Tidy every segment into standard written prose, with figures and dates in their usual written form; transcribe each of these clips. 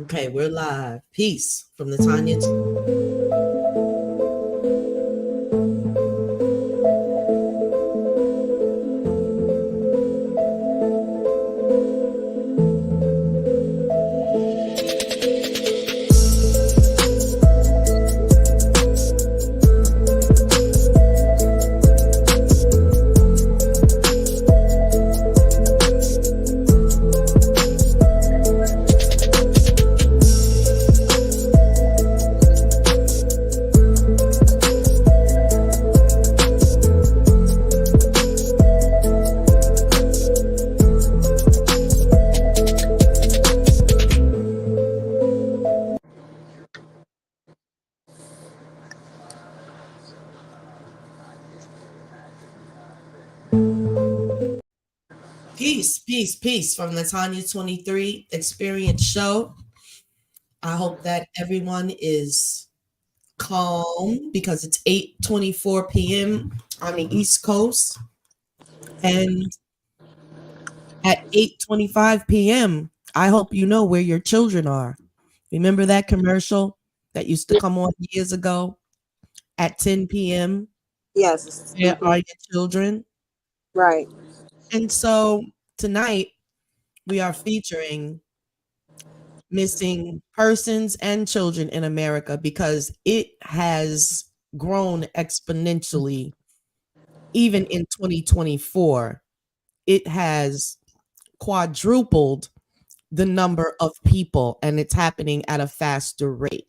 Okay, we're live. Peace from the Tanya. Peace, peace, peace from the Tanya 23 Experience Show. I hope that everyone is calm because it's 8:24 p.m. on the East Coast. And at 8:25 p.m., I hope you know where your children are. Remember that commercial that used to come on years ago at 10 p.m.? Yes. Where are your children? Right. And so tonight we are featuring missing persons and children in America because it has grown exponentially. Even in 2024, it has quadrupled the number of people, and it's happening at a faster rate.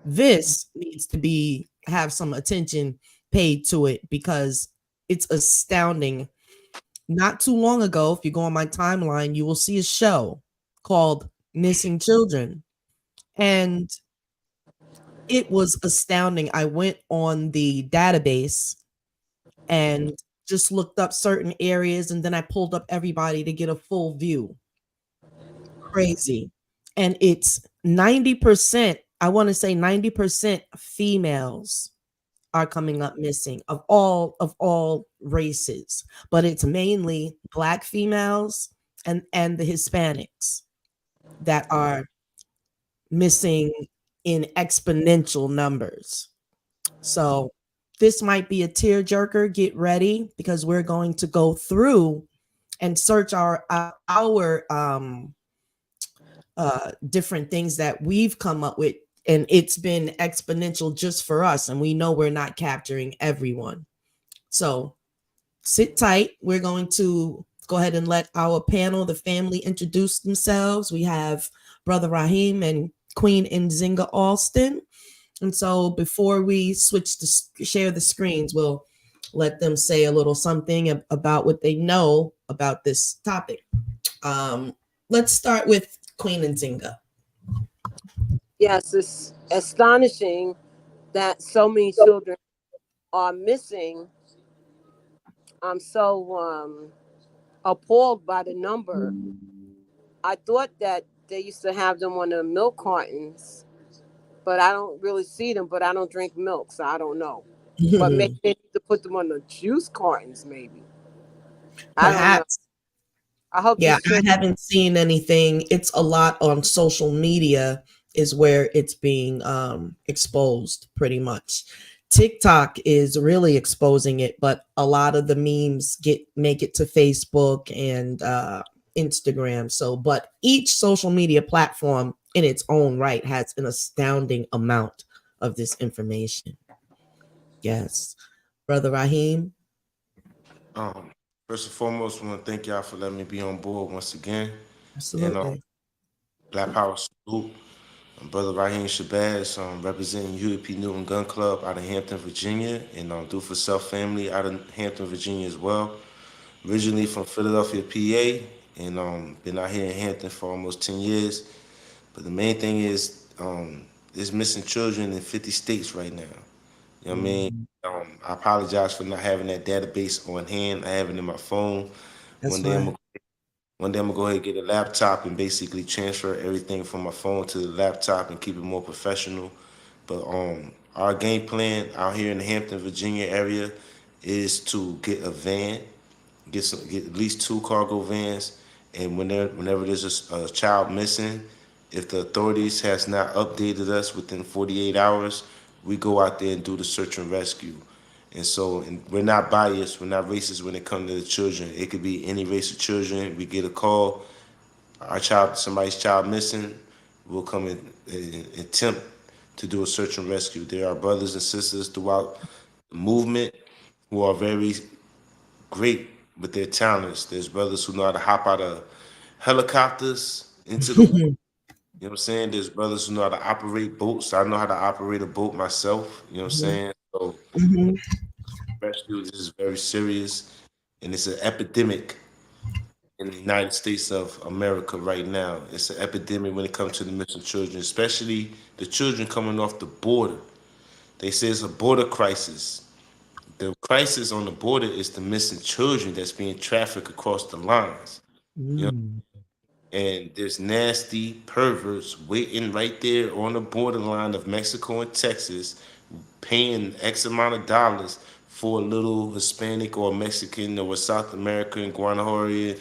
This needs to be have some attention paid to it because it's astounding. Not too long ago, if you go on my timeline, you will see a show called Missing Children. And it was astounding. I went on the database and just looked up certain areas, and then I pulled up everybody to get a full view. Crazy. And it's 90%, I want to say 90% females are coming up missing of all races, but it's mainly Black females and the Hispanics that are missing in exponential numbers. So this might be a tearjerker. Get ready because we're going to go through and search our different things that we've come up with, and it's been exponential just for us, and we know we're not capturing everyone. So sit tight. We're going to go ahead and let our panel, the family, introduce themselves. We have Brother Raheem and Queen Nzinga Alston. And so before we switch to share the screens, we'll let them say a little something about what they know about this topic. Let's start with Queen Nzinga. Yes, it's astonishing that so many children are missing. I'm so appalled by the number. I thought that they used to have them on the milk cartons, but I don't really see them. But I don't drink milk, so I don't know. But maybe they need to put them on the juice cartons, maybe. I don't know. Perhaps. I hope Yeah, these children. I haven't seen anything. It's a lot on social media is where it's being exposed pretty much. TikTok is really exposing it, but a lot of the memes make it to Facebook and Instagram. So, but each social media platform in its own right has an astounding amount of this information. Yes. Brother Raheem. Um, First and foremost, I want to thank y'all for letting me be on board once again. And Absolutely. Black Power Salute. Brother Raheem Shabazz, representing UAP Newton Gun Club out of Hampton, Virginia, and Do for Self Family out of Hampton, Virginia as well. Originally from Philadelphia, PA, and been out here in Hampton for almost 10 years. But the main thing is there's missing children in 50 states right now. You know what I mean? I apologize for not having that database on hand. I have it in my phone. That's One day I'm right. one day I'm gonna go ahead and get a laptop and basically transfer everything from my phone to the laptop and keep it more professional. But our game plan out here in the Hampton, Virginia area is to get a van, get at least two cargo vans, and whenever there's a child missing, If the authorities has not updated us within 48 hours, we go out there and do the search and rescue. And we're not biased, we're not racist when it comes to the children. It could be any race of children. We get a call, somebody's child missing, we'll come and attempt to do a search and rescue. There are brothers and sisters throughout the movement who are very great with their talents. There's brothers who know how to hop out of helicopters into the water. You know what I'm saying? There's brothers who know how to operate boats. I know how to operate a boat myself. You know what I'm saying? So Mhm. rescue is very serious, and it's an epidemic in the United States of America right now. It's an epidemic when it comes to the missing children, especially the children coming off the border. They say it's a border crisis. The crisis on the border is the missing children that's being trafficked across the lines. You know, Mm. and there's nasty perverts waiting right there on the borderline of Mexico and Texas, paying X amount of dollars for a little Hispanic or Mexican or South American, Guanahorian,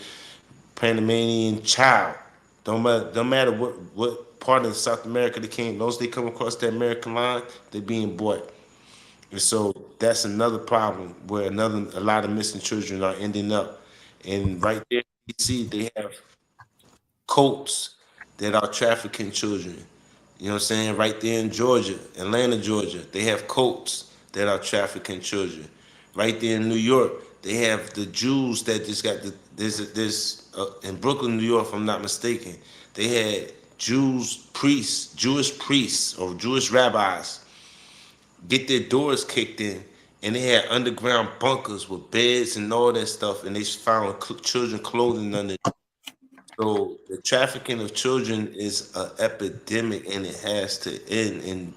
Panamanian child. Don't matter what part of South America they came. Once they come across the American line, they're being bought. And so that's another problem where a lot of missing children are ending up. And right there, you see they have coats that are trafficking children. You know what I'm saying? Right there in Georgia, Atlanta, Georgia, they have coats that are trafficking children. Right there in New York, they have the Jews that just got the there's in Brooklyn, New York, if I'm not mistaken, they had Jewish priests or Jewish rabbis get their doors kicked in, and they had underground bunkers with beds and all that stuff, and they found children clothing under. So the trafficking of children is an epidemic, and it has to end. And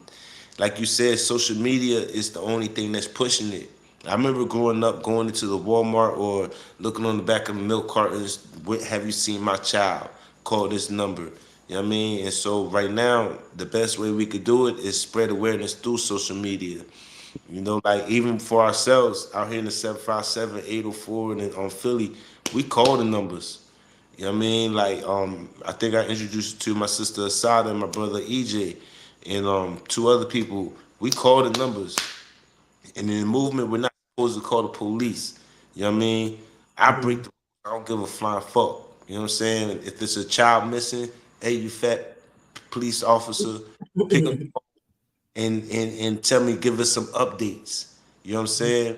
like you said, social media is the only thing that's pushing it. I remember growing up, going into the Walmart or looking on the back of the milk cartons. Have you seen my child? Call this number. You know what I mean? And so right now, the best way we could do it is spread awareness through social media. You know, like even for ourselves out here in the 757, 804, and on Philly, we call the numbers. You know what I mean? Like, I think I introduced you to my sister Asada and my brother EJ and two other people. We call the numbers. And in the movement, we're not supposed to call the police. You know what I mean? I break the I don't give a flying fuck. You know what I'm saying? If there's a child missing, hey, you fat police officer, pick up and tell me, give us some updates. You know what I'm saying?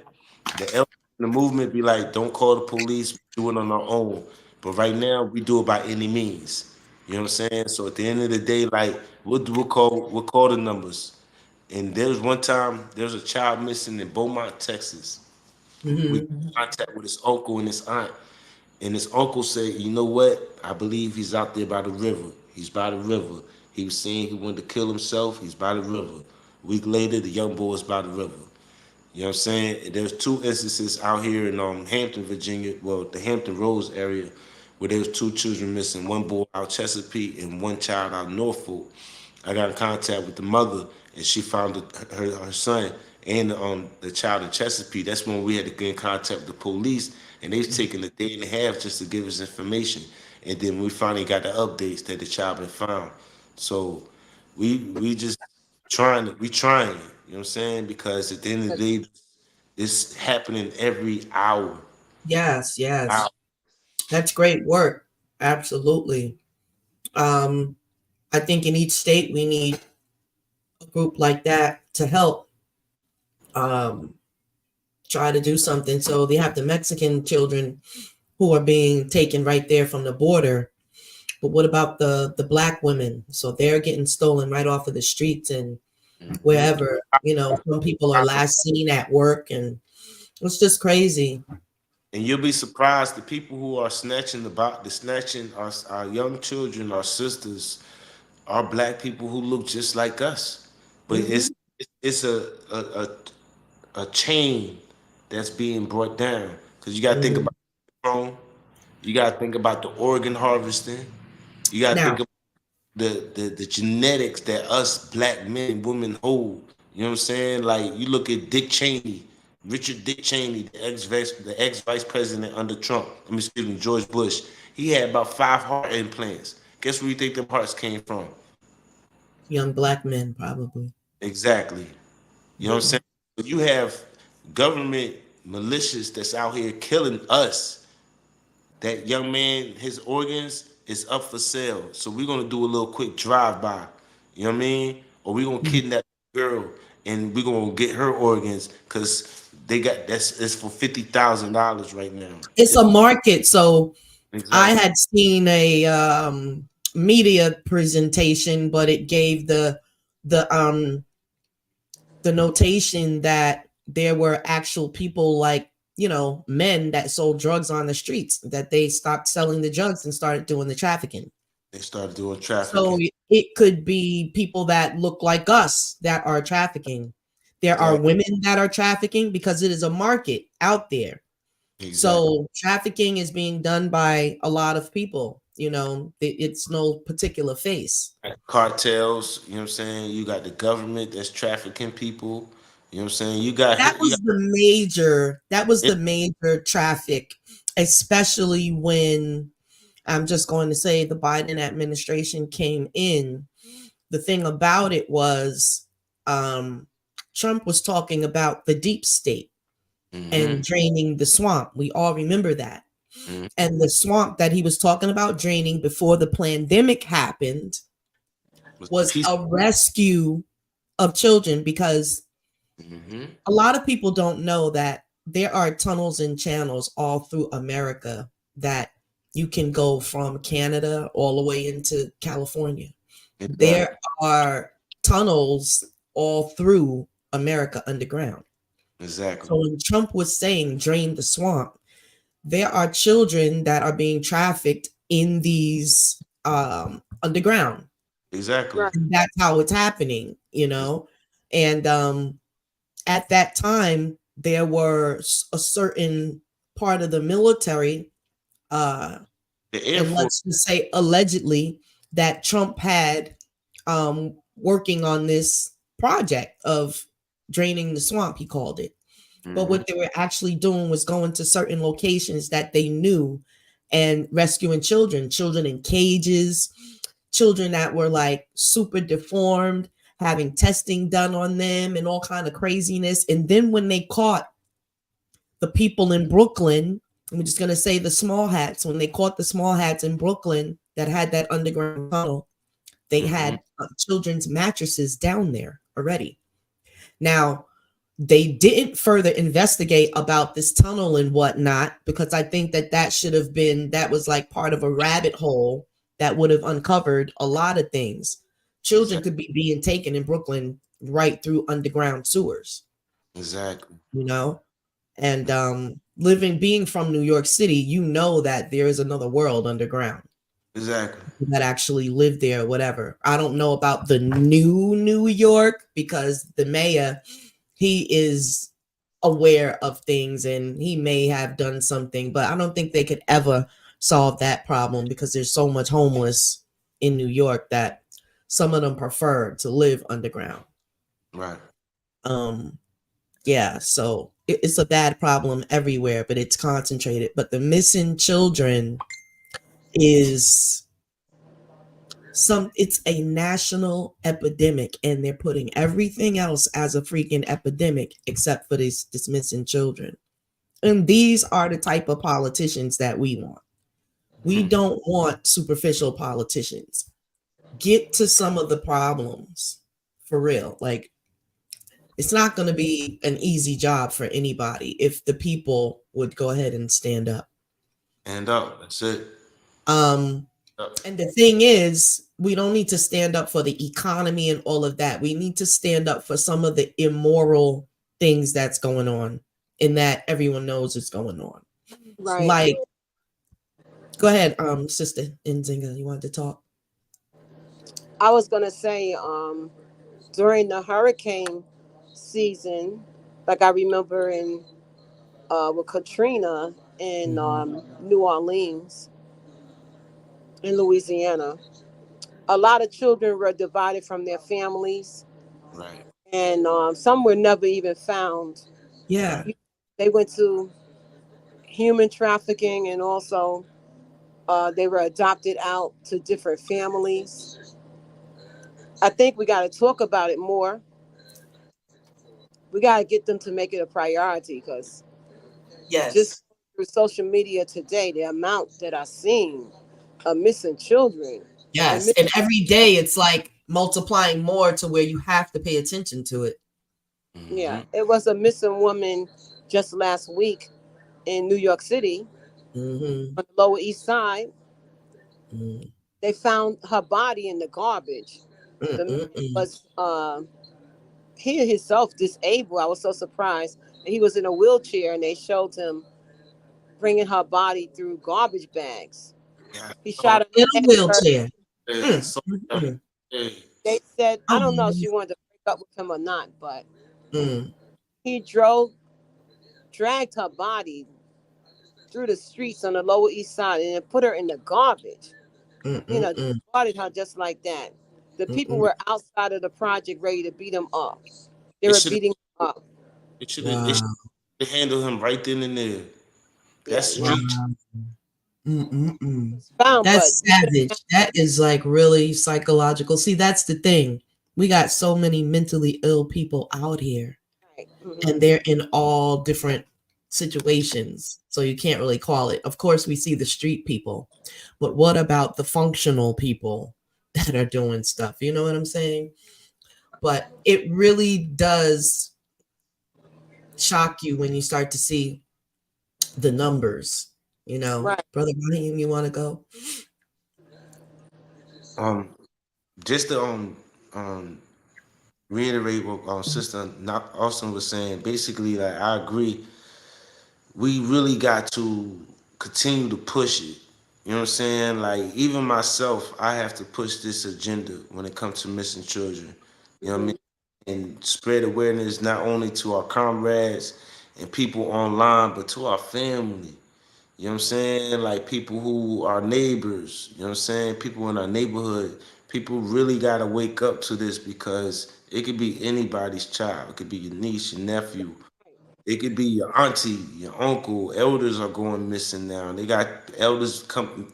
The elders in the movement be like, don't call the police, we do it on our own. But right now, we do it by any means. You know what I'm saying? So at the end of the day, like we'll call the numbers. And there was one time there was a child missing in Beaumont, Texas. We got in contact with his uncle and his aunt. And his uncle said, you know what? I believe he's out there by the river. He's by the river. He was saying he wanted to kill himself. He's by the river. A week later, the young boy was by the river. You know what I'm saying? There's two instances out here in Hampton, Virginia, well, the Hampton Roads area, where there was two children missing, one boy out Chesapeake and one child out Norfolk. I got in contact with the mother, and she found her son and the child in Chesapeake. That's when we had to get in contact with the police, and they've taken a day and a half just to give us information. And then we finally got the updates that the child been found. So we just trying, you know what I'm saying? Because at the end of the day, it's happening every hour. Yes, yes. That's great work. Absolutely. Um, I think in each state we need a group like that to help um, try to do something. So they have the Mexican children who are being taken right there from the border. But what about the black women? So they're getting stolen right off of the streets and wherever. You know, some people are last seen at work, and it's just crazy. And you'll be surprised the people who are snatching our young children, our sisters, are black people who look just like us. But Mhm. it's a chain that's being brought down. Because you gotta think Mhm. about the throne, you gotta think about the organ harvesting, you gotta think Now, about the genetics that us black men and women hold. You know what I'm saying? Like you look at Dick Cheney, Richard Dick Cheney, the ex vice president under Trump. Excuse me, George Bush. He had about 5 heart implants. Guess where you think them hearts came from? Young black men, probably. Exactly. You know what I'm saying? But you have government militias that's out here killing us. That young man, his organs is up for sale. So we're gonna do a little quick drive by. You know what I mean? Or we're gonna Mhm. kidnap the girl and we're gonna get her organs because they got that's it's for $50,000 right now. It's a market. So I Exactly. had seen a media presentation, but it gave the the notation that there were actual people, like, you know, men that sold drugs on the streets, that they stopped selling the drugs and started doing the trafficking. They started doing So trafficking. it could be people that look like us that are trafficking. There are Exactly. women that are trafficking because it is a market out there. Exactly. So trafficking is being done by a lot of people. You know, it's no particular face. Cartels, you know what I'm saying? You got the government that's trafficking people. You know what I'm saying? That You got was it, the major traffic, especially when, I'm just going to say, the Biden administration came in. The thing about it was, um, Trump was talking about the deep state mm-hmm, and draining the swamp. We all remember that. mm-hmm. And the swamp that he was talking about draining before the pandemic happened Was the was peace. a rescue of children, because Mm-hmm. a lot of people don't know that there are tunnels and channels all through America that you can go from Canada all the way into California. Exactly. There are tunnels all through America underground. Exactly. So when Trump was saying drain the swamp, there are children that are being trafficked in these underground. Exactly. Right. And that's how it's happening, you know. And at that time, there were a certain part of the military, uh, The Air and Force. let's just say allegedly, that Trump had working on this project of draining the swamp, he called it. But Mm-hmm. what they were actually doing was going to certain locations that they knew and rescuing children in cages, children that were like super deformed, having testing done on them and all kind of craziness. And then when they caught the people in Brooklyn, I'm just going to say the small hats, when they caught the small hats in Brooklyn that had that underground tunnel, they Mm-hmm. had children's mattresses down there already. Now, they didn't further investigate about this tunnel and whatnot, because I think that that should have been, that was like part of a rabbit hole that would have uncovered a lot of things. Children Exactly. could be being taken in Brooklyn right through underground sewers, Exactly. you know? And being from New York City, you know that there is another world underground Exactly. that actually live there, whatever. I don't know about the new New York, because the mayor, he is aware of things and he may have done something, but I don't think they could ever solve that problem, because there's so much homeless in New York that some of them prefer to live underground. Right. Um, yeah, so it's a bad problem everywhere, but it's concentrated. But the missing children is it's a national epidemic, and they're putting everything else as a freaking epidemic except for this missing children. And these are the type of politicians that we want. We Hmm. don't want superficial politicians. Get to some of the problems for real. Like, it's not going to be an easy job for anybody if the people would go ahead and stand up. And up. That's it. Um, Up. and the thing is, we don't need to stand up for the economy and all of that. We need to stand up for some of the immoral things that's going on and that everyone knows is going on. Right. Like, go ahead, Sister Nzinga, you wanted to talk? I was gonna say, during the hurricane season, like I remember in with Katrina in Mhm. New Orleans, in Louisiana, a lot of children were divided from their families, Right. and some were never even found. Yeah. They went to human trafficking, and also They were adopted out to different families. I think we got to talk about it more. We got to get them to make it a priority because just Yes. through social media today, the amount that I've seen of missing children and Yes. And every day it's like multiplying more to where you have to pay attention to it. yeah, it was a missing woman just last week in New York City Mm-hmm. on the Lower East Side. Mm-mm. They found her body in the garbage. The man Mm-mm. was he himself disabled. I was so surprised. And he was in a wheelchair, and they showed him bringing her body through garbage bags. Yeah. He shot her In in a the head. wheelchair. Yeah, Mm, so, mm, yeah. They said, I oh, don't know if she wanted to break up with him or not, but mm, he dragged her body through the streets on the Lower East Side and then put her in the garbage. mm, You know, mm, discarded her just like that. The mm, people mm. were outside of the project ready to beat him up. They They were should have beating him up. they Wow. should handle him right then and there. Yeah, That's yeah. street. Wow. Mm-mm-mm. It's found, but That's savage. That is like really psychological. See, that's the thing. We got so many mentally ill people out here, right. and they're in all different situations. So you can't really call it. Of course, we see the street people, but what about the functional people that are doing stuff? You know what I'm saying? But it really does shock you when you start to see the numbers. You know, Right. Brother Raheem, you want to go? Um, just to reiterate what Sister Austin was saying. Basically, like I agree. We really got to continue to push it. You know what I'm saying? Like even myself, I have to push this agenda when it comes to missing children. You know what I mean? And spread awareness not only to our comrades and people online, but to our family. You know what I'm saying? Like people who are neighbors, you know what I'm saying? People in our neighborhood. People really got to wake up to this because it could be anybody's child. It could be your niece, your nephew. It could be your auntie, your uncle. Elders are going missing now. They got elders come.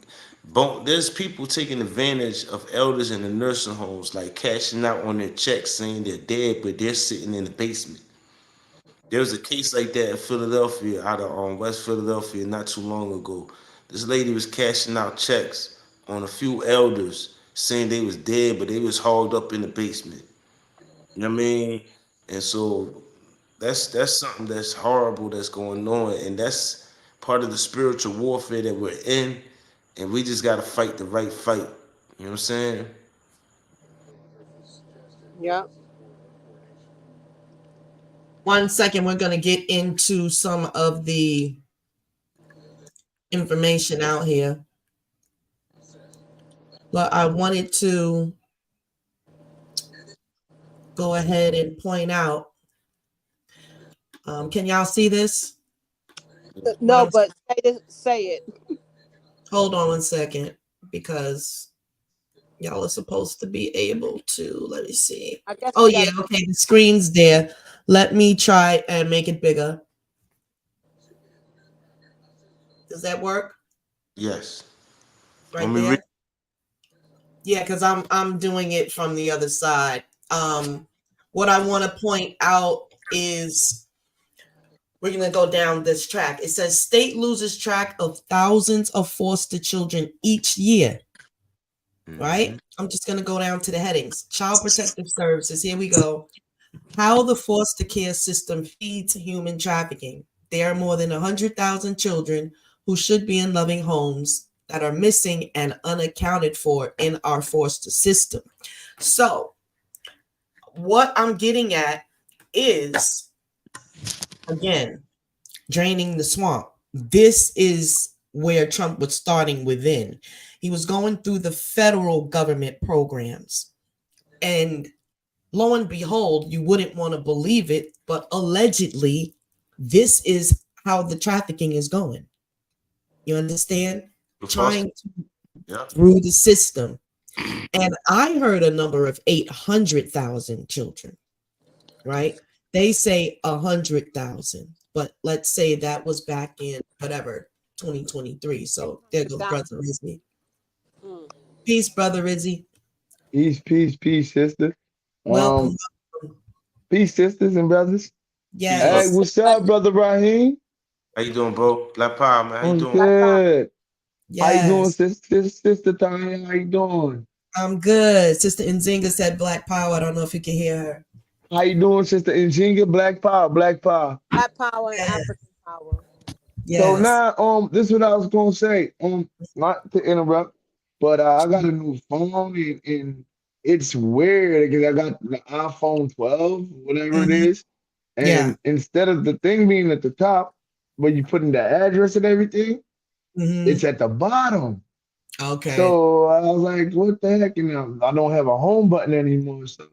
There's people taking advantage of elders in the nursing homes, like cashing out on their checks saying they're dead, but they're sitting in the basement. There was a case like that in Philadelphia, out of West Philadelphia, not too long ago. This lady was cashing out checks on a few elders, saying they was dead, but they was hauled up in the basement. You know what I mean? And so that's something that's horrible that's going on, and that's part of the spiritual warfare that we're in, and we just got to fight the right fight. You know what I'm saying? Yeah. 1 second, we're going to get into some of the information out here. But I wanted to go ahead and point out. Can y'all see this? No, but say it. Hold on 1 second, because y'all are supposed to be able to. Let me see. I guess. Oh yeah, okay. The screen's there. Let me try and make it bigger. Does that work? Yes. Right there. Yeah, because I'm doing it from the other side. What I want to point out is we're going to go down this track. It says state loses track of thousands of foster children each year. Right? I'm just going to go down to the headings. Child Protective Services. Here we go. How the foster care system feeds human trafficking. There are more than 100,000 children who should be in loving homes that are missing and unaccounted for in our foster system. So, what I'm getting at is, again, draining the swamp. This is where Trump was starting within. He was going through the federal government programs. And lo and behold, you wouldn't want to believe it, but allegedly, this is how the trafficking is going. You understand? Trying to through the system. And I heard a number of 800,000 children, right? They say 100,000, but let's say that was back in whatever, 2023. So there goes That- Brother Rizzy. mm. Peace, Brother Rizzy. Peace, sister. Welcome. Peace, sisters and brothers. Hey, Yes. what's up, brother Raheem? How you doing, bro? Black Power, man. How you I'm doing? good. How you doing, Yes. sister Tanya? How you doing? I'm good. Sister Nzinga said Black Power. I don't know if you can hear her. How you doing, sister Injinga? Black Power, Black Power. Black power and Yes. African power. Yes. So now, this is what I was gonna say. Not to interrupt, but I got a new phone and it's weird because I got the iPhone 12, whatever it Mhm. is, Yeah. and instead of the thing being at the top where you put in the address and everything, Mhm. it's at the bottom. Okay. So I was like, what the heck? I don't have a home button anymore. So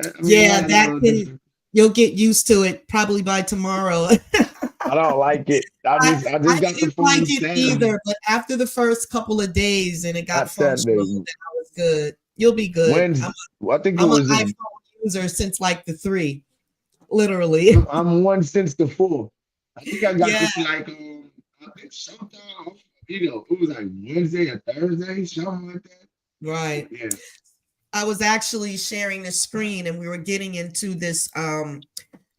I Yeah, had a that little can. different. You'll get used to it probably by tomorrow. I don't like it. I I just got the didn't phone like it Saturday. either, but after the first couple of days and it got Not Saturday. functional, then I was good. You'll be good. Wednesday. I think it I'm an was. iPhone user since like the 3, literally. I'm one since the 4. I think I got Yeah. it like I think sometime. It was like Wednesday or Thursday, something like that. Right. Yeah. I was actually sharing the screen and we were getting into this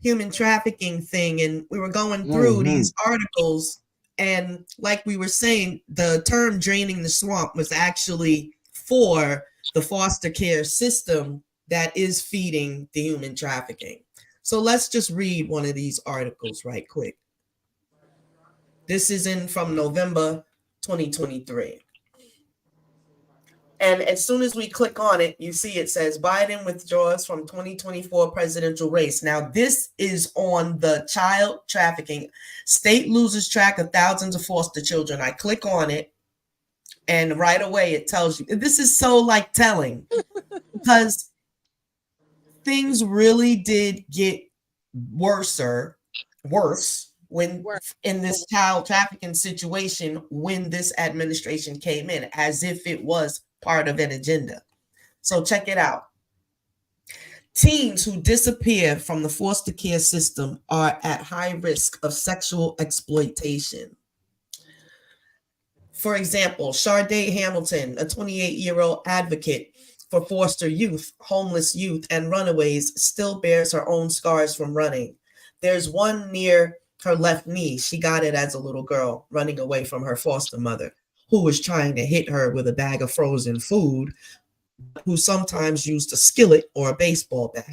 human trafficking thing, and we were going through these articles, and like we were saying, the term draining the swamp was actually for the foster care system that is feeding the human trafficking. So let's just read one of these articles right quick. This is from November 2023. And as soon as we click on it, you see it says Biden withdraws from 2024 presidential race. Now, this is on the child trafficking. State loses track of thousands of foster children. I click on it, and right away it tells you. This is so like telling because things really did get worse when in this child trafficking situation when this administration came in, as if it was part of an agenda. So check it out. Teens who disappear from the foster care system are at high risk of sexual exploitation. For example, Sade Hamilton, a 28-year-old advocate for foster youth, homeless youth, and runaways, still bears her own scars from running. There's one near her left knee. She got it as a little girl running away from her foster mother, who was trying to hit her with a bag of frozen food, who sometimes used a skillet or a baseball bat.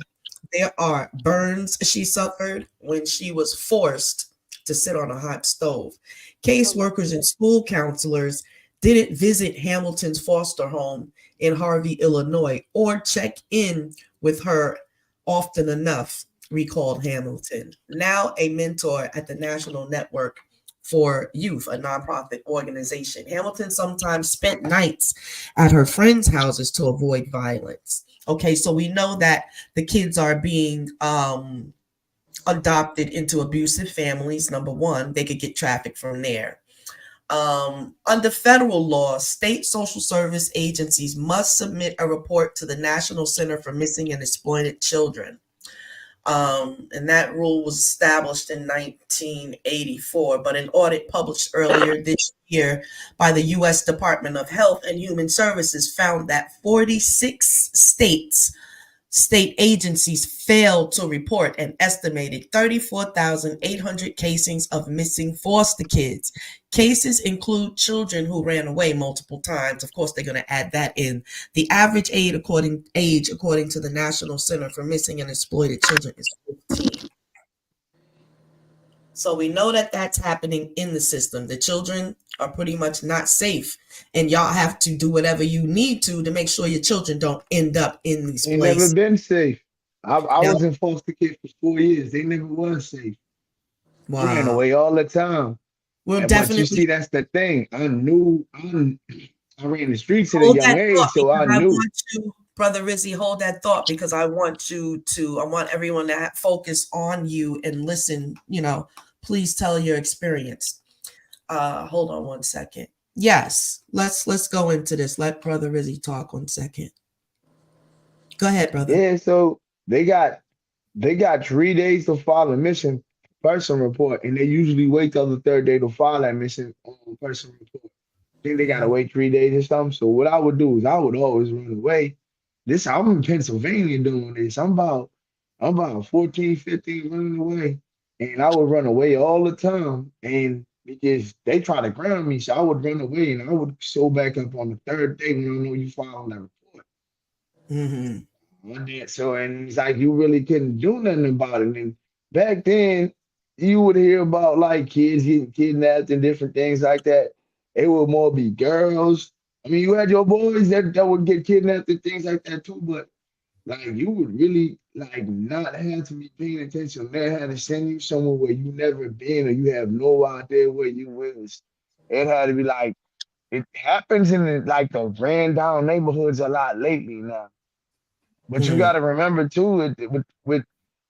There are burns she suffered when she was forced to sit on a hot stove. Caseworkers and school counselors didn't visit Hamilton's foster home in Harvey, Illinois, or check in with her often enough, recalled Hamilton, now a mentor at the National Network for Youth, a nonprofit organization. Hamilton sometimes spent nights at her friends' houses to avoid violence. Okay, so we know that the kids are being adopted into abusive families. Number one, they could get trafficked from there. Under federal law, state social service agencies must submit a report to the National Center for Missing and Exploited Children. And that rule was established in 1984, but an audit published earlier this year by the U.S. Department of Health and Human Services found that 46 state agencies failed to report an estimated 34,800 casings of missing foster kids. Cases include children who ran away multiple times. Of course, they're going to add that in. The average age, according to the National Center for Missing and Exploited Children, is 15. So we know that that's happening in the system. The children are pretty much not safe, and y'all have to do whatever you need to make sure your children don't end up in these They places. never been safe. I was in foster care for 4 years. They never was safe. Wow. Ran away all the time. We'll But definitely you see, that's the thing. I ran the streets at a hold young that age, thought, so I because knew. want you, Brother Rizzy, hold that thought, because I want everyone to focus on you and listen. Please tell your experience. Hold on one second. Yes, let's go into this. Let Brother Rizzy talk 1 second. Go ahead, brother. Yeah, so they got 3 days to file a mission person report, and they usually wait till the third day to file that missing person report. I think they gotta Mhm. wait 3 days or something. So what I would do is I would always run away. This I'm in Pennsylvania doing this. I'm about 14, 15 running away. And I would run away all the time. And because they try to ground me, so I would run away and I would show back up on the third day when I know you filed that report. Mhm. One day, so and it's like you really couldn't do nothing about it. And back then, you would hear about like kids getting kidnapped and different things like that. It would more be girls. I mean, you had your boys that would get kidnapped and things like that too, but like you would really like not have to be paying attention. They had to send you somewhere where you never been or you have no idea where you was. It had to be like it happens in like the ran down neighborhoods a lot lately now. But you got Mhm. to remember too, with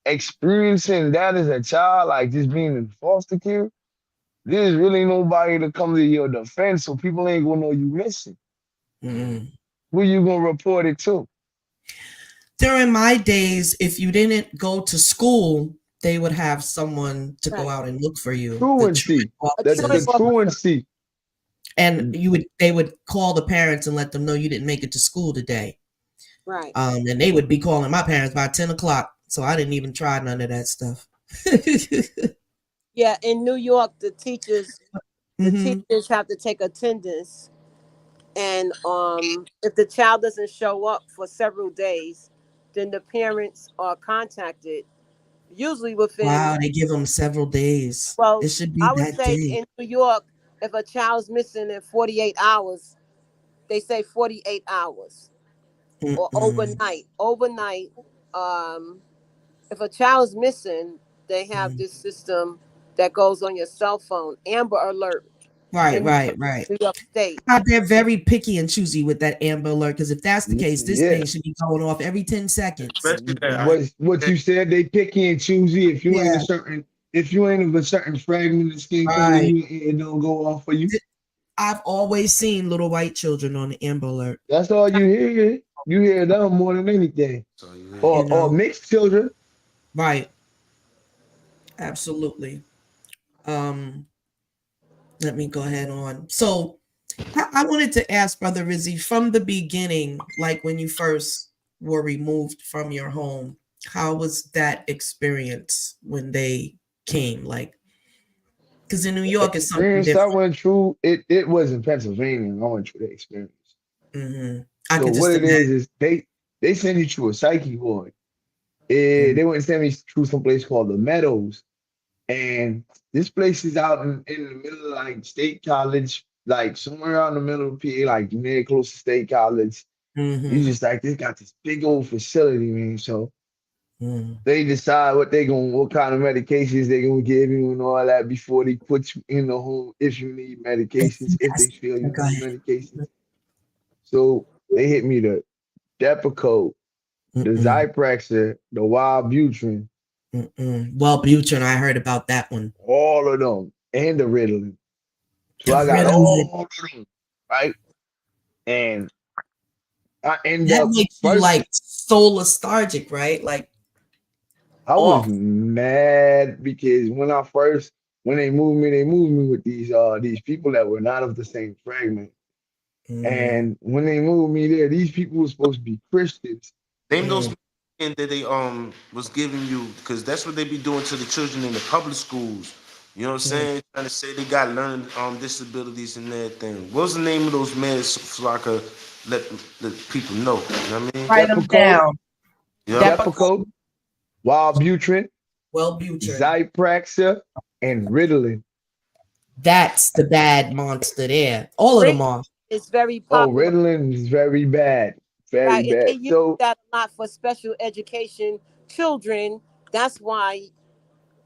experiencing that as a child, like just being in foster care, there's really nobody to come to your defense, so people ain't gonna know you missing. Mhm. Who you gonna report it to? During my days, if you didn't go to school, they would have someone to go Right. out and look for you, the truant Truancy, A the truant officers, officer. truancy. and they would call the parents and let them know you didn't make it to school today. Right. And they would be calling my parents by 10 o'clock, so I didn't even try none of that stuff. Yeah, in New York, the Hmm. teachers have to take attendance, and if the child doesn't show up for several days, then the parents are contacted. Usually within, Wow, they give them several days. well, It should be I would that say day. in New York, if a child's missing in 48 hours, they say 48 hours or Mm-mm. overnight. Overnight, um, if a child's missing, they have Mm. this system that goes on your cell phone, Amber Alert, Right, in right, right. New York State. They're very picky and choosy with that Amber Alert because if that's the case, this Yeah. thing should be going off every 10 seconds. Especially that. What you said, they picky and choosy. Yeah, If you ain't of a certain fragment of skin color, right. it don't go off for you. I've always seen little white children on the Amber Alert, That's all you hear. You hear them more than anything. So you you Or know? mixed children. Right. Absolutely. Um, Let me go ahead on. So I wanted to ask Brother Rizzy from the beginning, like when you first were removed from your home, how was that experience when they came? Like, because in New York it's something Experience I different. went through, it was in Pennsylvania. I went through the experience. Hmm. I So could what just it imagine. is they send you to a psyche ward. Mm-hmm. They went to send me to some place called the Meadows. And this place is out in the middle of like State College, like somewhere out in the middle of PA, like near close to State College. You Mm-hmm. just like they got this big old facility, man. So Mm-hmm. they decide what kind of medications they gonna give you and all that before they put you in the home if you need medications, if they feel you Go need ahead. medications. So they hit me the Depakote, the Mm-mm. Zyprexa, the Wildbutrin, Mm-mm. Well, Butrin, I heard about that one. all of them, and the Ritalin. So The I got Ritalin. all of them, right? And I end That up makes you first. like so lethargic, right? Like I was off. mad because when they moved me with these people that were not of the same fragment. Mm, And when they moved me there, these people were supposed to be Christians. name those mm, men that they was giving you because that's what they be doing to the children in the public schools. You know what I'm mm. saying? Trying to say they got learning disabilities and everything. What was the name of those meds so I could let people know? You know what I mean? Write them Depakote, down. Yep. Depakote, Depakote, Wildbutrin, Wellbutrin. Zyprexa, and Ritalin. That's the bad monster there. All of them Ritalin are. is very Oh, popular. Ritalin is very bad, very Right, and they bad. use So that a lot for special education children. That's why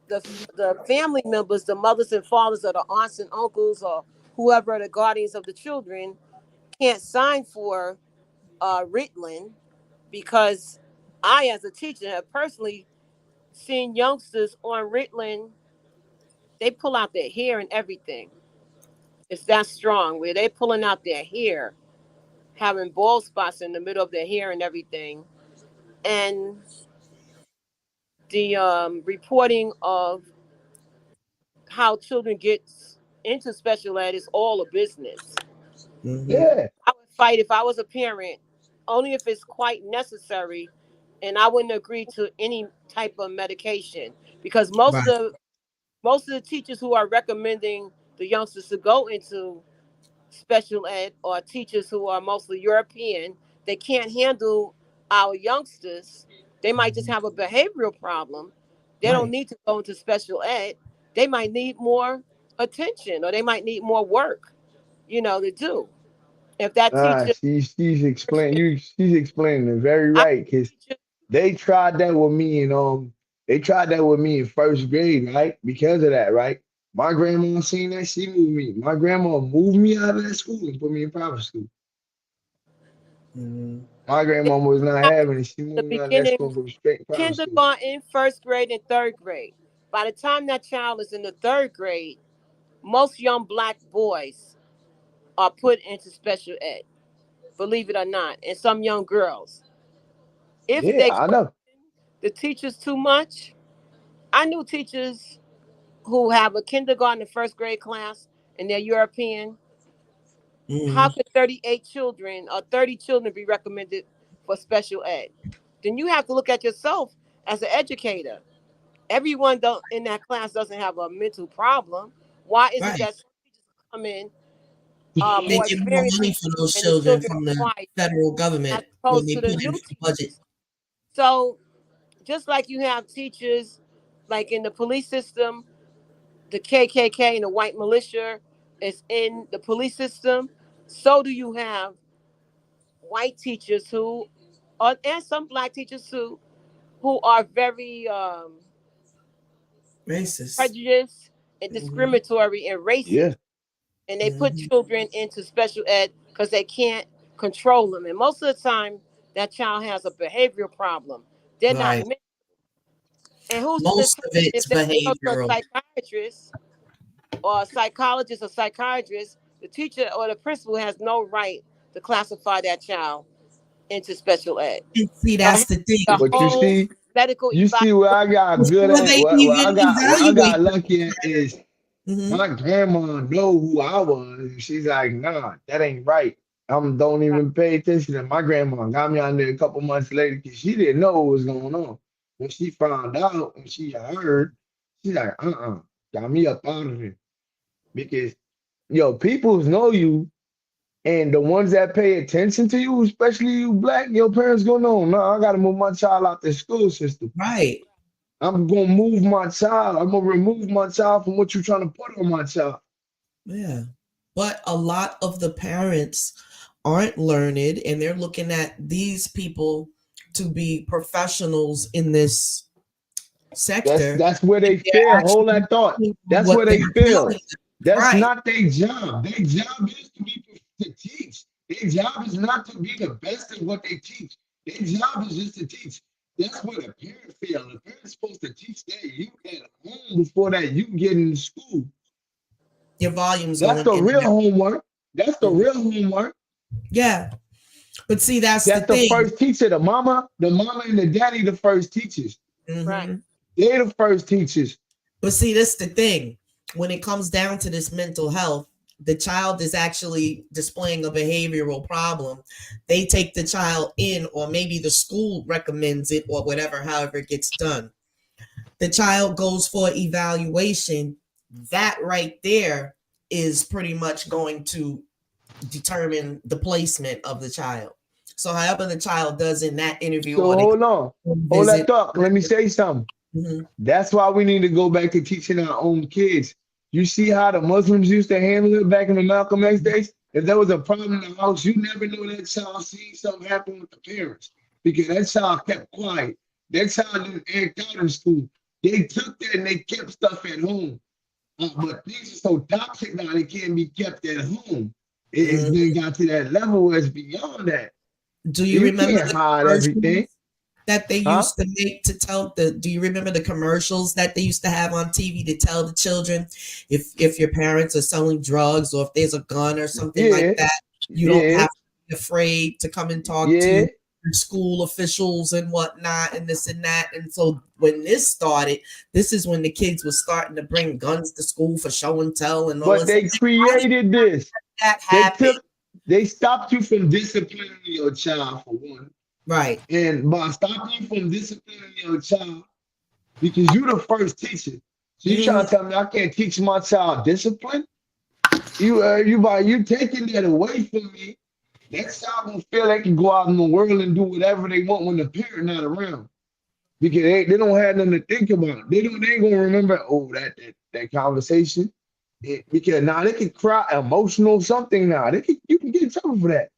the family members, the mothers and fathers, or the aunts and uncles, or whoever are the guardians of the children, can't sign for Ritalin because I, as a teacher, have personally seen youngsters on Ritalin. They pull out their hair and everything. It's that strong where they pulling out their hair, having bald spots in the middle of their hair and everything. And the reporting of how children get into special ed is all a business. Mhm. Yeah. I would fight if I was a parent, only if it's quite necessary, and I wouldn't agree to any type of medication because Right. most of the teachers who are recommending the youngsters to go into special ed are teachers who are mostly European. They can't handle our youngsters. They might just have a behavioral problem. They don't Right. need to go into special ed. They might need more attention or they might need more work, to do. If that teacher, She's explaining it very I right because teacher, they tried that with me and they tried that with me in first grade, right? Because of that, right? My grandma seen that, she moved me. My grandma moved me out of that school and put me in private school. Mhm. My grandma was not having it. She the moved me out of that school beginning, and put me straight in private school. kindergarten, first grade, and third grade. By the time that child is in the third grade, most young black boys are put into special ed, believe it or not, and some young girls. If Yeah, they I know. the teachers too much, I knew teachers who have a kindergarten and first grade class and they're European. How Mhm. could 38 children or 30 children be recommended for special ed? Then you have to look at yourself as an educator. Everyone in that class doesn't have a mental problem. Why is it Right. that some teachers come in They more get more experienced money for those and the children children from are the quiet federal as government when opposed they to the put in new for the budget. teachers? So just like you have teachers like in the police system, the KKK and the white militia is in the police system, so do you have white teachers who are, and some black teachers too, who are very Racist. prejudiced and Mhm. discriminatory and racist, Yeah. and they put Mhm. children into special ed because they can't control them. And most of the time, that child has a behavioral problem. They're not Right. meant. And who's to Most of determine if it's they go to a behavioral. psychiatrist or a psychologist or psychiatrist? The teacher or the principal has no right to classify that child into special ed. And see, The, that's the the thing. But whole medical you see where I got good Before at, they what even I evaluate got the lucky at is Mhm. my grandma know who I was. And she's like, nah, that ain't right. Don't even pay attention. And my grandma got me out there a couple months later because she didn't know what was going on. When she found out and she heard, she's like, got me up out of here. Because people know you, and the ones that pay attention to you, especially you black, your parents gonna know, no, I gotta move my child out the school system. Right. I'm gonna move my child. I'm gonna remove my child from what you're trying to put on my child. Yeah. But a lot of the parents aren't learned and they're looking at these people to be professionals in this sector. That's where And they they're fail. Hold actually that thought. doing That's what where they're they telling fail. them. That's Right. not their job. Their job is to teach. Their job is not to be the best at what they teach. Their job is just to teach. That's where the parent fail. The parent's supposed to teach that you at home before that you get in school. Your volume's That's going the in and real out. homework. That's the Mhm. real homework. Yeah. But see, that's the That's the thing. first teacher. The mama and the daddy, the first teachers. right. Mhm. They're the first teachers. But see, that's the thing. When it comes down to this mental health, the child is actually displaying a behavioral problem. They take the child in, or maybe the school recommends it, or whatever, however it gets done. The child goes for evaluation. That right there is pretty much going to determine the placement of the child. So, however, the child does in that interview So or they hold on. Hold that visit. thought. Let me say something. Mhm. That's why we need to go back to teaching our own kids. You see how the Muslims used to handle it back in the Malcolm X days? If there was a problem in the house, you never know that child seen something happen with the parents because that child kept quiet. That child didn't act out in school. They took that and they kept stuff at home. But things are so toxic now, they can't be kept at home. It's Mhm. then got to that level where it's beyond that. Do you You remember can't the hide everything, commercials that they huh? used to make to tell the do you remember the commercials that they used to have on TV to tell the children if your parents are selling drugs or if there's a gun or something like Yeah, that, you don't yeah, have to be afraid to come and talk to yeah, school officials and whatnot, and this and that. And so when this started, this is when the kids were starting to bring guns to school for show and tell and all But this. they created this. That They happened. they stopped you from disciplining your child for one. Right. And by stopping you from disciplining your child, because you're the first teacher. So you trying to tell me I can't teach my child discipline? You taking that away from me, that child gonna feel they can go out in the world and do whatever they want when the parent not around. Because they don't have nothing to think about. They ain't gonna remember, oh, that conversation. Because now they can cry emotional something now. You can get in trouble for that.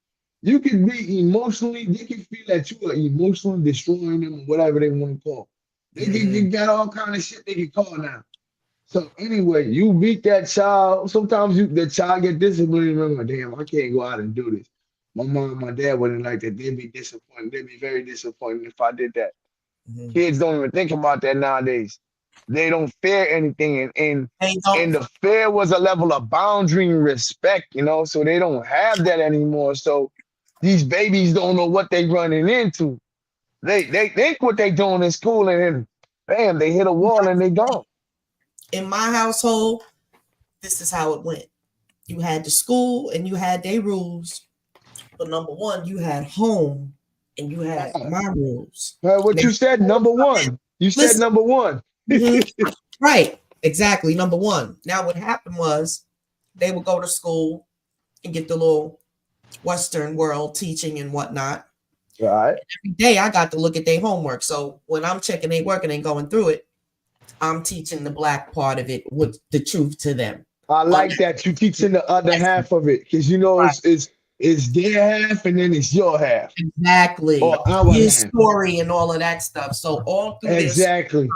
You can be emotionally, they can feel that you are emotionally destroying them or whatever they want to call. They got all kind of shit they can call now. So anyway, you beat that child. Sometimes the child get disciplined and remember, damn, I can't go out and do this. My mom and my dad wouldn't like that. They'd be disappointed. They'd be very disappointed if I did that. Kids don't even think about that nowadays. They don't fear anything. And the fear was a level of boundary and respect, so they don't have that anymore. So these babies don't know what they running into. They think what they doing in school and then bam, they hit a wall and they gone. In my household, this is how it went. You had the school and you had their rules. But number one, you had home and you had my rules. What you said, number one. You said number one. Right. Exactly. Number one. Now what happened was they would go to school and get the little Western world teaching and whatnot. Right. And every day I got to look at their homework. So when I'm checking their work and they going through it, I'm teaching the black part of it with the truth to them. I like that you teaching the other half of it because it's their half and then it's your half. Exactly. Or our his half. story and all of that stuff. So all through exactly.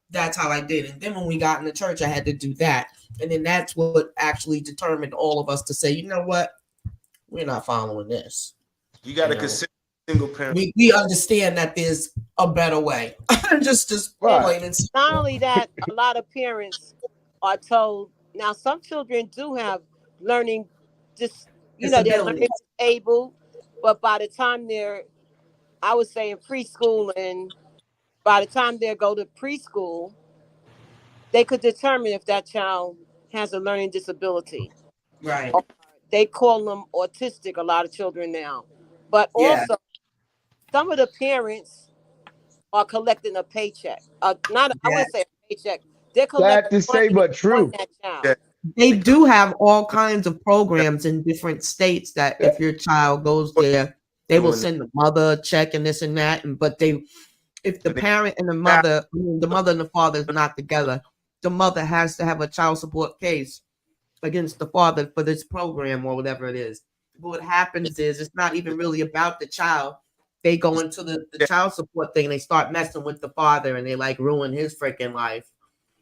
That's how I did. And then when we got in the church, I had to do that. And then that's what actually determined all of us to say, you know what? We're not following this. You got to consider single parent. We understand that there's a better way. just right. Not only that, a lot of parents are told now some children do have learning they're learning disabled, but by the time I would say in preschool, and by the time they go to preschool, they could determine if that child has a learning disability. Right. They call them autistic, a lot of children now. But also, some of the parents are collecting a paycheck. I wouldn't say a paycheck. They're collecting sad to say, but true. That child. Yeah. They do have all kinds of programs in different states that if your child goes there, they will send the mother a check and this and that. But if the parent and the mother and the father is not together, the mother has to have a child support case against the father for this program or whatever it is. But what happens is it's not even really about the child. They go into the child support thing and they start messing with the father and they like ruin his freaking life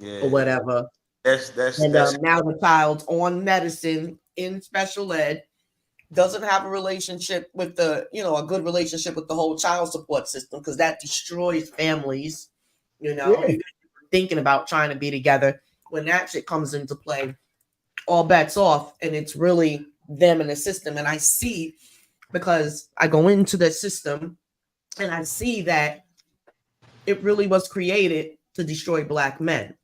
or whatever. That's Now the child's on medicine in special ed, doesn't have a relationship with a good relationship with the whole child support system because that destroys families. Thinking about trying to be together when that shit comes into play, all bets off, and it's really them in the system. And I see because I go into the system and I see that it really was created to destroy black men.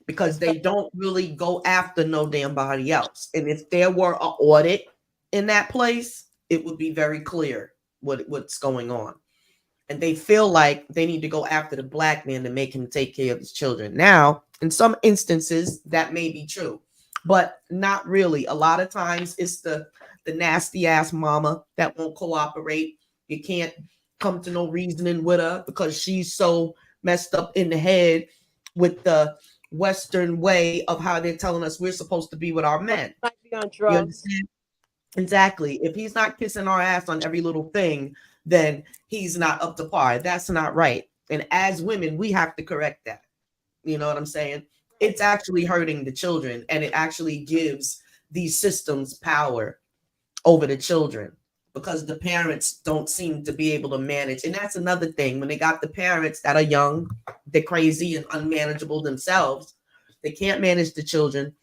Because they don't really go after no damn body else. And if there were an audit in that place, it would be very clear what's going on. And they feel like they need to go after the black man to make him take care of his children. Now, in some instances, that may be true, but not really. A lot of times it's the nasty ass mama that won't cooperate. You can't come to no reasoning with her because she's so messed up in the head with the Western way of how they're telling us we're supposed to be with our men. Might be on drugs. Exactly. If he's not kissing our ass on every little thing, then he's not up to par. That's not right. And as women, we have to correct that. You know what I'm saying? It's actually hurting the children, and it actually gives these systems power over the children because the parents don't seem to be able to manage. And that's another thing. When they got the parents that are young, they're crazy and unmanageable themselves. They can't manage the children.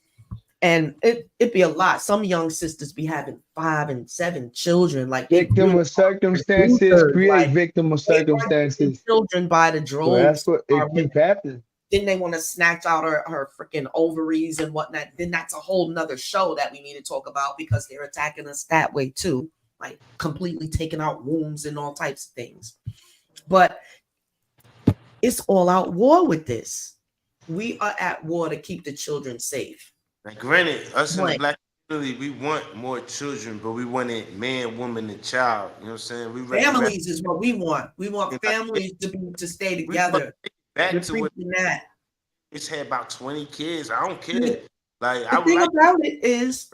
And it'd be a lot. Some young sisters be having 5 and 7 children. Like they Victim really of are circumstances producers. create Like victim of they are getting circumstances. children by the So that's droves. what Our it women. keep happening. Then they want to snatch out her freaking ovaries and whatnot. Then that's a whole nother show that we need to talk about because they're attacking us that way too, like completely taking out wombs and all types of things. But it's all out war with this. We are at war to keep the children safe. Now, granted, us in the Right. black community, we want more children, but we want it man, woman, and child. You know what I'm saying? We Families is what we want. We want Yeah. families to stay we together. back We're to what preaching that. it's had about 20 kids. I don't Yeah. care. Like I The would thing like about it is,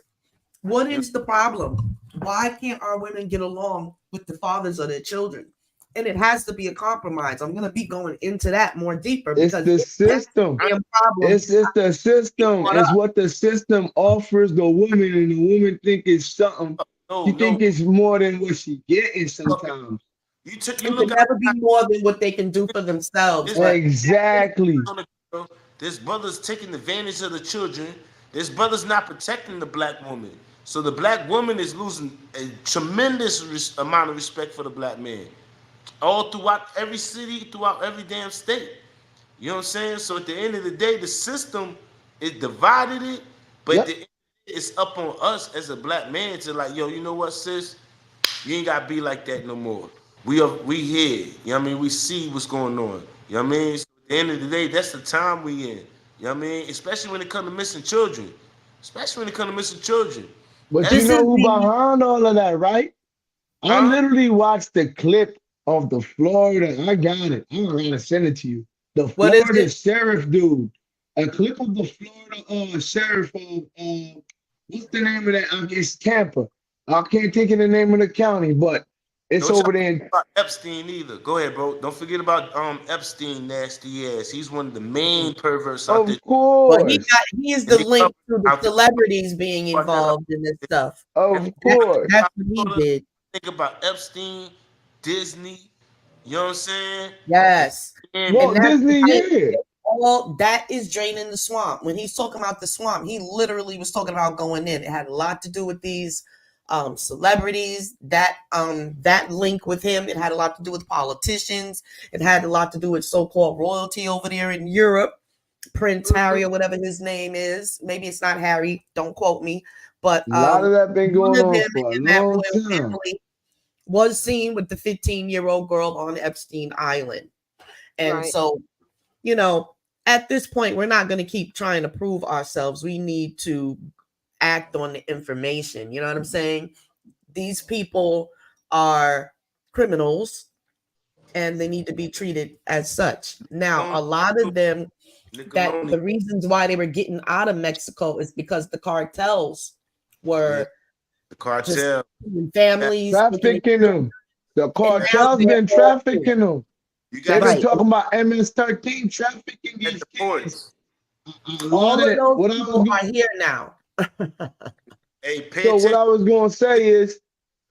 what is the problem? Why can't our women get along with the fathers of their children? And it has to be a compromise. I'm going to be going into that more deeper It's because the it's system. a damn problem. It's the system. What It's up? what the system offers the woman, and the woman think it's something. no, She no. think it's more than what she getting sometimes. You It look can never be more than what they can do for themselves. It's But Exactly. There's brothers taking advantage of the children. There's brothers not protecting the black woman. So the black woman is losing a tremendous amount of respect for the black man. All throughout every city, throughout every damn state. You know what I'm saying? So at the end of the day, the system it divided it, but Yep. it's up on us as a black man to like, yo, you know what, sis? You ain't gotta be like that no more. We here. You know what I mean? We see what's going on. You know what I mean? So at the end of the day, that's the time we in. You know what I mean? Especially when it comes to missing children. Especially when it comes to missing children. But this you know is who the behind all of that, right? I Huh? literally watched the clip of the Florida. I got it. I'm gonna send it to you. The what is Florida it? sheriff dude. A clip of the Florida sheriff of what's the name of that? It's Tampa. I can't think of the name of the county, but it's Don't over y'all there. forget about Epstein either. Go ahead, bro. Don't forget about Epstein, nasty ass. He's one of the main perverts out there. Of course, He is And the they link cover to the out there. celebrities being Brought that up. involved in this stuff. of course. That's what he did. Think about Epstein, Disney. You know what I'm saying? Yes. And Walt that's Disney, right. yeah. All that is draining the swamp. When he's talking about the swamp, he literally was talking about going in. It had a lot to do with these celebrities. That link with him. It had a lot to do with politicians. It had a lot to do with so-called royalty over there in Europe. Prince Harry or whatever his name is. Maybe it's not Harry. Don't quote me. But A lot of that been one going of on them for a in that long royal time. family was seen with the 15-year-old girl on Epstein Island. And Right. so, at this point, we're not going to keep trying to prove ourselves. We need to act on the information. You know what I'm saying? These people are criminals and they need to be treated as such. Now, a lot of them, that the reasons why they were getting out of Mexico is because the cartels were the cartel. families Trafficking them. The cartels they're been trafficking them. You They've got been Right. talking about MS-13 trafficking at these the kids. ports. A all lot of of those what I was people gonna, are here now. Hey, pay so what attention. I was gonna say is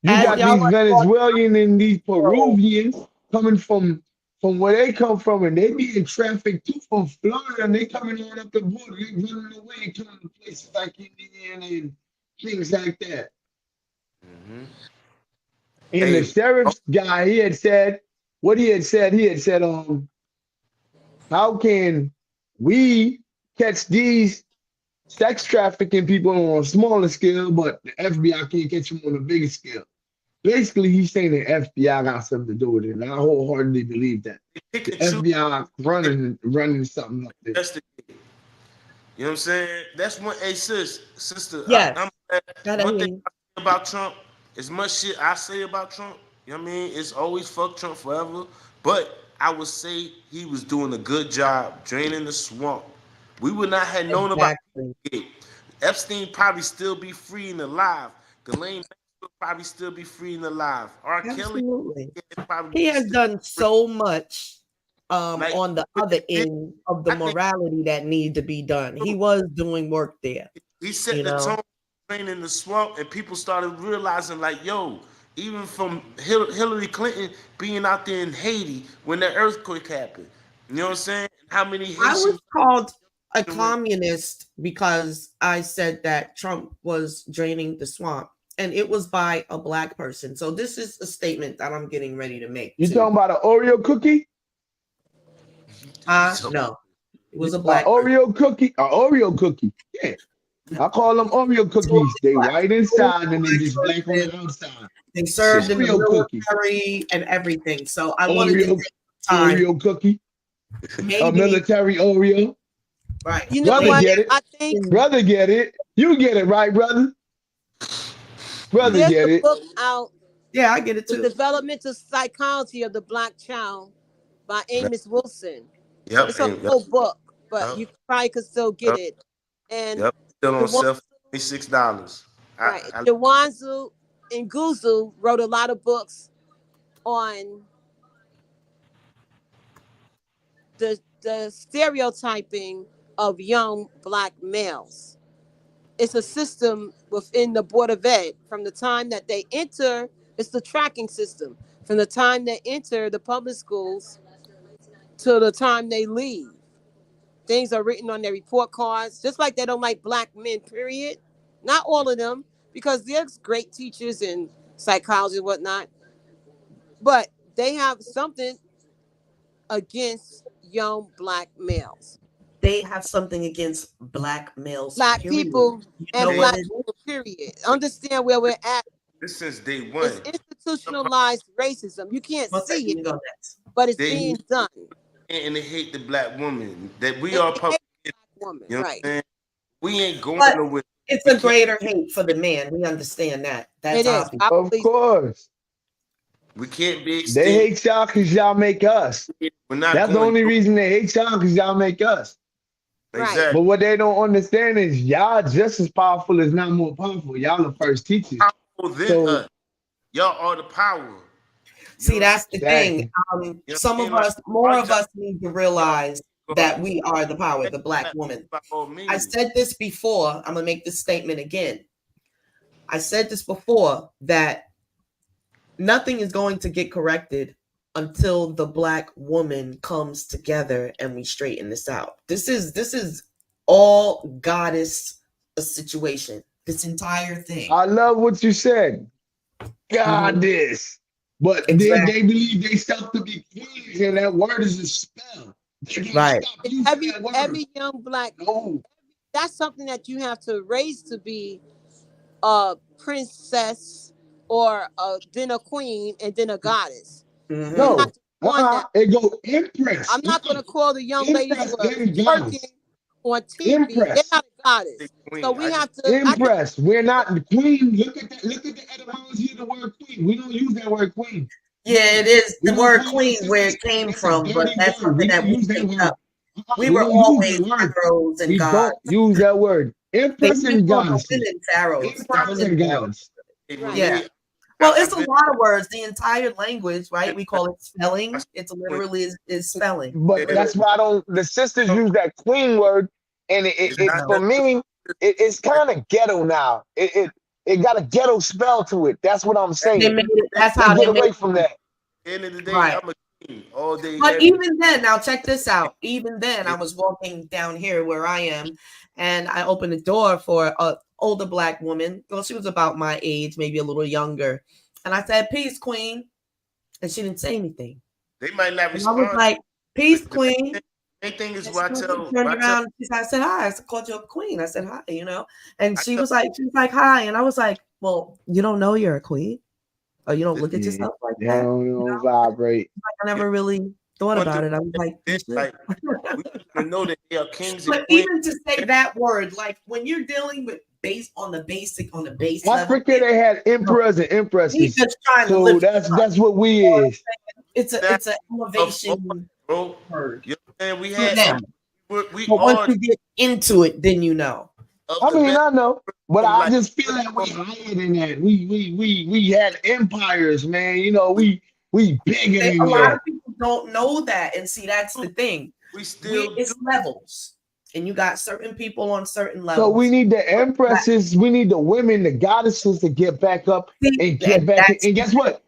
you As got y'all these are Venezuelan and these Peruvians coming from where they come from, and they being trafficked too from Florida, and they coming on up the border, they running away and coming to places like Indiana and things like that. Mhm. And the Hey, sheriff's guy, he had said, how can we catch these sex trafficking people on a smaller scale, but the FBI can't catch them on a bigger scale? Basically, he's saying the FBI got something to do with it, and I wholeheartedly believe that. pick The and choose, FBI running something up there. investigate. You know what I'm saying? That's one. Hey, sister. Yes. One thing I say about Trump, as much shit I say about Trump, you know what I mean? It's always fuck Trump forever. But I would say he was doing a good job draining the swamp. We would not have known about it. Epstein probably still be free and alive. Ghislaine Maxwell probably still be free and alive. R. Kelly Absolutely. probably He has still done so much Like, on the other end of the I think- morality that needed to be done. He was doing work there. He set You the know? tone, draining the swamp, and people started realizing, like, yo, even from Hillary Clinton being out there in Haiti when that earthquake happened. You know what I'm saying? How many I Haitians? was called a communist because I said that Trump was draining the swamp, and it was by a black person. So this is a statement that I'm getting ready to make. You too. talking about an Oreo cookie? No, it was a black An person. Oreo cookie? An Oreo cookie. Yeah. I call them Oreo cookies. They white inside and they just black on the outside. They served in the Oreo cookie. military and everything. So I wanted to Oreo, take time. Oreo cookie. Maybe, A military Oreo. right. You know Brother what? get it. I think Brother get it. You get it, right, brother? Brother there's get a it. book out, Yeah, I get it The too. Developmental Psychology of the Black Child by Amos Wilson. Yep. It's a Yep. full book, but Yep. you probably could still get Yep. it. And Yep. Still on the one- sale for $26. right, Jawanzu and Guzu wrote a lot of books on the stereotyping of young black males. It's a system within the Board of Ed. From the time that they enter, it's the tracking system. From the time they enter the public schools to the time they leave. Things are written on their report cards, just like they don't like black men, period. Not all of them, because there's great teachers in psychology and whatnot. But they have something against young black males. They have something against black males. Black period. people You and know black what it is? people, period. Understand where we're at. This since day one. It's institutionalized racism. You can't One second, see you it, go next. but it's They- being done. And they hate the black woman. That we They are hate public. Black woman, You know right? what I'm saying? We ain't going But nowhere. it's a greater hate for the man. We understand that. That's It is. obvious. I Of believe- course. We can't be extinct. They hate y'all because y'all make us. We're not That's the going only reason they hate y'all because y'all make us. Right. Exactly. But what they don't understand is y'all just as powerful, as not more powerful. Y'all the first teachers. Powerful than So- us. Y'all are the power. See, that's the thing. Exactly. You know Some what of I mean? us, more Like, of us need to realize that we are the power, the black woman. By all means. I said this before. I'm going to make this statement again. I said this before that nothing is going to get corrected until the black woman comes together and we straighten this out. This is all goddess a situation. This entire thing. I love what you said. God, this. But then Exactly. they believe they self to be queens, and that word is a spell. They can't Right. stop using Every that word. every young black, No. that's something that you have to raise to be a princess or then a queen and then a goddess. Mhm. No. Not one that- It go empress. I'm not going to call the young ladies Empress, who are then goddess. working on TV. Empress. They're not a goddess. So we have to. Empress. We're not the queen. Look at that. Look at the etymology of the word queen. We don't use that word queen. Yeah, it is We the don't word call queen ourselves where it queen. came It's a from, but dirty that's word. something that don't we use that picked word. up. We We were don't use always that word. pharaohs and We gods. don't use that word. They Empress and call the goddess. women pharaohs. The Empress women and pharaohs. goddess. Right. Yeah. Well, it's a lot of words. The entire language, right? We call it spelling. It's literally is spelling. But that's why I don't. The sisters use that queen word, and it for me, it's kind of ghetto now. It got a ghetto spell to it. That's what I'm saying. They made it, that's how Let's they get made away it. from that. At the end of the day, Right. I'm a king all day. But every even then, now check this out. Even then, I was walking down here where I am, and I opened the door for a older black woman. Well, she was about my age, maybe a little younger. And I said, "Peace, queen," and she didn't say anything. They might not And I respond. was like, "Peace, queen." Main thing is And what I she tell. turned around. I said, "Hi." I called you a queen. I said, "Hi," And she was like, "Hi," and I was like, "Well, you don't know you're a queen, or you don't look at Yeah. yourself like They that." don't vibrate. I never really thought about it. I was like, "You It's should." like we want to know that they are kings and But queens. even to say that word, like when you're dealing with on the base level, Africa, they had emperors and he's empresses. just trying to So lift. that's what we is. It's an elevation Bro, word you know what I'm saying? We to had them. we But are once you get into it, then you know. of I the mean, best. I know, but I Like- just feel like we higher than that. We had empires, man. You know, we bigger A than lot that. of people don't know that, and see, that's the thing. We still It's levels, and you got certain people on certain So levels. we need the empresses, we need the women, the goddesses to get back up and get back. And guess what?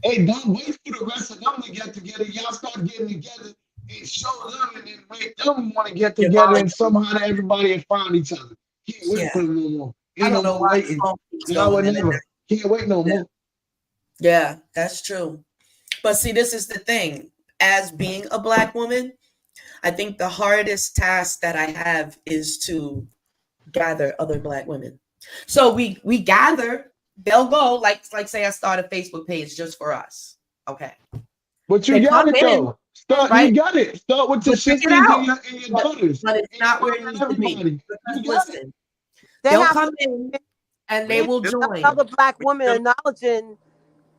Hey, don't wait for the rest of them to get together. Y'all start getting together It shows them and it make them want to get You're together and volunteering. somehow everybody and find each other. Can't wait Yeah. for them no more. I Ain't don't no know more why the waiting. phone keeps Now or going in and never. Can't wait no more. Yeah, that's true. But see, this is the thing. As being a Black woman, I think the hardest task that I have is to gather other Black women. So we gather. They'll go like say I start a Facebook page just for us. Okay, But you they got come it in, though. Start. right? You got it. Start with your But check it sisters out. and your But, daughters. but it's And not your where it mom and needs to be. everybody. Because You got it. listen, They they'll have come to in and We they ain't will this- join. another Black woman we- acknowledging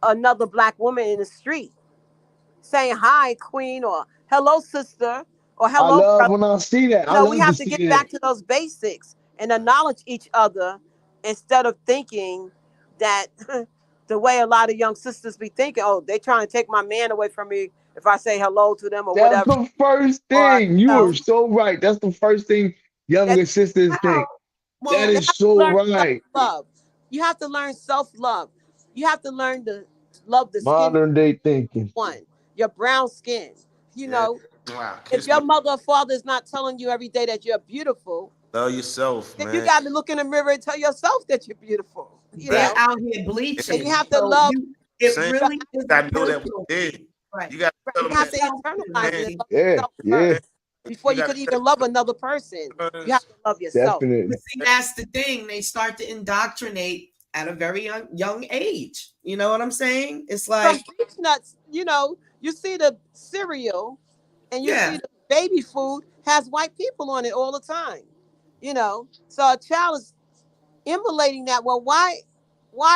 another Black woman in the street, saying hi, queen, or hello, sister, or I hello, love brother. when I see that. You I know, we love to have to see get that. back to those basics and acknowledge each other instead of thinking that the way a lot of young sisters be thinking, oh, they trying to take my man away from me if I say hello to them or That's whatever. the first Or, thing. You know, are so right. That's the first thing that younger sisters think. Well, That they is have to so learn right. self-love. You have to learn self-love. You have to learn to love the skin Modern day thinking. one, your brown skin. You Yeah. know, Wow, if kiss your my mother or father is not telling you every day that you're beautiful, love yourself, then you man. got to look in the mirror and tell yourself that you're beautiful. You they're know, out here and bleaching. you have to So love. it Saying You really is you a gotta know that we personal did. thing. Right. You gotta tell them have that, to internalize it man. and love Yeah, yourself yeah, first before You you gotta could even love another person. You have to love yourself. definitely. But see, that's the thing. They start to indoctrinate at a very young age. You know what I'm saying? It's From like, beech nuts, you know, you see the cereal and you yeah, see the baby food has white people on it all the time. You know, so a child is emulating that. Well, why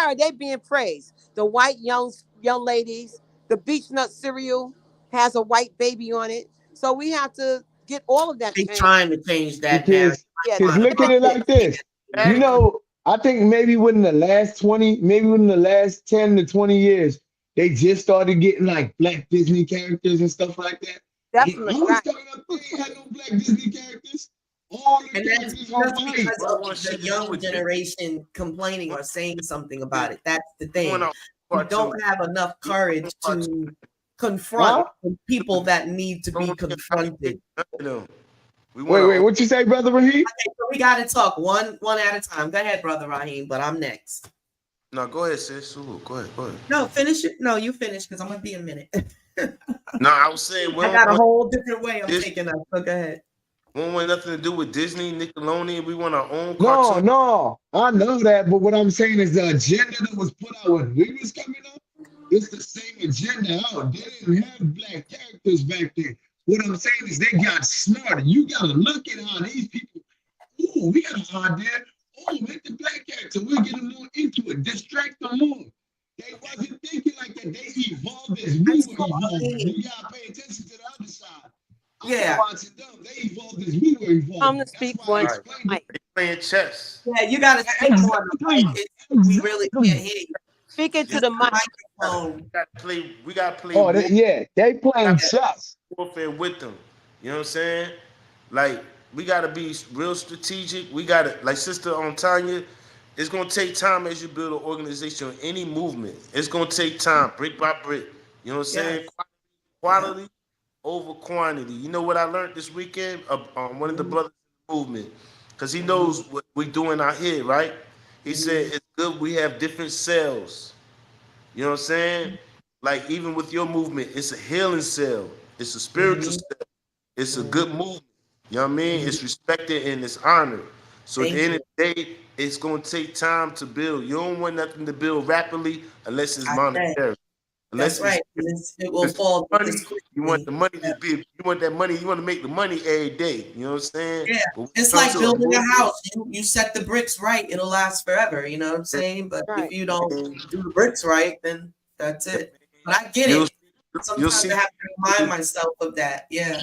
are they being praised? The white young ladies, the beech nut cereal has a white baby on it. So we have to get all of that they changed. trying to change that narrative. Because Yeah, because Trying to look at make it it like this. You big. know, I think maybe within the last 20, maybe within the last 10 to 20 years, they just started getting like black Disney characters and stuff like that. And definitely I was right. coming up, they ain't had no black Disney characters. All the And characters were that's white. because What of one the shit to do young with Disney? generation complaining or saying something about it. That's the We went thing. on We part don't two. have enough courage to confront Huh? the people that need to be confronted. We Wait, went on. what you say, Brother Raheem? Okay, so we got to talk one at a time. Go ahead, Brother Raheem, but I'm next. No, go ahead, sis. Sulu. Go ahead. No, finish it. No, you finish because I'm gonna be a minute. No, I was saying we I don't got a want, whole different way I'm This- taking up. So go ahead. we don't want nothing to do with Disney, Nickelodeon. We want our own No, cartoon. no, I know that, but what I'm saying is the agenda that was put out when we was coming up, it's the same agenda out. They didn't have black characters back then. What I'm saying is they got smarter. You gotta look at how these people, oh, we got an idea. Oh, make the black character. We'll get them more into it, distract them more. They wasn't thinking like that. They evolved as we That's were cool. evolving. You gotta pay attention to the other side. I'm Yeah. watching them. They evolved as we were evolving. Come to That's speak why I one. explained it. Mike, They playing chess. Yeah, you got to speak more. Exactly. We really can't hear you. speak into Use the the mic. microphone. We gotta play Oh, they playing chess. warfare with them. You know what I'm saying? Like, we gotta be real strategic. We gotta, like Sister Tanya, it's gonna take time as you build an organization or any movement. It's gonna take time, brick by brick. You know what I'm saying? Yes. Quality over quantity. You know what I learned this weekend? One of the brothers in the movement, because he knows what we doing out here, right? He said it's good we have different cells. You know what I'm saying? Like even with your movement, it's a healing cell. It's a spiritual cell. It's a good movement. You know what I mean? It's respected and it's honored. So at Thank the end of the day, it's gonna take time to build. You don't want nothing to build rapidly unless it's I monetary. That's Unless right. It will fall. money, just you want the money Yeah. to be. You want that money. You want to make the money every day. You know what I'm saying? Yeah, But when it's it comes like to building a movement, house. You set the bricks right, it'll last forever. You know what I'm saying? But Right. if you don't do the bricks right, then that's it. But I get You'll, it. you'll Sometimes see. I have to remind myself of that. Yeah,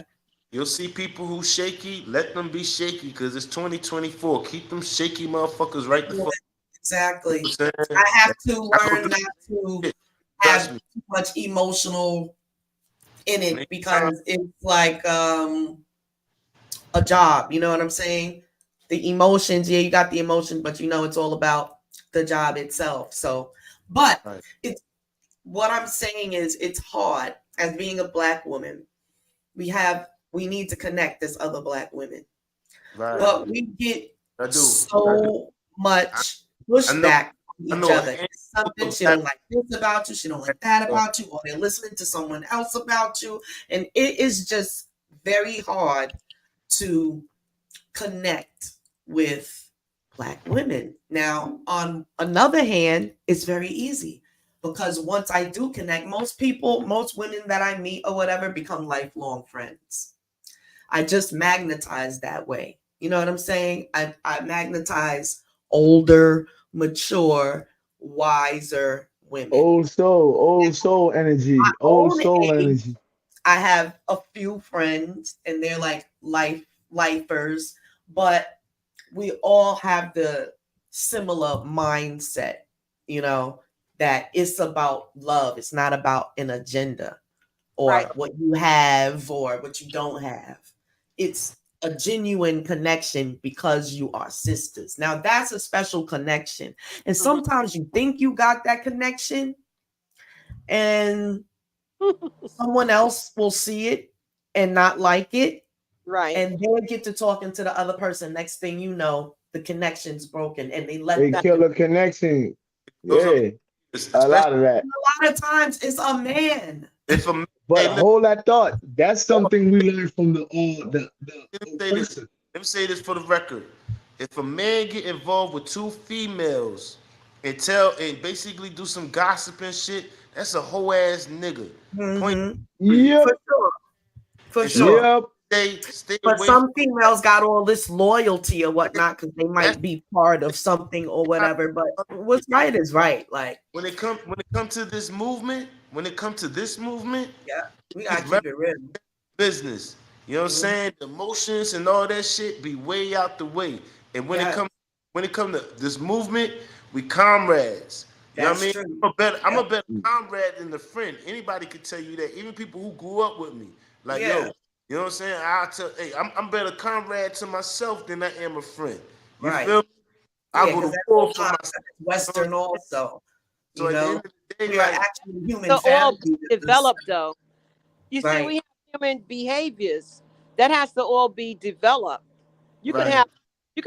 You'll see people who shaky. Let them be shaky because it's 2024. Keep them shaky motherfuckers right the fuck. exactly. You know what I'm saying? I have to That's learn what not to Trust have me. too much emotional in it Next because it's like a job. You know what I'm saying? The emotions, yeah, you got the emotion, but you know it's all about the job itself. So, but Right. it's what I'm saying is it's hard as being a black woman we need to connect as other Black women. Right. But we get I do. so much know. pushback from I each know. other. It's something she don't like this about you, she don't like that about you, or they're listening to someone else about you. And it is just very hard to connect with Black women. Now, on another hand, it's very easy because once I do connect, most women that I meet or whatever become lifelong friends. I just magnetize that way. You know what I'm saying? I magnetize older, mature, wiser women. Old soul energy, old own soul age, energy. I have a few friends and they're like lifers, but we all have the similar mindset, you know, that it's about love. It's not about an agenda or Right. what you have or what you don't have. It's a genuine connection because you are sisters. Now that's a special connection. And sometimes you think you got that connection and someone else will see it and not like it. Right. And they get to talking to the other person. Next thing you know, the connection's broken and they let They that. kill a connection. Goes on- Yeah, a especially lot of that. A lot of times it's a man. if a But hey, look, hold that thought. That's something we learned from the let me say this. oppressor. Let me say this for the record. If a man get involved with two females and basically do some gossiping shit, that's a whole ass nigga. Point. Mhm. Yep, For sure. For And sure. yep. Stay But away some females got all this loyalty or whatnot because they might be part of something or whatever. But what's right is right. Like, when it come to this movement, when it comes to this movement, yeah, we gotta it's keep it real. business. You know what I'm saying? The emotions and all that shit be way out the way. And when Yeah. it come to this movement, we comrades. You know what I That's mean? true. I'm a better comrade than a friend. Anybody could tell you that. Even people who grew up with me. Like, Yeah. yo, you know what I'm saying? I tell, hey, I'm better comrade to myself than I am a friend. You Right. feel me? I Yeah, go 'cause to that's war all for myself. concept. Western also. So You at the know, end of the day, we are like, actually human So all family. developed though. You see, Right. we have human behaviors that has to all be developed. You could right.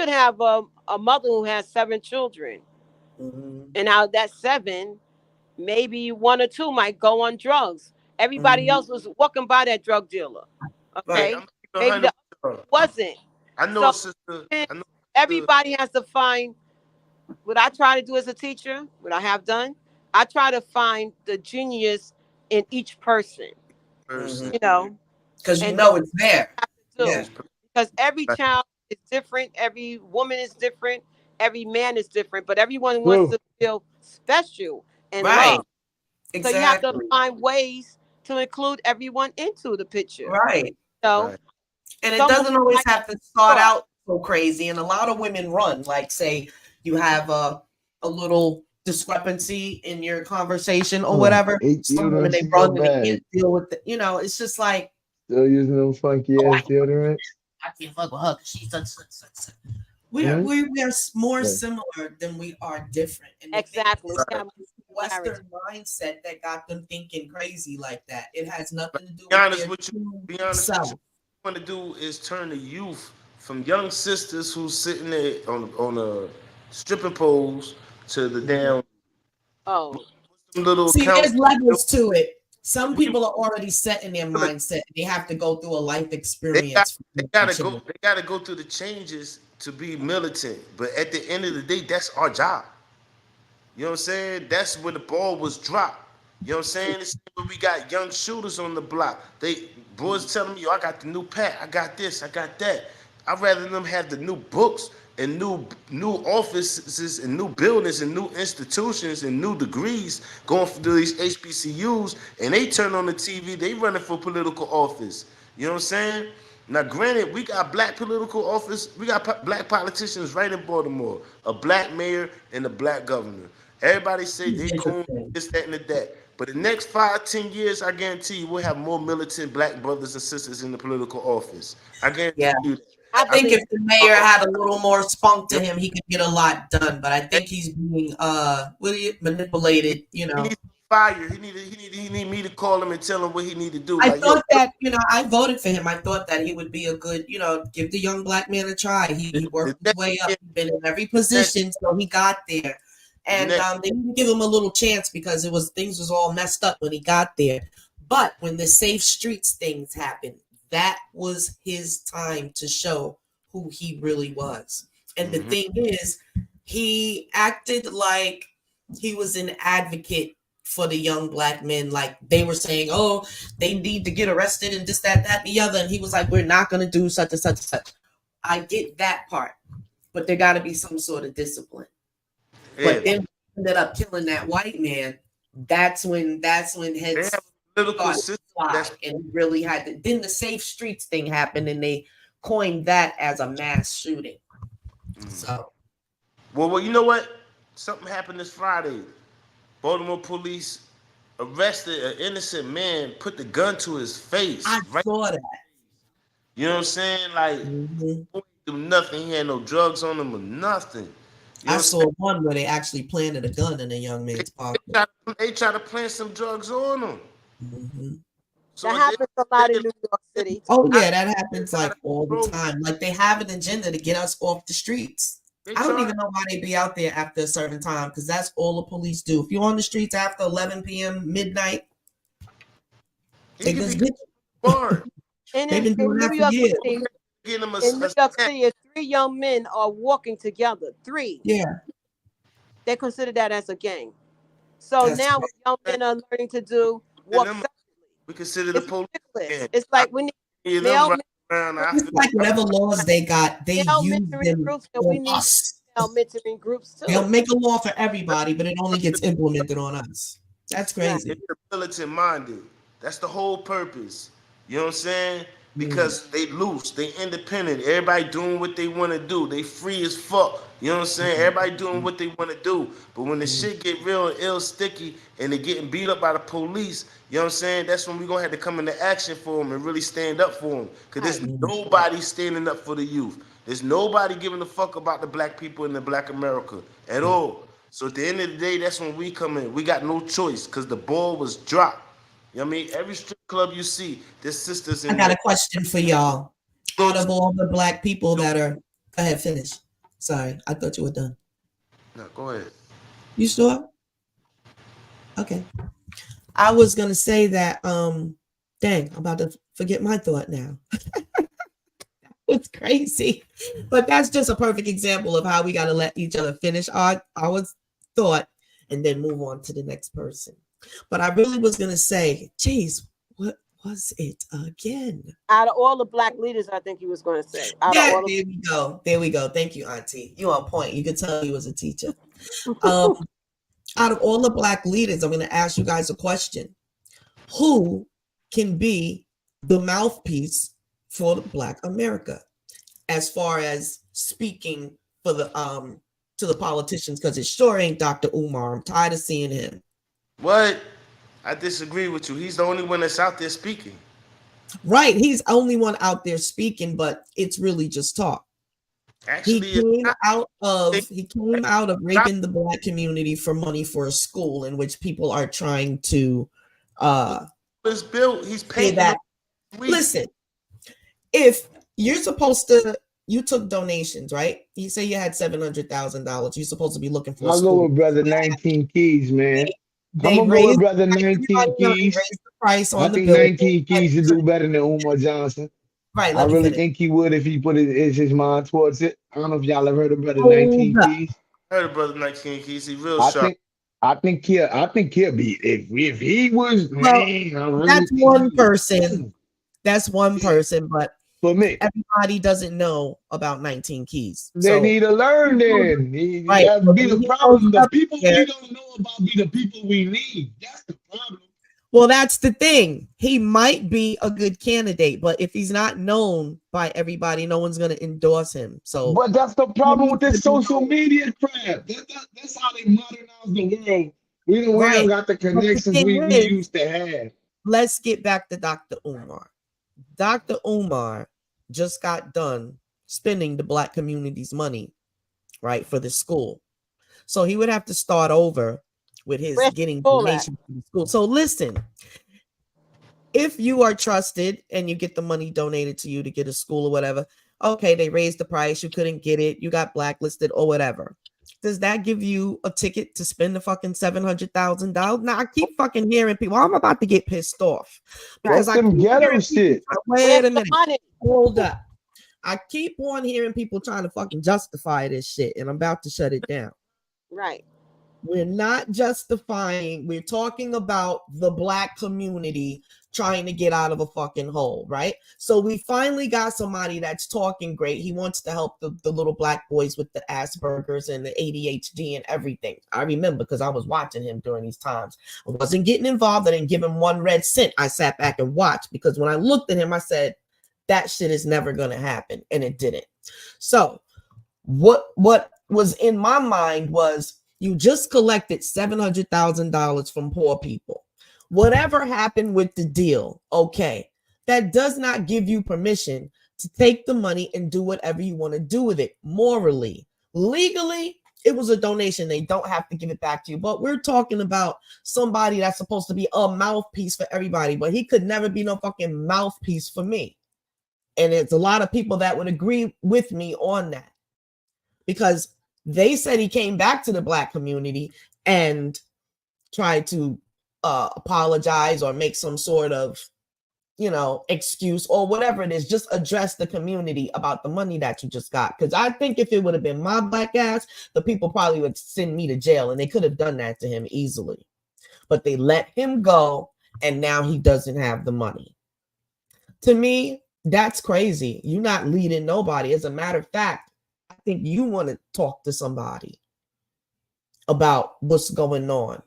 have a mother who has 7 children, Mhm. and out of that 7, maybe 1 or 2 might go on drugs. Everybody Mhm. else was walking by that drug dealer. Right. Okay, I'm maybe the 100%. wasn't. I know So a sister. I know everybody has to find. What I try to do as a teacher, what I have done, I try to find the genius in each person. a person. You know, Because you and that's know it's there. what I have Yeah. to do. Because every child is different, every woman is different, every man is different, but everyone wants True. to feel special and Right. loved. So you have to Exactly. find ways to include everyone into the picture. Right. So Right. And it some doesn't women always like have to start to out so crazy. And a lot of women run. Like, say you have a little discrepancy in your conversation or whatever. 8 Some women they deodorants in your run and they bag. can't deal with it. You know, it's just like, Still using them funky oh, ass deodorants. I can't fuck with her 'cause she's such. We are Mhm. we are more Yeah. similar than we are different. And the thing exactly. is, We have it's the Western mindset that got them thinking crazy like that. It has nothing to do Be with honest their with you. true Be honest with self. you. What I want to do is turn the youth from young sisters who's sitting there on a stripping poles to the damn oh some little See, account. there's levels to it. Some people are already set in their mindset. They have to go through a life experience. They gotta go through the changes to be militant. But at the end of the day, that's our job. You know what I'm saying? That's where the ball was dropped. You know what I'm saying? It's when we got young shooters on the block. They boys telling me, yo, I got the new pack, I got this, I got that. I'd rather them have the new books and new offices and new buildings and new institutions and new degrees going through these HBCUs, and they turn on the TV, they running for political office. You know what I'm saying? Now, granted, we got black political office, we got black politicians right in Baltimore, a black mayor and a black governor. Everybody say they cool, this, that, and that. But the next 5, 10 years, I guarantee you, we'll have more militant black brothers and sisters in the political office. I guarantee you that. I think if the mayor Uh-oh. had a little more spunk to him, he could get a lot done. But I think he's being manipulated, you He know. needs fired. He need me to call him and tell him what he need to do. I Like, thought that, I voted for him. I thought that he would be a good, give the young black man a try. He worked his way up. He's been in every position, so he got there. And they didn't give him a little chance because things was all messed up when he got there. But when the Safe Streets things happened, that was his time to show who he really was. And the thing is, he acted like he was an advocate for the young black men. Like they were saying, oh, they need to get arrested and this, that, and the other. And he was like, we're not going to do such and such and such. I get that part, but there got to be some sort of discipline. Yeah. But then ended up killing that white man. That's when heads started fly, and really had to. Then the Safe Streets thing happened, and they coined that as a mass shooting. So, well, you know what? Something happened this Friday. Baltimore police arrested an innocent man, put the gun to his face. I saw that. You know what I'm saying? Like, he didn't do nothing. He had no drugs on him or nothing. You know I saw one where they actually planted a gun in a young man's pocket. They try to plant some drugs on him. Mm-hmm. So that happens a lot in New York City. Oh yeah, that happens like all the time. Like they have an agenda to get us off the streets. I don't even know why they be out there after a certain time, because that's all the police do. If you're on the streets after 11 p.m. midnight, they just get you. They've been doing that for years. In New York City, 3 young men are walking together. 3. Yeah. They consider that as a gang. So that's now what young men are learning to do, walk separately. We consider the police. It's like we need it's like whatever laws they got, they use them groups, and we need mentoring groups too. They'll make a law for everybody, but it only gets implemented on us. That's crazy. They're militant minded. That's the whole purpose. You know what I'm saying? Because they loose, they independent. Everybody doing what they want to do. They free as fuck. You know what I'm saying? Everybody doing what they want to do. But when the shit get real and ill sticky and they getting beat up by the police, you know what I'm saying? That's when we gonna have to come into action for them and really stand up for them. Because there's nobody standing up for the youth. There's nobody giving a fuck about the black people in the black America at all. So at the end of the day, that's when we come in. We got no choice because the ball was dropped. You know what I mean? Every strip club you see, there's sisters in I got a question for y'all. Out of all the black people that are... Go ahead, finish. Sorry, I thought you were done. No, go ahead. You sure? Okay. I was going to say that, dang, I'm about to forget my thought now. It's crazy. But that's just a perfect example of how we got to let each other finish our thought and then move on to the next person. But I really was going to say, geez, what was it again? Out of all the black leaders, I think he was going to say. Yeah, there we go. There we go. Thank you, Auntie. You on point. You could tell he was a teacher. Out of all the black leaders, I'm going to ask you guys a question. Who can be the mouthpiece for the Black America as far as speaking for the to the politicians? Because it sure ain't Dr. Umar. I'm tired of seeing him. What? I disagree with you. He's the only one that's out there speaking. Right. He's the only one out there speaking, but it's really just talk. Actually, he came out of raping the black community for money for a school in which people are trying to it's built. He's paying that. Listen, if you're supposed to, you took donations, right? You say you had $700,000. You're supposed to be looking for. I'll go with brother 19 Keys, man. I'm gonna go with brother 19 Keys. The price on I think 19 Keys would do better than Umar Johnson. Right. I really think he would if he put his mind towards it. I don't know if y'all ever heard of brother 19 Keys. I heard of brother 19 Keys. He's real sharp. I think he'll be if he was. Well, man, that's one person. That's one person, but for me, everybody doesn't know about 19 Keys. They need to learn then. Right. That'd be the problem. The people we don't know about be the people we need. That's the problem. Well, that's the thing. He might be a good candidate, but if he's not known by everybody, no one's going to endorse him. So, but that's the problem with this social media crap. That's how they modernize the world. We don't got the connections we used to have. Let's get back to Dr. Umar. Dr. Umar just got done spending the black community's money, right, for the school. So he would have to start over with his Where's getting school at? donations to the school. So listen, if you are trusted and you get the money donated to you to get a school or whatever, okay, they raised the price, you couldn't get it, you got blacklisted or whatever. Does that give you a ticket to spend the fucking $700,000? Now I keep fucking hearing people. I'm about to get pissed off because That's I them keep ghetto hearing shit. people, Where's wait a the minute, money? hold up. I keep on hearing people trying to fucking justify this shit, and I'm about to shut it down. Right. We're not justifying, we're talking about the Black community trying to get out of a fucking hole, right? So we finally got somebody that's talking great. He wants to help the little Black boys with the Asperger's and the ADHD and everything. I remember because I was watching him during these times. I wasn't getting involved. I didn't give him 1 red cent. I sat back and watched because when I looked at him, I said, that shit is never going to happen. And it didn't. So what was in my mind was, you just collected $700,000 from poor people. Whatever happened with the deal, okay, that does not give you permission to take the money and do whatever you want to do with it morally. Legally, it was a donation. They don't have to give it back to you. But we're talking about somebody that's supposed to be a mouthpiece for everybody, but he could never be no fucking mouthpiece for me. And it's a lot of people that would agree with me on that, because they said he came back to the Black community and tried to apologize or make some sort of, excuse or whatever it is, just address the community about the money that you just got. Because I think if it would have been my Black ass, the people probably would send me to jail, and they could have done that to him easily. But they let him go, and now he doesn't have the money. To me, that's crazy. You're not leading nobody. As a matter of fact, I think you want to talk to somebody about what's going on,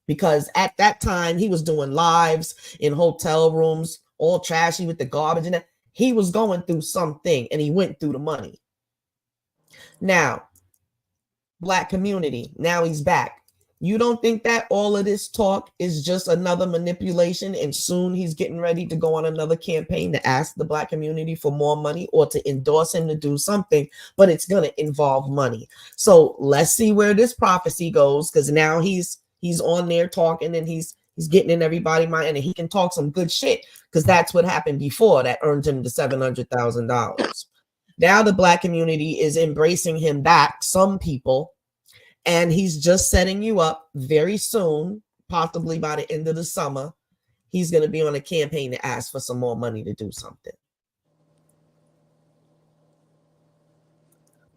because at that time he was doing lives in hotel rooms, all trashy with the garbage and that. He was going through something, and he went through the money. Now, Black community, now he's back. You don't think that all of this talk is just another manipulation, and soon he's getting ready to go on another campaign to ask the Black community for more money or to endorse him to do something, but it's going to involve money. So let's see where this prophecy goes, because now he's on there talking, and he's getting in everybody's mind, and he can talk some good shit, because that's what happened before that earned him the $700,000. Now the Black community is embracing him back, some people. And he's just setting you up very soon, possibly by the end of the summer. He's going to be on a campaign to ask for some more money to do something.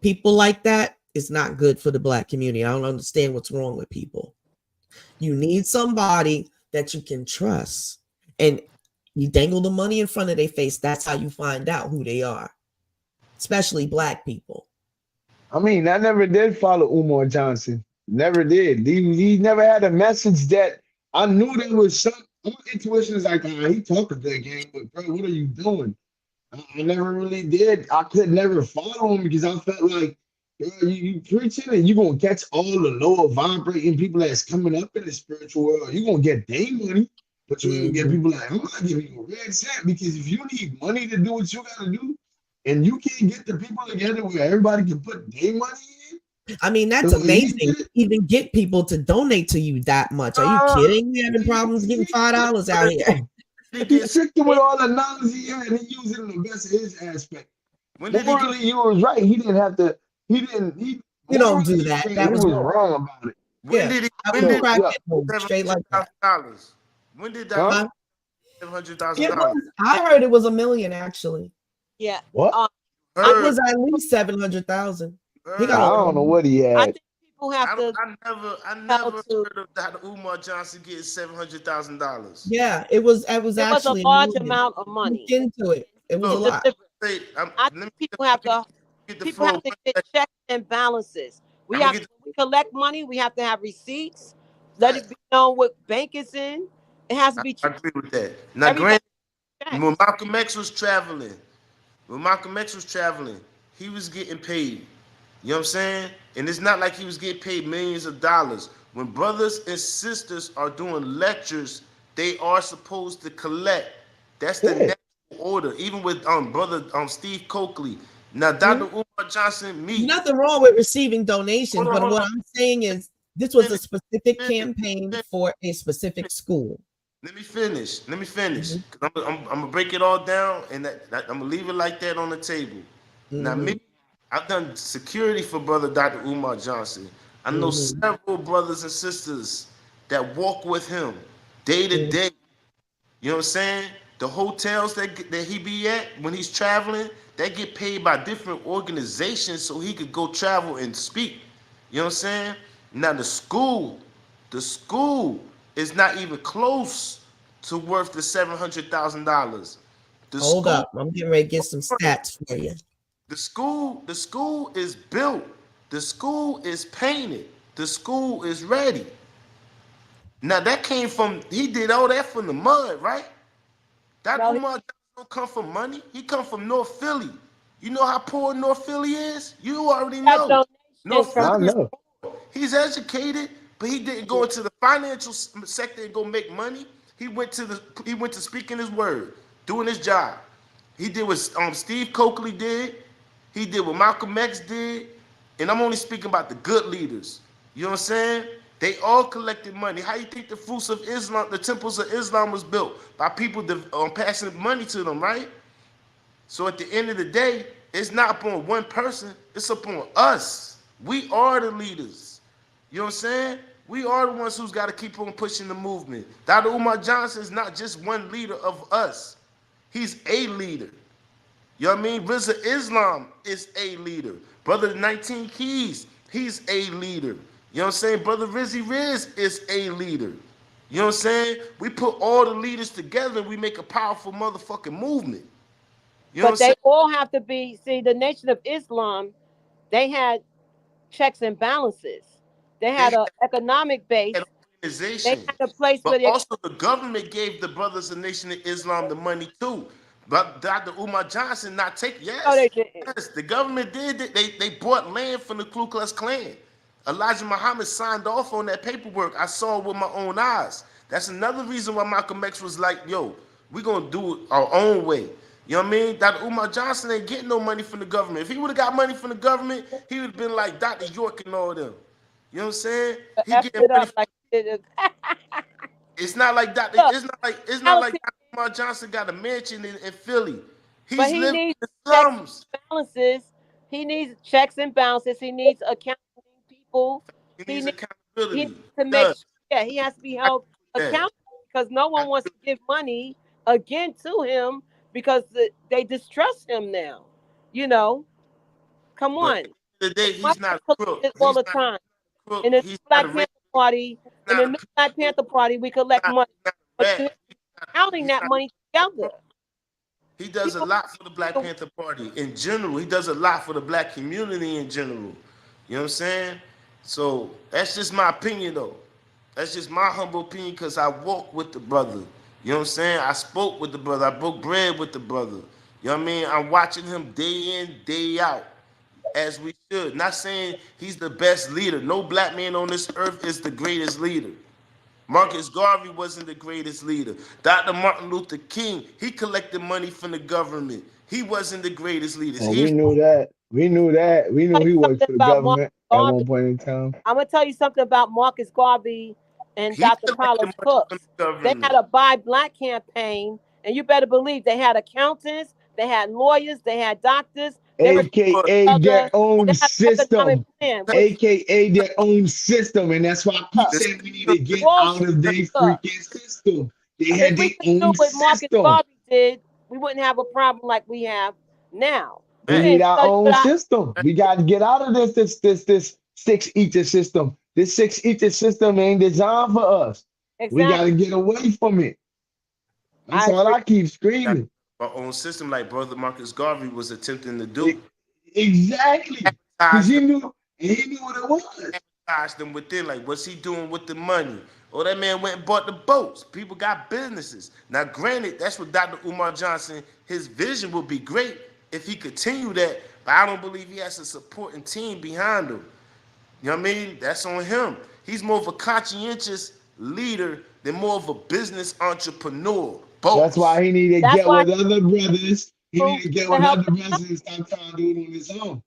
People like that is not good for the Black community. I don't understand what's wrong with people. You need somebody that you can trust. And you dangle the money in front of their face. That's how you find out who they are, especially Black people. I mean, I never did follow Umar Johnson. Never did. He never had a message that I knew there was some. My intuition is like, he talked a good game, but bro, what are you doing? I never really did. I could never follow him because I felt like, bro, you preaching and you're going to catch all the lower vibrating people that's coming up in the spiritual world. You're going to get their money, but you're going to get people like, I'm not giving you a red cent, because if you need money to do what you got to do, and you can't get the people together where everybody can put their money in. I mean, that's amazing. Even get people to donate to you that much. Are you kidding? You having problems getting $5 out here? He tricked him with all the knowledge he had, and he used it in the best of his aspect. Morally, you was right. He didn't have to. He didn't. You don't do that. That was wrong about it. When did straight like that? When did that $700,000? I heard it was $1 million actually. Yeah. What? It was at least 700,000. I don't know what he had. I think people have to. I never heard of Dr. Umar Johnson getting $700,000. Yeah, it was actually a large amount of money. Look into it. It was a lot. I think people have to get checks and balances. We collect money. We have to have receipts. Let it be known what bank it's in. It has to be. I agree with that. Now, granted, when Malcolm X was traveling, he was getting paid. You know what I'm saying? And it's not like he was getting paid millions of dollars. When brothers and sisters are doing lectures, they are supposed to collect. That's the natural order. Even with brother Steve Coakley. Now, Dr. Umar Johnson, nothing wrong with receiving donations, but what I'm saying is This was a Finish, specific finish, campaign finish. for a specific school. Let me finish. Let me finish. Mhm. 'Cause I'm gonna break it all down, and I'm gonna leave it like that on the table. Now, me, Mhm. I've done security for brother Dr. Umar Johnson. I know Mhm. several brothers and sisters that walk with him day to Mhm. day. You know what I'm saying? The hotels that he be at when he's traveling, they get paid by different organizations so he could go travel and speak. You know what I'm saying? Now the school is not even close to worth the $700,000. The Hold school, up. I'm getting ready to get some stats for you. the school is built. The school is painted. The school is ready. Now that came from he did all that from the mud, right? That No, he Umar don't come from money. He come from North Philly. You know how poor North Philly is? You already got know. donations North from. I Philly is know. poor. He's educated, but he didn't go into the financial sector and go make money. He went to speaking his word, doing his job. He did what Steve Coakley did. He did what Malcolm X did. And I'm only speaking about the good leaders. You know what I'm saying? They all collected money. How you think the fruits of Islam, the temples of Islam was built? By people passing money to them, right? So at the end of the day, it's not upon one person, it's upon us. We are the leaders. You know what I'm saying? We are the ones who's got to keep on pushing the movement. Dr. Umar Johnson is not just one leader of us. He's a leader. You know what I mean? Rizza Islam is a leader. Brother 19 Keys, he's a leader. You know what I'm saying? Brother Rizzy Riz is a leader. You know what I'm saying? We put all the leaders together, we make a powerful motherfucking movement. You know what I'm But saying? they all have to be. See, the Nation of Islam, they had checks and balances. They They had an economic had base. They organization. had a place But where they. also the government gave the Brothers of Nation of Islam the money too. But Dr. Umar Johnson not take No, they yes. didn't. Yes, the government did it. They bought land from the Ku Klux Klan. Elijah Muhammad signed off on that paperwork. I saw it with my own eyes. That's another reason why Malcolm X was like, yo, we're gonna do it our own way. You know what I mean? Dr. Umar Johnson ain't getting no money from the government. If he would have got money from the government, he would have been like Dr. York and all them. You know what I'm saying? He Effed getting it money up like it. it's not like that. Look, It's not like reality, Dr. Umar Johnson got a mansion in Philly. but He's he living needs in the checks slums. and balances. He needs checks and balances. He needs accounting people. He He needs needs. He needs accountability. to He make does. sure. Yeah, he has to be I held agree with that. accountable because no I one wants agree to give money again to him because they distrust him now. You know, come But at on. the end of the day, White he's not a people crook. collect this all He's the not a time. crook. In the He's not a Black rat. Panther Party, He's in not the a new crook. Black Panther Party, we collect money, He's not a but rat. you're counting He's that not money a together. crook. He does a People, lot for the Black Panther Party in general. He does a lot for the black community in general. You know what I'm saying? So that's just my opinion, though. That's just my humble opinion because I walk with the brother. You know what I'm saying? I spoke with the brother. I broke bread with the brother. You know what I mean? I'm watching him day in, day out, as we should. Not saying he's the best leader. No black man on this earth is the greatest leader. Marcus Garvey wasn't the greatest leader. Dr. Martin Luther King, he collected money from the government. He wasn't the greatest leader. Oh, He we knew that. We knew that. We knew tell you he worked something for the about Marcus government at Garvey. one point in time. I'm gonna tell you something about Marcus Garvey and he Dr. collected Carlos money from Cooks. the They had government. a Buy Black campaign, and you better believe they had accountants, they had lawyers, they had doctors. They were But AKA their together. They own had an economic system. plan, which AKA their own system. And that's why I keep uh, the saying we need to get Wall out Street. of their Look, freaking system. They if had we their could do own what Marcus system. Garvey did, we wouldn't have a problem like we have now. We We fact, need didn't our study own with our system. We got to get out of this six ether system. This six ether system ain't designed for us. We got to exactly. get away from it. That's I all agree. I keep got screaming. our own system like brother Marcus Garvey was attempting to do. E- exactly. Because Advertised them, he knew what it was. advertised them within, like, what's he doing with the money? Oh, that man went and bought the boats. People got businesses. Now, granted, that's what Dr. Umar Johnson, his vision would be great if he continued that, but I don't believe he has a supporting team behind him. You know what I mean? That's on him. He's more of a conscientious leader than more of a business entrepreneur. That's Both. why he need to That's get why with other brothers. He need people to get to with help other them brothers out. and stop trying to do it on his own.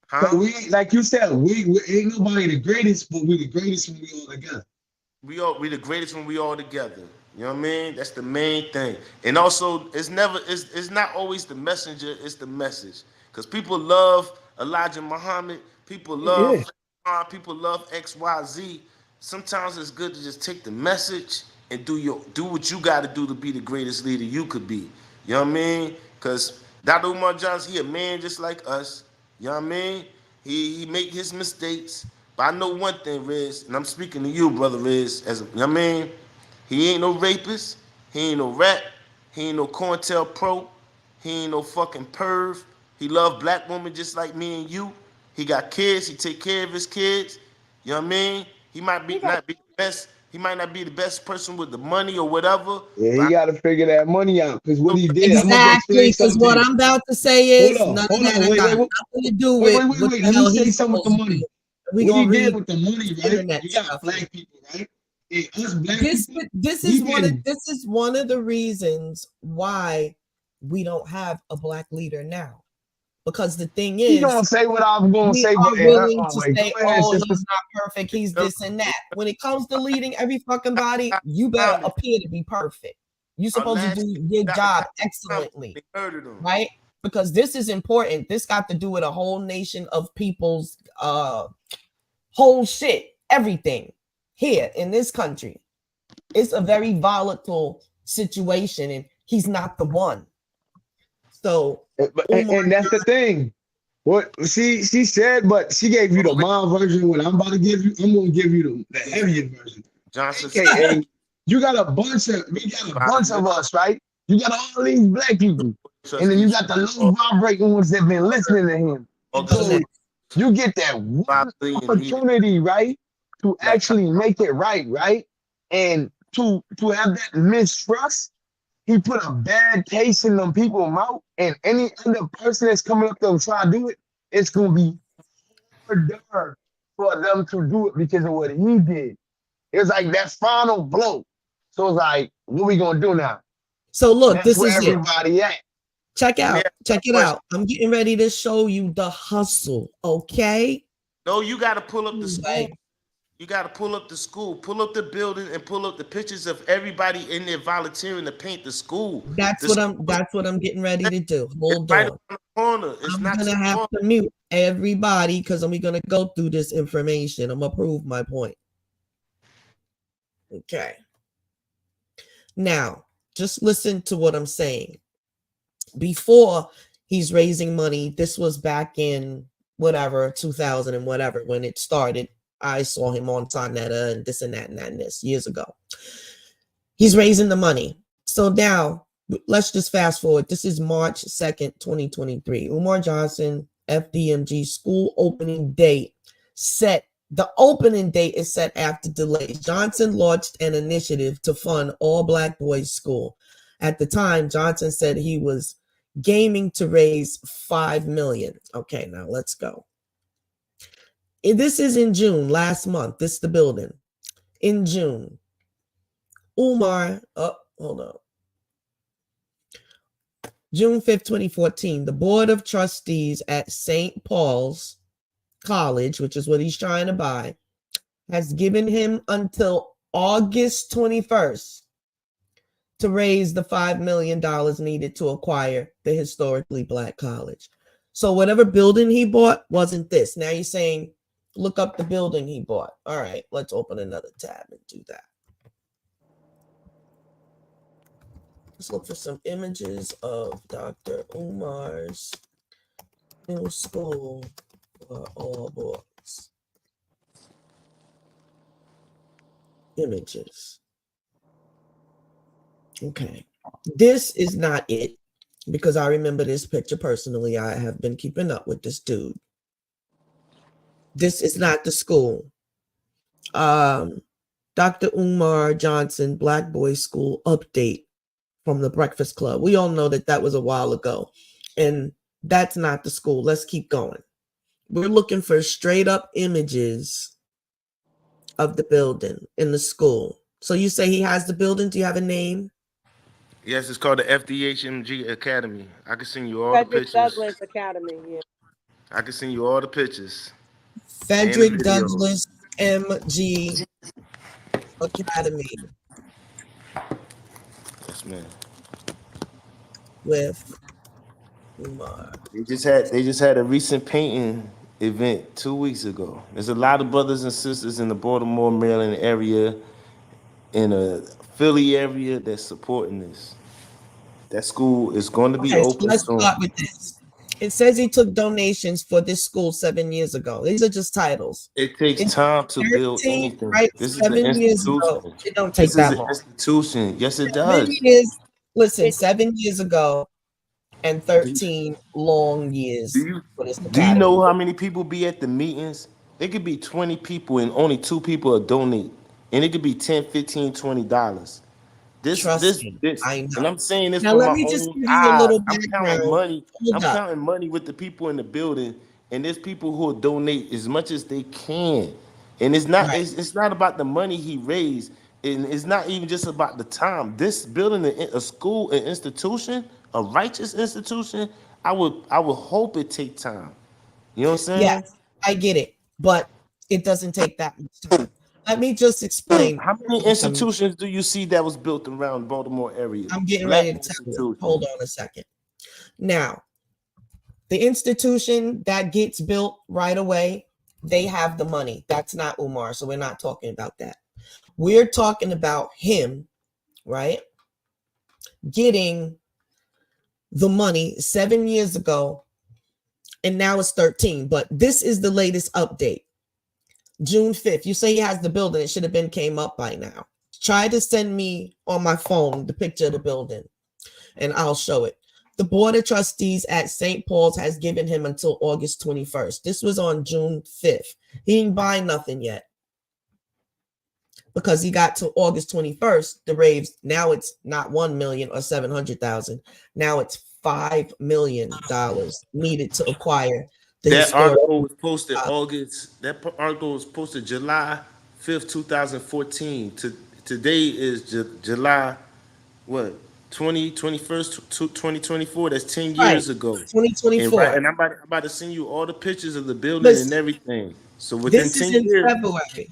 Huh? So we, like you said, we ain't nobody the greatest, but we the greatest when we all together. We the greatest when we all together. You know what I mean? That's the main thing. And also, it's not always the messenger, it's the message. Because people love Elijah Muhammad, people Yeah. love people love XYZ. Sometimes it's good to just take the message and do what you got to do to be the greatest leader you could be. You know what I mean? Because Dr. Umar Johnson, he a man just like us. You know what I mean? He make his mistakes. But I know one thing, Riz, and I'm speaking to you, brother Riz, as you know what I mean, he ain't no rapist, he ain't no rat, he ain't no COINTELPRO, he ain't no fucking perv. He love black women just like me and you. He got kids, he take care of his kids. You know what I mean? He might be not be the best, he might not be the best person with the money or whatever, Yeah, he but got to figure that money out. Because what he did, I'm gonna Exactly, say because what something. I'm about to say Hold is on, none of hold that on, ain't wait, got wait, wait, nothing to do wait, with wait, wait, what wait. the Let me hell say he's something with the supposed to do. money. We What gonna he did read with the money, right? internet You got stuff. black people, right? And us black This people, this we is one of been. this is one of the reasons why we don't have a black leader now. Because the thing He is, gonna say what I'm gonna we say, but are willing oh, to wait, go say, ahead, oh, sister. he's not perfect, he's this and that. When it comes to leading every fucking body, you better Muhammad, appear to be perfect. You're our supposed to last do your Dr. job Muhammad, excellently, they murdered him. right? Because this is important. This got to do with a whole nation of people's whole shit, everything here in this country. It's a very volatile situation, and he's not the one. So Umar, And that's the thing. What she said, but she gave you the Oh, mild version. What I'm about to give you, I'm gonna give you the heavier version. Johnson said AKA, we got a bunch of us, right? You got all these black people, and trust then you these got the low vibrating ones that been listening to him. So next. you get that one 5 billion needed opportunity, right, to black actually make it right, and to have that mistrust. He put a bad taste in them people's mouth, and any other person that's coming up there trying to do it, it's gonna be harder for them to do it because of what he did. It's like that final blow. So it's like, what we gonna do now? So And look, that's this where is it. everybody at. Check Let me out, ask you check a it question. out. I'm getting ready to show you the hustle, okay? No, you got to pull up the school. Like, You got to pull up the school, pull up the building, and pull up the pictures of everybody in there volunteering to paint the school. that's The what school I'm that's what I'm getting ready to do. is Hold right on. around the corner. It's I'm not too gonna have far. to mute everybody because we're gonna go through this information. I'm gonna prove my point. Okay. Now, just listen to what I'm saying. Before he's raising money, this was back in whatever 2000 and whatever when it started. I saw him on Sonetta and this and that and that and this years ago. He's raising the money. So now let's just fast forward. This is March 2nd, 2023. Umar Johnson, FDMG school opening date set. The opening date is set after delays. Johnson launched an initiative to fund all black boys school. At the time, Johnson said he was gaming to raise 5 million. Okay, now let's go. This is in June, last month. This is the building. In June, Umar, hold on. June 5th, 2014, the Board of Trustees at St. Paul's College, which is what he's trying to buy, has given him until August 21st to raise the $5 million needed to acquire the historically black college. So whatever building he bought wasn't this. Now you're saying, look up the building he bought. All right, let's open another tab and do that. Let's look for some images of Dr. Umar's new school for all boys. Images. Okay. This is not it because I remember this picture personally. I have been keeping up with this dude. This is not the school. Dr. Umar Johnson, Black Boys School update from the Breakfast Club. We all know that was a while ago, and that's not the school. Let's keep going. We're looking for straight up images of the building in the school. So you say he has the building. Do you have a name? Yes, it's called the FDHMG Academy. I can send you all the Frederick pictures. Douglass Academy. Yeah. I can send you all the pictures and the Frederick videos. Douglass MG Academy Yes, man. with Umar. They just had a recent painting event 2 weeks ago. There's a lot of brothers and sisters in the Baltimore, Maryland area, in a Philly area that's supporting this. That school is going to be Okay, so open let's soon. start with this. It says he took donations for this school 7 years ago. These are just titles. It takes In time to build 13, anything. right? This is an 7 years ago. institution. It don't take This is that an long. institution. Yes, it 7 does. years. Listen, 7 years ago and 13 long years Do you for this do you academy. know how many people be at the meetings? It could be 20 people and only 2 people are donate. And it could be 10, 15, $20. This, Trust this, me, this, I and know. I'm saying this Now from let my me just own give you a eyes. little I'm counting background. money. Hold I'm up. counting money with the people in the building, and there's people who will donate as much as they can. And it's not Right. it's not about the money he raised, and it's not even just about the time. This building a school, an institution, a righteous institution, I would hope it take time. You know what I'm saying? Yes, I get it, but it doesn't take that much time. Let me just explain. How many institutions do you see that was built around Baltimore area? I'm getting Black ready to tell you. institutions. Hold on a second. Now, the institution that gets built right away, they have the money. That's not Umar, so we're not talking about that. We're talking about him, right? Getting the money 7 years ago, and now it's 13. But this is the latest update. June 5th. You say he has the building. It should have been came up by now. Try to send me on my phone the picture of the building, and I'll show it. The Board of Trustees at St. Paul's has given him until August 21st. This was on June 5th. He didn't buy nothing yet because he got to August 21st. The raves, now it's not 1 million or 700,000. Now it's $5 million needed to acquire the That historic. article was posted August. Article was posted July 5th, 2014. Today is July what? 2024. That's 10 Right, years ago. And 2024. and I'm about to send you all the pictures of the building Listen, and everything. So within this 10 is in years, February.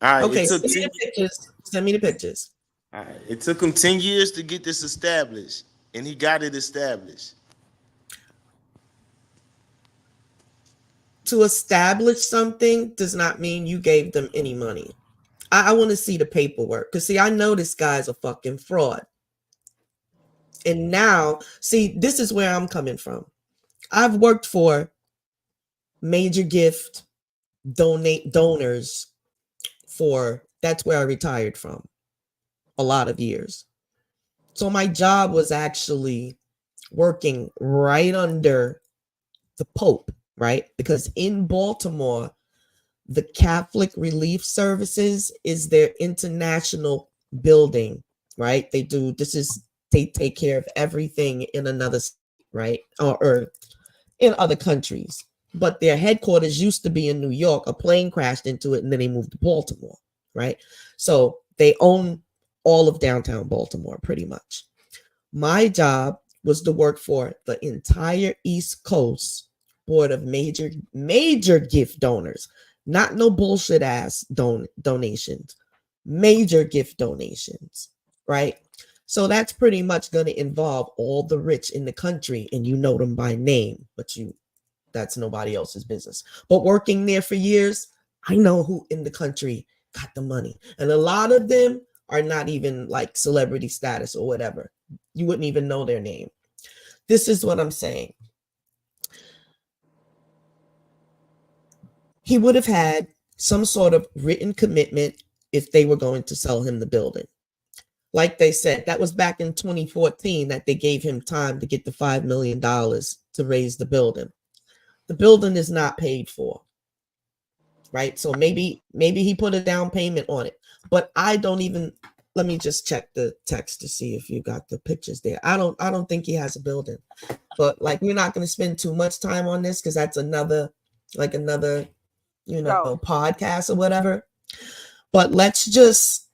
all right, Okay, it took send me 10 the pictures. Send me the pictures. all right, it took him 10 years to get this established, and he got it established. To establish something does not mean you gave them any money. I want to see the paperwork because, see, I know this guy's a fucking fraud. And now, see, this is where I'm coming from. I've worked for major gift donors that's where I retired from a lot of years. So my job was actually working right under the Pope, right? Because in Baltimore, the Catholic Relief Services is their international building, right? They take care of everything in another state, right? Or in other countries. But their headquarters used to be in New York. A plane crashed into it and then they moved to Baltimore, right? So they own all of downtown Baltimore pretty much. My job was to work for the entire East Coast Board of major gift donors. Not no bullshit ass donations, major gift donations, right? So that's pretty much going to involve all the rich in the country, and you know them by name, but that's nobody else's business. But working there for years, I know who in the country got the money. And a lot of them are not even like celebrity status or whatever. You wouldn't even know their name. This is what I'm saying. He would have had some sort of written commitment if they were going to sell him the building. Like they said, that was back in 2014 that they gave him time to get the $5 million to raise the building. The building is not paid for, right? So maybe he put a down payment on it, but I don't even. Let me just check the text to see if you got the pictures there. I don't think he has a building, but like we're not going to spend too much time on this because that's another podcast or whatever. But let's just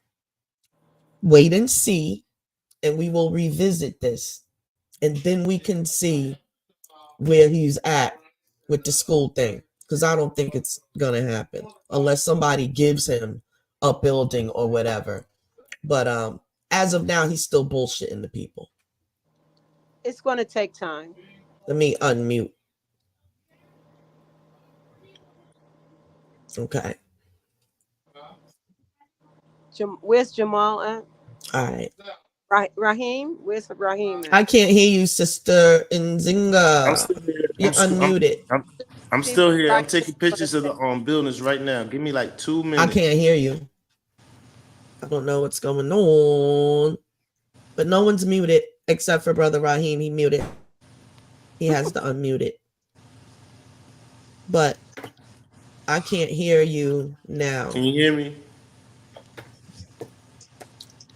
wait and see, and we will revisit this, and then we can see where he's at with the school thing, because I don't think it's gonna happen unless somebody gives him a building or whatever. But as of now, he's still bullshitting the people. It's going to take time. Let me unmute. Okay. Where's Jamal at? All right. Raheem? Where's Raheem at? I can't hear you, Sister Nzinga. I'm still here. You're unmuted. I'm still here. I'm taking pictures of the buildings right now. Give me like 2 minutes. I can't hear you. I don't know what's going on. But no one's muted except for Brother Raheem. He muted. He has to unmute it. But I can't hear you now. Can you hear me?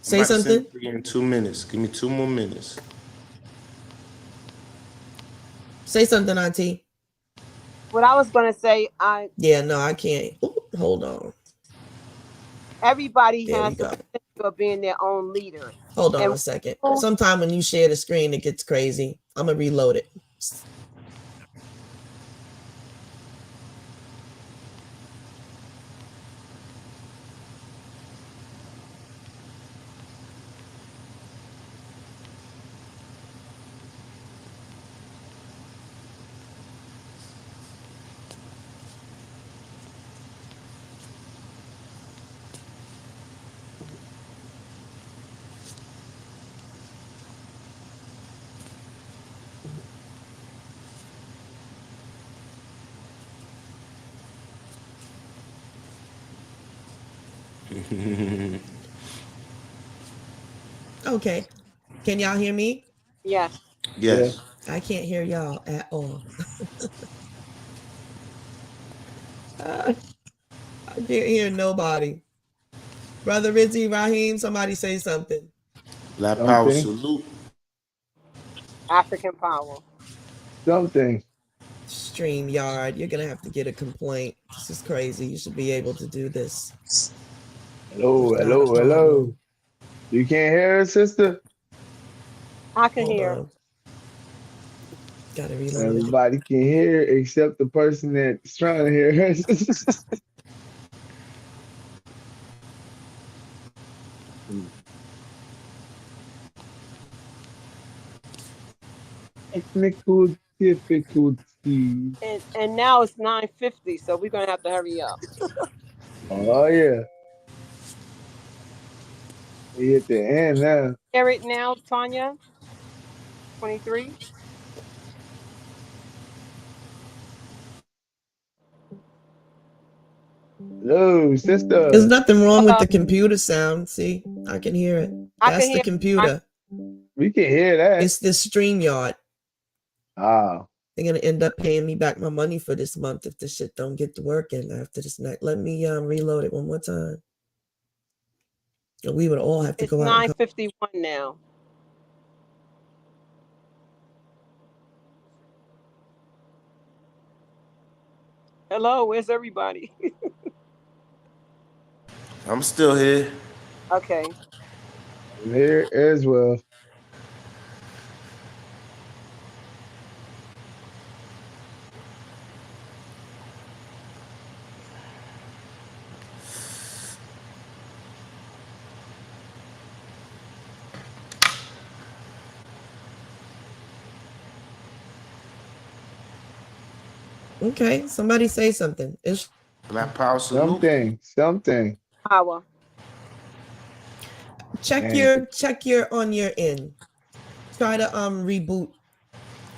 Say something. In 2 minutes. Give me 2 more minutes. Say something, Auntie. What I was going to say, Yeah, no, I can't. Ooh, hold on. Everybody There has we the go. potential of being their own leader. Hold on And- a second. Sometime when you share the screen, it gets crazy. I'm going to reload it. Okay. Can y'all hear me? Yes. Yes. I can't hear y'all at all. I can't hear nobody. Brother Rizzy, Raheem, somebody say something. Black Power Something. salute. African power. Something. StreamYard, you're going to have to get a complaint. This is crazy. You should be able to do this. Hello, It's not hello, a problem. hello. You can't hear us, sister? I can Hold hear. on. Gotta reload it. Everybody can hear except the person that's trying to hear us. Technical difficulty. And now it's 9:50, so we're going to have to hurry up. Oh, yeah. We hit the end now. Hear it now, Tanya? 23? Hello, sister. There's nothing wrong with the computer sound. See, I can hear it. I That's can the hear. computer. We can hear that. It's the StreamYard. Ah, They're gonna end up paying me back my money for this month if this shit don't get to working after this night. Let me reload it one more time. And we would all have to It's go out. 9:51 now. Hello, where's everybody? I'm still here. Okay. I'm here as well. Okay, somebody say something. It's Black Power salute. Something. Power. check your on your end. Try to reboot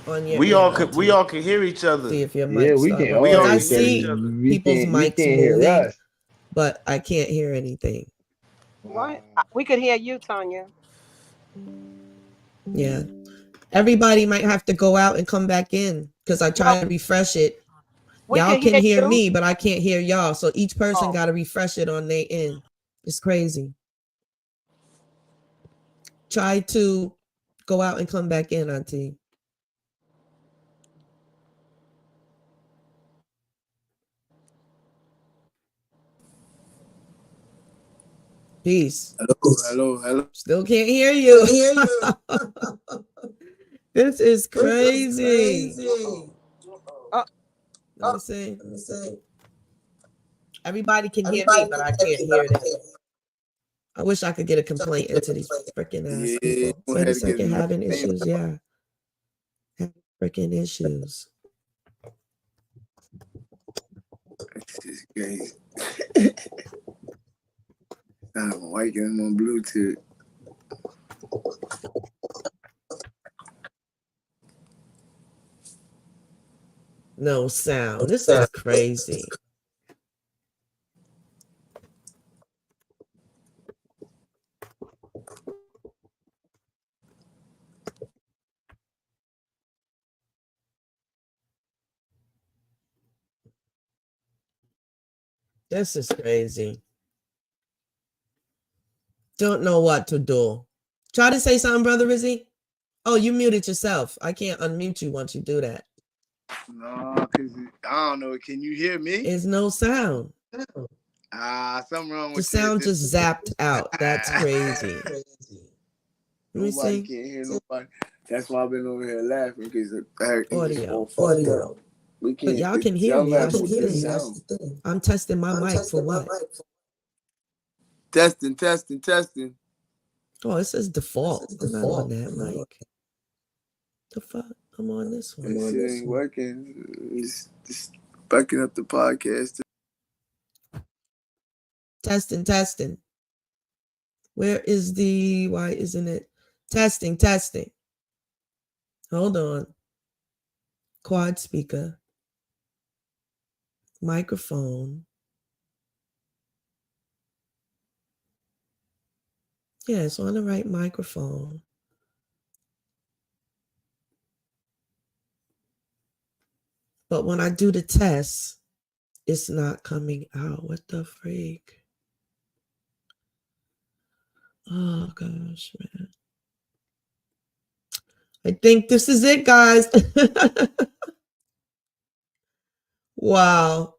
on your We end. all can hear each other. See if your Yeah, mic we start can. working. all I hear see each other. people's we mics can't hear moving, us. but I can't hear anything. What? We could hear you, Tanya. Yeah. Everybody might have to go out and come back in because I try to refresh it. Y'all can hear you. me, but I can't hear y'all. So each person Oh. got to refresh it on their end. It's crazy. Try to go out and come back in, Auntie. Peace. Hello. Still can't hear you. This is crazy. Let me see. Everybody can hear me, but I can't hear them. I wish I could get a complaint into these freaking ass people. Wait a second, having issues. Yeah. Having freaking issues. It's just crazy. I'm white and I'm on Bluetooth. No sound. This is crazy. This is crazy. Don't know what to do. Try to say something, Brother Rizzy. Oh, you muted yourself. I can't unmute you once you do that. No, because I don't know. Can you hear me? There's no sound. Something wrong The with sound just zapped out. That's crazy. Let me Nobody see. can't hear nobody. That's why I've been over here laughing because Audio. We can't. But y'all can hear y'all me. That's laughing the with thing. sound. I'm testing my mic for what? Testing. Oh, it says default. I'm not on that mic. The fuck? I'm on this one. This shit ain't working. Just backing up the podcast. Testing. Where is the, why isn't it? Testing. Hold on. Quad speaker. Microphone. Yeah, it's on the right microphone. But when I do the test, it's not coming out. What the freak? Oh gosh, man. I think this is it, guys. Wow.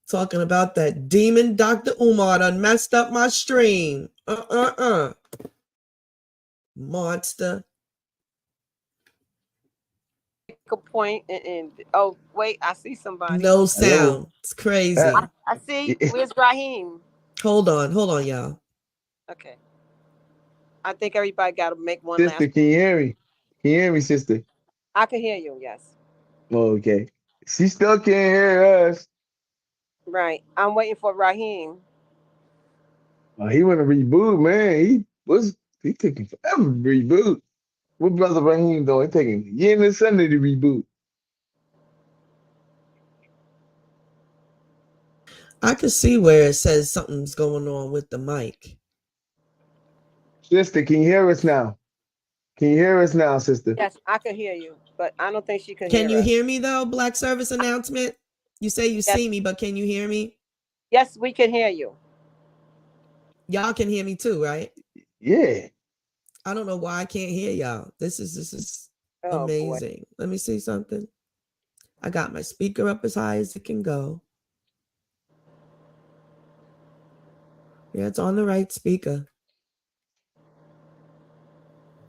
Talking about that demon Dr. Umar done messed up my stream. Monster. A point and oh wait, I see somebody. No sound. It's crazy. I see. Where's Raheem? Hold on, y'all. Okay. I think everybody got to make one Sister, last. can you hear me? Can you hear me, sister? I can hear you. Yes. Oh, okay. She still can't hear us. Right. I'm waiting for Raheem. He want to reboot, man. He taking forever to reboot. What brother Raheem doing? He taking a year and a Sunday to reboot. I can see where it says something's going on with the mic. Sister, can you hear us now? Can you hear us now, sister? Yes, I can hear you, but I don't think she can Can hear you us. hear me though? Black service announcement. You say you see me, but can you hear me? Yes, we can hear you. Y'all can hear me too, right? Yeah. I don't know why I can't hear y'all. This is amazing. Boy. Let me see something. I got my speaker up as high as it can go. Yeah, it's on the right speaker.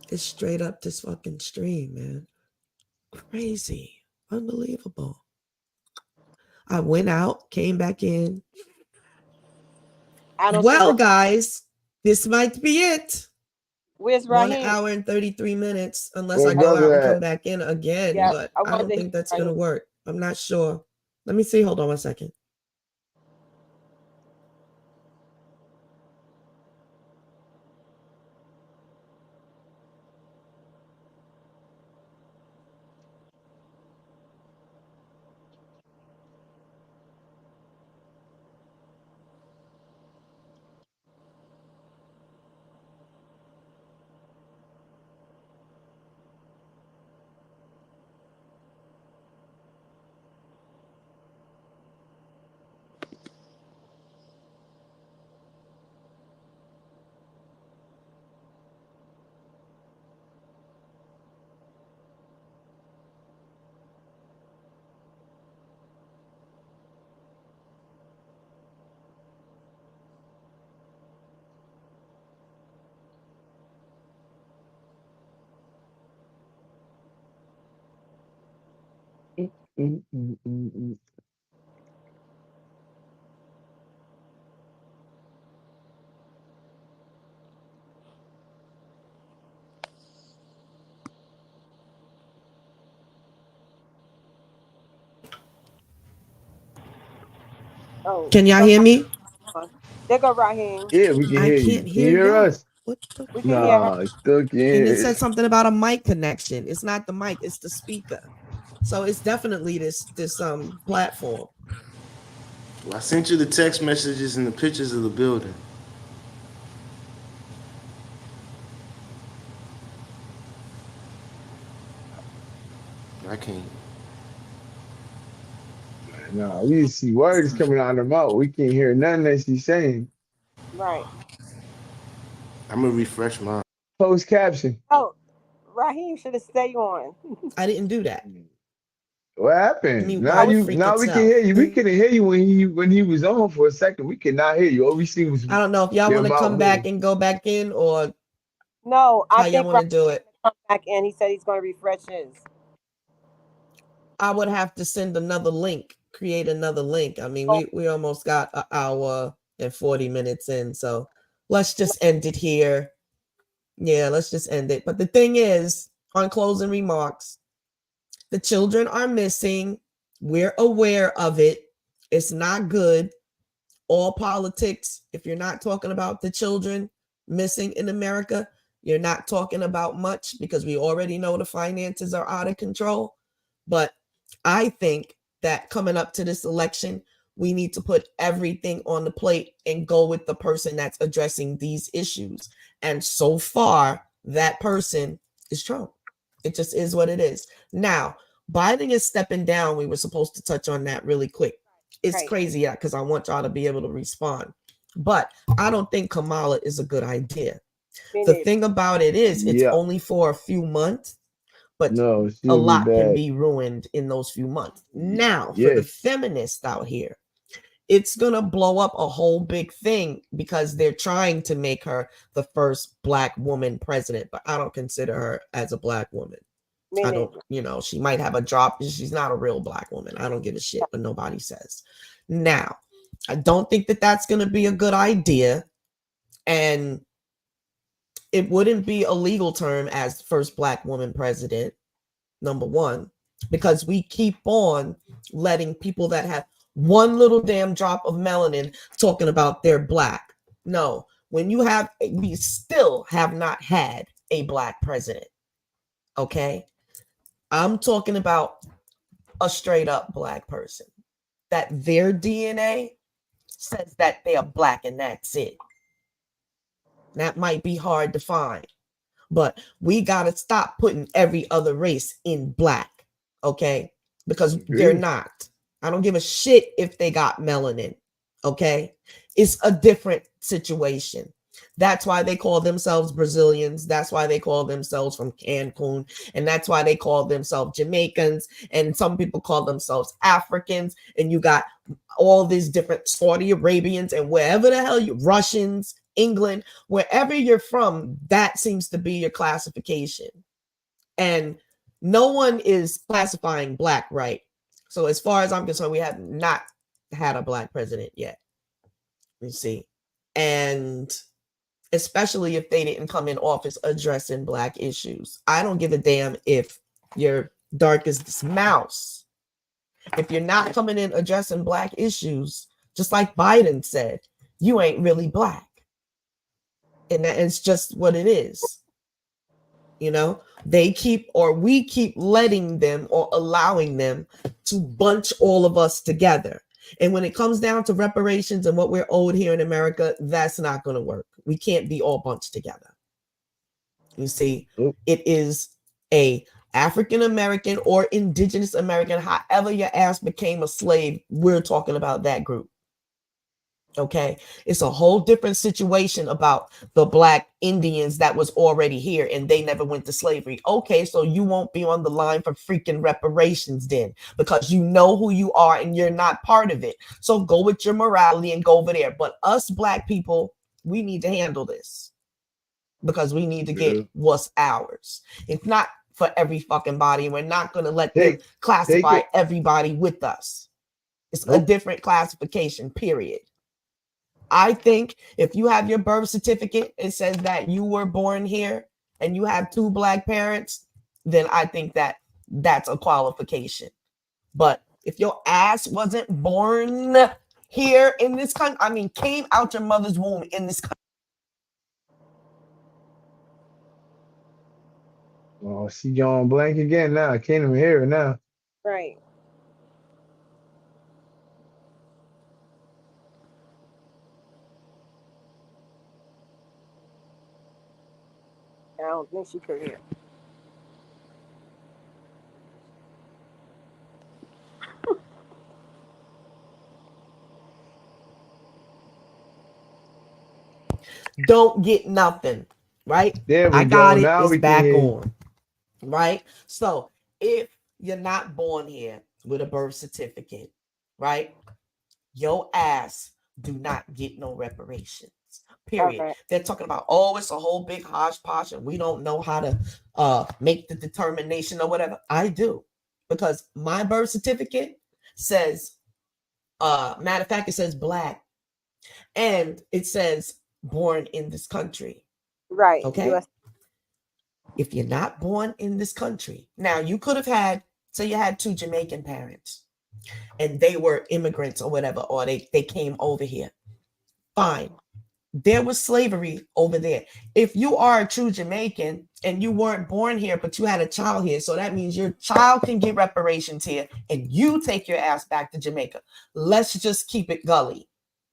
It's straight up this fucking stream, man. Crazy. Unbelievable. I went out, came back in. Well, guys, this might be it. Where's Raheem? 1 hour and 33 minutes, unless I go out and come back in again. Yeah, but I don't think that's going to work. I'm not sure. Let me see. Hold on 1 second. mm. Oh, Can y'all hear somebody. me? There go Raheem. Yeah, we can I hear can't you. Can hear you hear y'all. us? What the? We can hear her. Nah, still can't And hear it said it. something about a mic connection. It's not the mic, it's the speaker. So it's definitely this platform. Well, I sent you the text messages and the pictures of the building. I can't. Nah, we see words coming out of her mouth. We can't hear nothing that she's saying. Right. I'm gonna refresh mine. Closed caption. Oh, Raheem should have stayed on. I didn't do that. What happened? Mute Now my Oh, freaking we can self. hear you. We couldn't hear you when he was on for a second. We could not hear you. All we see was I don't know if y'all your want to mouth come back moving. and go back in, or no, I how y'all think want to Raheem do it. come back in. He said he's going to refresh his. I would have to send another link, create another link. I mean, Oh, we almost got an hour and 40 minutes in, so let's just end it here. Yeah, let's just end it. But the thing is, on closing remarks, the children are missing. We're aware of it. It's not good. All politics, if you're not talking about the children missing in America, you're not talking about much, because we already know the finances are out of control. But I think that coming up to this election, we need to put everything on the plate and go with the person that's addressing these issues. And so far, that person is Trump. It just is what it is. Now, Biden is stepping down. We were supposed to touch on that really quick. It's right. crazy, yeah, because I want y'all to be able to respond. But I don't think Kamala is a good idea. Me The neither. thing about it is, it's Yeah. only for a few months, but No, a she'll be lot can bad. be ruined in those few months. Now, for Yeah. the feminists out here, it's going to blow up a whole big thing because they're trying to make her the first Black woman president, but I don't consider her as a Black woman. Me I neither. don't, she might have a drop. She's not a real Black woman. I don't give a shit what nobody says. Now, I don't think that that's going to be a good idea. And it wouldn't be a legal term as first Black woman president, number one, because we keep on letting people that have one little damn drop of melanin talking about they're Black. No, we still have not had a Black president. Okay. I'm talking about a straight up Black person that their DNA says that they are Black and that's it. That might be hard to find, but we got to stop putting every other race in Black, okay? Because they're not. I don't give a shit if they got melanin, okay? It's a different situation. That's why they call themselves Brazilians. That's why they call themselves from Cancun. And that's why they call themselves Jamaicans. And some people call themselves Africans. And you got all these different Saudi Arabians and wherever the hell Russians, England, wherever you're from, that seems to be your classification. And no one is classifying Black right. So as far as I'm concerned, we have not had a Black president yet. You see. And especially if they didn't come in office addressing Black issues. I don't give a damn if you're dark as this mouse. If you're not coming in addressing Black issues, just like Biden said, you ain't really Black. And it's just what it is. You know, we keep letting them or allowing them to bunch all of us together. And when it comes down to reparations and what we're owed here in America, that's not going to work. We can't be all bunched together. You see, it is a African American or indigenous American, however your ass became a slave, we're talking about that group. Okay, it's a whole different situation about the Black Indians that was already here and they never went to slavery. Okay, so you won't be on the line for freaking reparations then, because you know who you are and you're not part of it. So go with your morality and go over there. But us Black people, we need to handle this because we need to get what's ours. It's not for every fucking body. We're not going to let them Take classify it. everybody with us. It's a Nope. different classification, period. I think if you have your birth certificate, it says that you were born here and you have 2 black parents, then I think that that's a qualification. But if your ass wasn't born here in this country, I mean, came out your mother's womb in this country. Oh, she going blank again now. I can't even hear her now. Right. I don't think she could hear. Don't get nothing, right? There I we got go. it. Now It's we can back hear you. on, right? So if you're not born here with a birth certificate, right? Your ass do not get no reparations. Period. Okay. They're talking about, oh, it's a whole big hodgepodge and we don't know how to make the determination or whatever. I do, because my birth certificate says, matter of fact, it says black and it says born in this country. Right. Okay. US. If you're not born in this country, now you could have had, say you had 2 Jamaican parents and they were immigrants or whatever, or they came over here. Fine. There was slavery over there. If you are a true Jamaican and you weren't born here, but you had a child here, so that means your child can get reparations here and you take your ass back to Jamaica. Let's just keep it gully.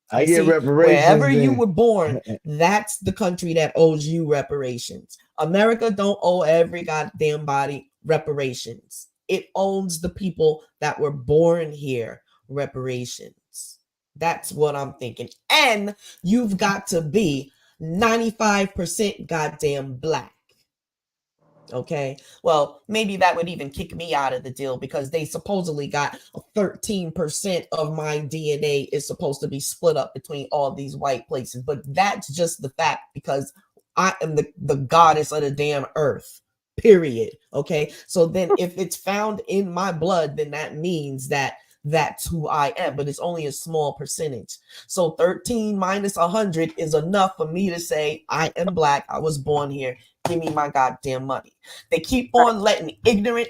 I You get see, reparations. wherever you then. were born, that's the country that owes you reparations. America don't owe every goddamn body reparations. It owns the people that were born here reparations. That's what I'm thinking. And you've got to be 95% goddamn black. Okay. Well, maybe that would even kick me out of the deal because they supposedly got 13% of my DNA is supposed to be split up between all these white places. But that's just the fact because I am the goddess of the damn earth. Period. Okay. So then if it's found in my blood, then that means that that's who I am, but it's only a small percentage. So 13 minus 100 is enough for me to say I am black. I was born here. Give me my goddamn money. They keep on letting ignorant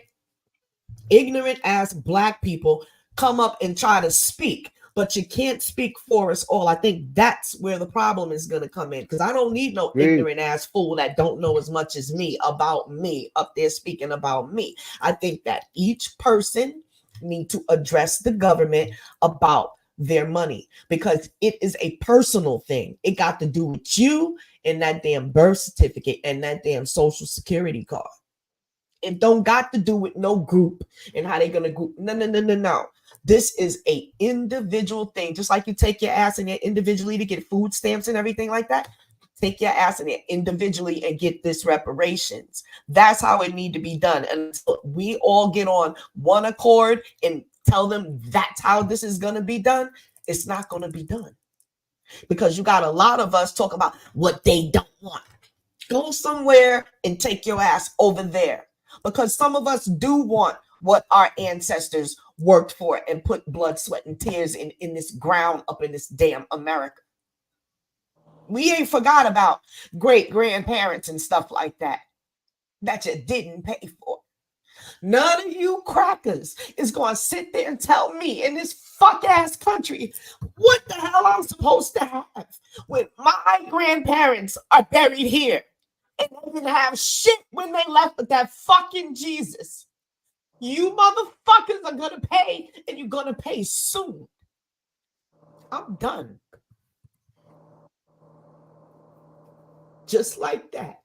ass black people come up and try to speak, but you can't speak for us all. I think that's where the problem is going to come in, because I don't need no ignorant ass fool that don't know as much as me about me up there speaking about me. I think that each person need to address the government about their money because it is a personal thing. It got to do with you and that damn birth certificate and that damn social security card. It don't got to do with no group and how they gonna group. No. This is a individual thing. Just like you take your ass in there individually to get food stamps and everything like that. Take your ass in there individually and get this reparations. That's how it need to be done. And so we all get on one accord and tell them that's how this is going to be done. It's not going to be done because you got a lot of us talk about what they don't want. Go somewhere and take your ass over there because some of us do want what our ancestors worked for and put blood, sweat, and tears in this ground up in this damn America. We ain't forgot about great grandparents and stuff like that you didn't pay for. None of you crackers is going to sit there and tell me in this fuck ass country what the hell I'm supposed to have when my grandparents are buried here and they didn't have shit when they left with that fucking Jesus. You motherfuckers are going to pay and you're going to pay soon. I'm done. Just like that.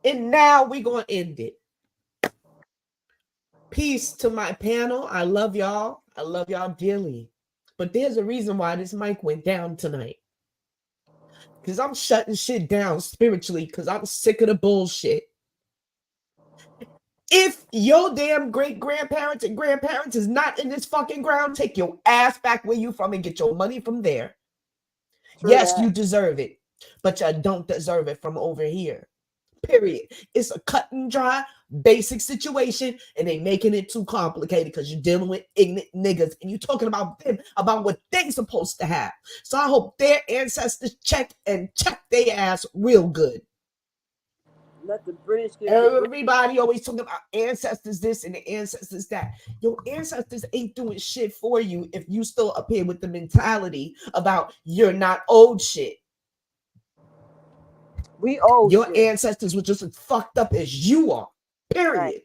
And now we're going to end it. Peace to my panel. I love y'all. I love y'all dearly. But there's a reason why this mic went down tonight. Because I'm shutting shit down spiritually because I'm sick of the bullshit. If your damn great-grandparents and grandparents is not in this fucking ground, take your ass back where you from and get your money from there. Yes, you deserve it. But you don't deserve it from over here. Period. It's a cut and dry, basic situation, and they making it too complicated because you're dealing with ignorant niggas and you're talking about them, about what they supposed to have. So I hope their ancestors check their ass real good. Let the British get the Everybody always talking about ancestors this and the ancestors that. Your ancestors ain't doing shit for you if you still up here with the mentality about you're not old shit. We old Your shit. ancestors were just as fucked up as you are. Period. Right.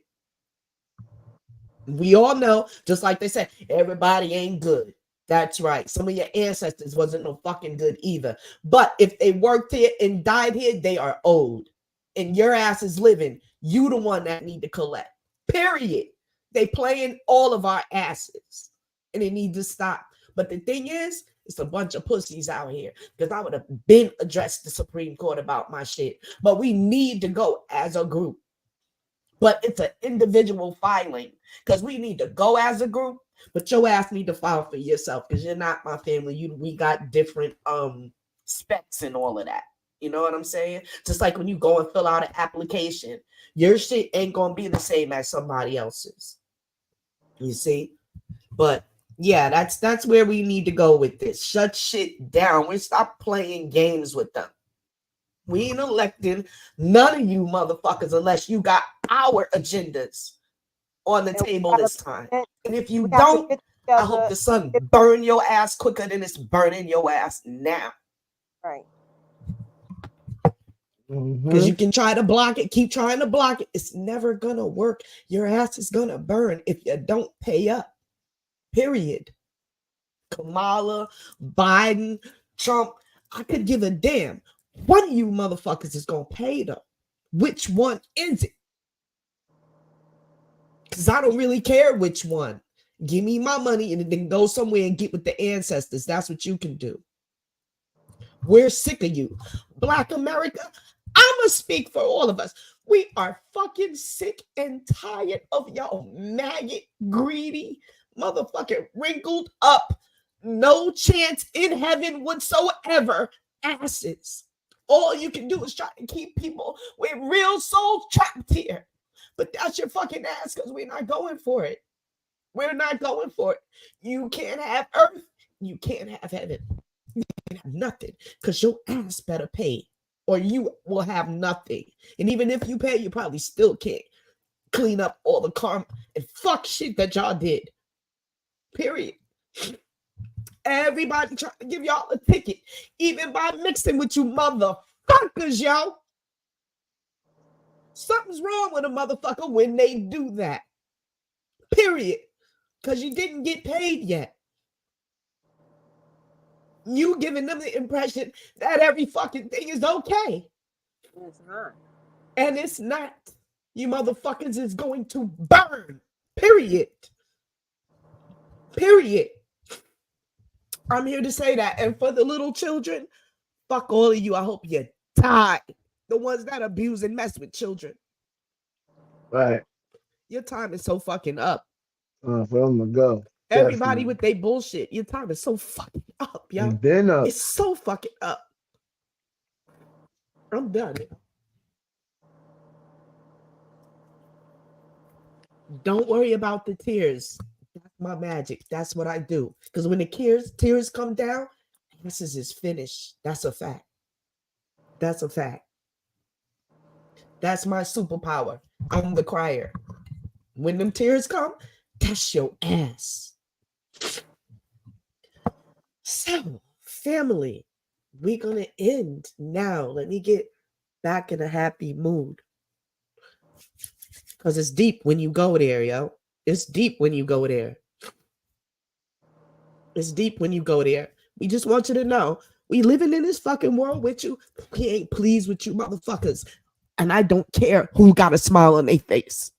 We all know, just like they said, everybody ain't good. That's right. Some of your ancestors wasn't no fucking good either. But if they worked here and died here, they are old. And your ass is living. You the one that need to collect. Period. They playing all of our asses. And they need to stop. But the thing is, it's a bunch of pussies out here. Because I would have been addressed the Supreme Court about my shit. But we need to go as a group. But it's an individual filing. Because we need to go as a group. But your ass need to file for yourself. Because you're not my family. We got different specs and all of that. You know what I'm saying? Just like when you go and fill out an application, your shit ain't gonna be the same as somebody else's. You see? But yeah, that's where we need to go with this. Shut shit down. We stop playing games with them. We ain't electing none of you motherfuckers unless you got our agendas on the table this time. And if you don't, I hope the sun burn your ass quicker than it's burning your ass now. Right. Because you can try to block it, keep trying to block it. It's never gonna work. Your ass is gonna burn if you don't pay up. Period. Kamala, Biden, Trump, I could give a damn. One of you motherfuckers is gonna pay them. Which one is it? Because I don't really care which one. Give me my money and then go somewhere and get with the ancestors. That's what you can do. We're sick of you. Black America, I'ma speak for all of us. We are fucking sick and tired of y'all maggot, greedy, motherfucking wrinkled up, no chance in heaven whatsoever asses. All you can do is try to keep people with real souls trapped here. But that's your fucking ass because we're not going for it. We're not going for it. You can't have earth. You can't have heaven. You can't have nothing because your ass better pay or you will have nothing. And even if you pay, you probably still can't clean up all the karma and fuck shit that y'all did. Period. Everybody trying to give y'all a ticket, even by mixing with you motherfuckers, yo. Something's wrong with a motherfucker when they do that. Period. Because you didn't get paid yet. You giving them the impression that every fucking thing is okay. It's not. And it's not. You motherfuckers is going to burn. Period. Period. I'm here to say that. And for the little children, fuck all of you. I hope you die. The ones that abuse and mess with children. Right. Your time is so fucking up. For them to go. Everybody with their bullshit. Your time is so fucking up, yo. Then It's so fucking up. I'm done. Don't worry about the tears. That's my magic. That's what I do. Because when the tears come down, this is finished. That's a fact. That's a fact. That's my superpower. I'm the crier. When them tears come, that's your ass. So, family, we're going to end now. Let me get back in a happy mood. Because it's deep when you go there, yo. It's deep when you go there. It's deep when you go there. We just want you to know, we living in this fucking world with you. We ain't pleased with you motherfuckers. And I don't care who got a smile on their face.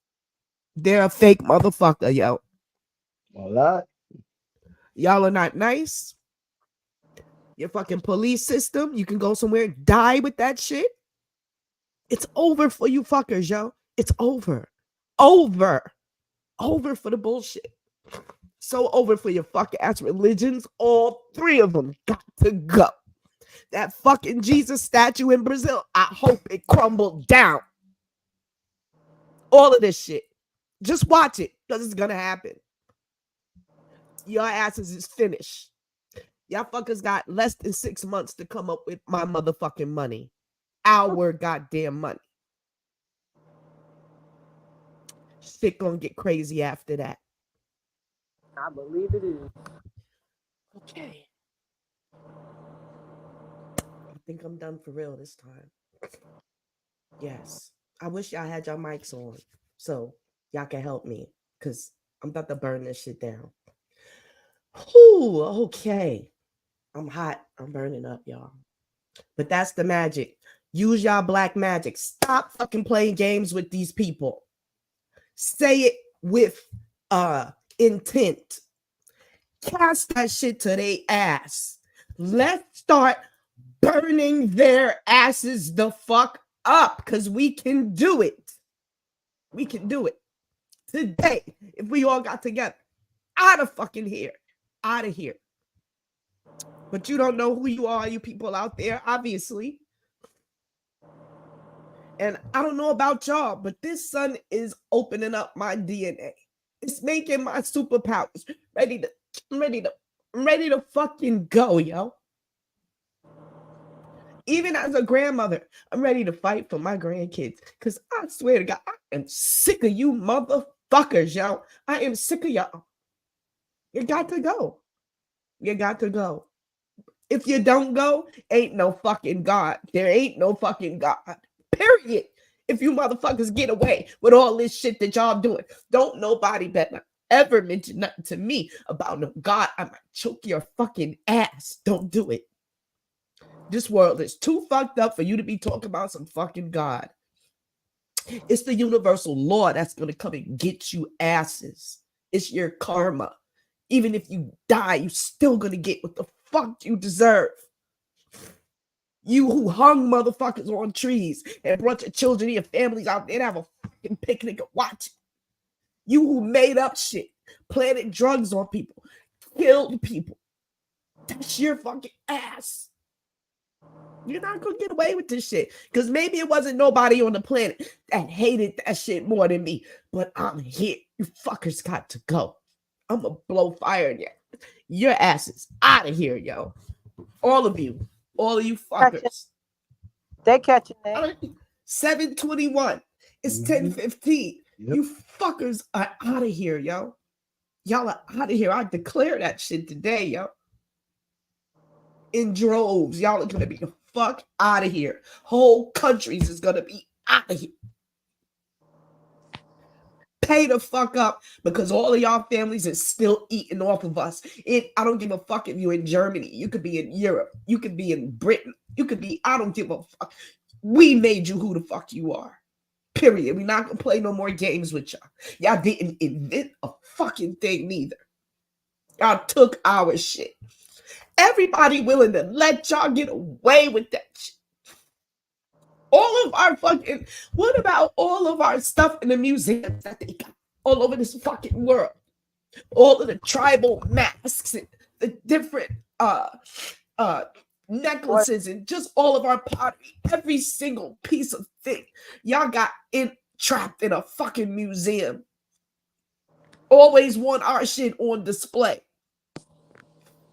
They're a fake motherfucker, yo. a lot. Y'all are not nice. Your fucking police system, you can go somewhere and die with that shit. It's over for you fuckers, yo. It's over. Over. Over for the bullshit. So over for your fuck ass religions. All three of them got to go. That fucking Jesus statue in Brazil, I hope it crumbled down. All of this shit. Just watch it because it's going to happen. Your asses is finished. Y'all fuckers got less than 6 months to come up with my motherfucking money. Our goddamn money. Shit gonna get crazy after that. I believe it is. Okay. I think I'm done for real this time. Yes. I wish y'all had your mics on so y'all can help me because I'm about to burn this shit down. Whew, okay. I'm hot. I'm burning up, y'all. But that's the magic. Use y'all black magic. Stop fucking playing games with these people. Say it with intent. Cast that shit to their ass. Let's start burning their asses the fuck up because we can do it. We can do it. Today, if we all got together. Out of fucking here. Out of here. But you don't know who you are, you people out there, obviously. And I don't know about y'all, but this sun is opening up my DNA. It's making my superpowers ready to fucking go, yo. Even as a grandmother, I'm ready to fight for my grandkids. Because I swear to God, I am sick of you motherfuckers, yo. I am sick of y'all. You got to go. You got to go. If you don't go, ain't no fucking God. There ain't no fucking God. Period. If you motherfuckers get away with all this shit that y'all doing, don't nobody better ever mention nothing to me about no God. I might choke your fucking ass. Don't do it. This world is too fucked up for you to be talking about some fucking God. It's the universal law that's going to come and get you asses. It's your karma. Even if you die, you still going to get what the fuck you deserve. You who hung motherfuckers on trees and brought your children and your families out there to have a fucking picnic and watch it. You who made up shit, planted drugs on people, killed people. That's your fucking ass. You're not going to get away with this shit. Because maybe it wasn't nobody on the planet that hated that shit more than me. But I'm here. You fuckers got to go. I'm going to blow fire in you. Your asses out of here, yo. All of you. All of you fuckers. They catching that. 7:21. It's 10:15. Yep. You fuckers are out of here, yo. Y'all are out of here. I declare that shit today, yo. In droves. Y'all are going to be the fuck out of here. Whole countries is going to be out of here. Pay the fuck up because all of y'all families is still eating off of us. I don't give a fuck if you're in Germany. You could be in Europe. You could be in Britain. You could be, I don't give a fuck. We made you who the fuck you are. Period. We're not going to play no more games with y'all. Y'all didn't invent a fucking thing neither. Y'all took our shit. Everybody willing to let y'all get away with that shit. All of our fucking, what about all of our stuff in the museums that they got all over this fucking world? All of the tribal masks and the different necklaces and just all of our pottery, every single piece of thing. Y'all got trapped in a fucking museum. Always want our shit on display.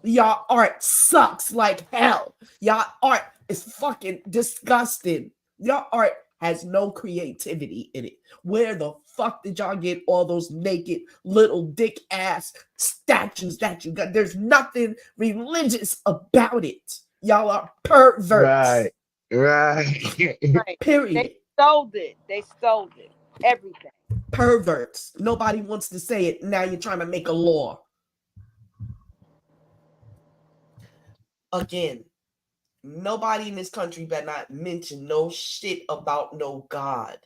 Y'all art sucks like hell. Y'all art is fucking disgusting. Your art has no creativity in it. Where the fuck did y'all get all those naked little dick ass statues that you got? There's nothing religious about it. Y'all are perverts. Right. Period. They stole it. They stole it. Everything. Perverts. Nobody wants to say it. Now you're trying to make a law. Again. Nobody in this country better not mention no shit about no God.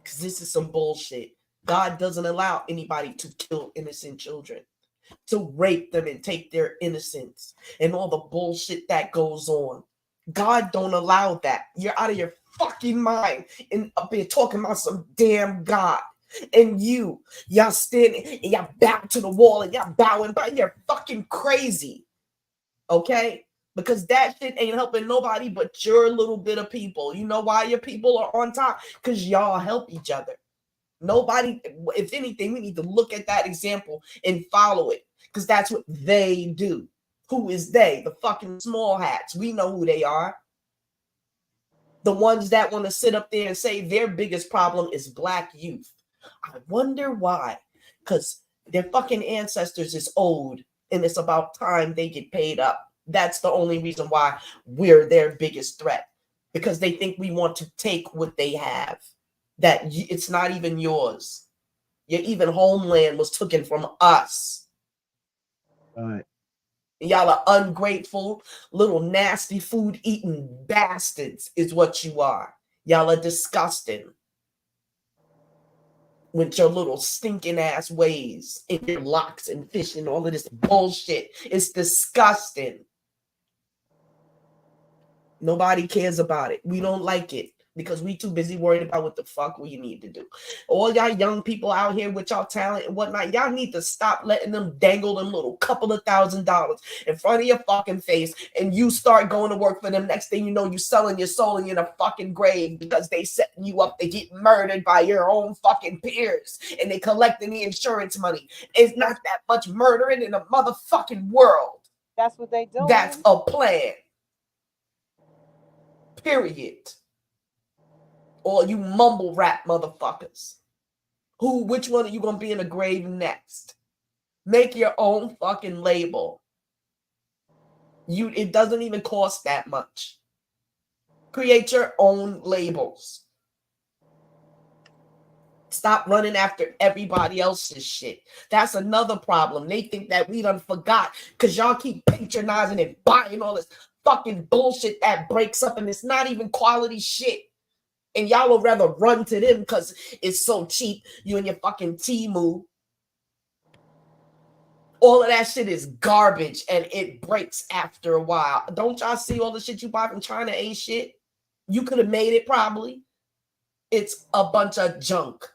Because this is some bullshit. God doesn't allow anybody to kill innocent children, to rape them and take their innocence and all the bullshit that goes on. God don't allow that. You're out of your fucking mind and up here talking about some damn God. And y'all standing and y'all bow to the wall and y'all bowing, but you're fucking crazy. Okay? because that shit ain't helping nobody but your little bit of people. You know why your people are on top? Because y'all help each other. Nobody, if anything, we need to look at that example and follow it, because that's what they do. Who is they? The fucking small hats. We know who they are. The ones that want to sit up there and say their biggest problem is black youth. I wonder why. Because their fucking ancestors is old, and it's about time they get paid up. That's the only reason why we're their biggest threat, because they think we want to take what they have. That it's not even yours. Your even homeland was taken from us. All right. Y'all are ungrateful, little nasty food eating bastards is what you are. Y'all are disgusting with your little stinking ass ways and your locks and fish and all of this bullshit. It's disgusting. Nobody cares about it. We don't like it because we too busy worried about what the fuck we need to do. All y'all young people out here with y'all talent and whatnot, y'all need to stop letting them dangle them little couple of $1,000s in front of your fucking face, and you start going to work for them. Next thing you know, you selling your soul and you're in a fucking grave because they setting you up to get murdered by your own fucking peers, and they collecting the insurance money. It's not that much murdering in the motherfucking world. That's what they do. That's a plan. Period. Or you mumble rap motherfuckers. Which one are you gonna be in the grave next? Make your own fucking label. It doesn't even cost that much. Create your own labels. Stop running after everybody else's shit. That's another problem. They think that we done forgot because y'all keep patronizing and buying all this fucking bullshit that breaks up, and it's not even quality shit. And y'all will rather run to them because it's so cheap. You and your fucking Temu. All of that shit is garbage, and it breaks after a while. Don't y'all see all the shit you buy from China ain't shit? You could have made it probably. It's a bunch of junk.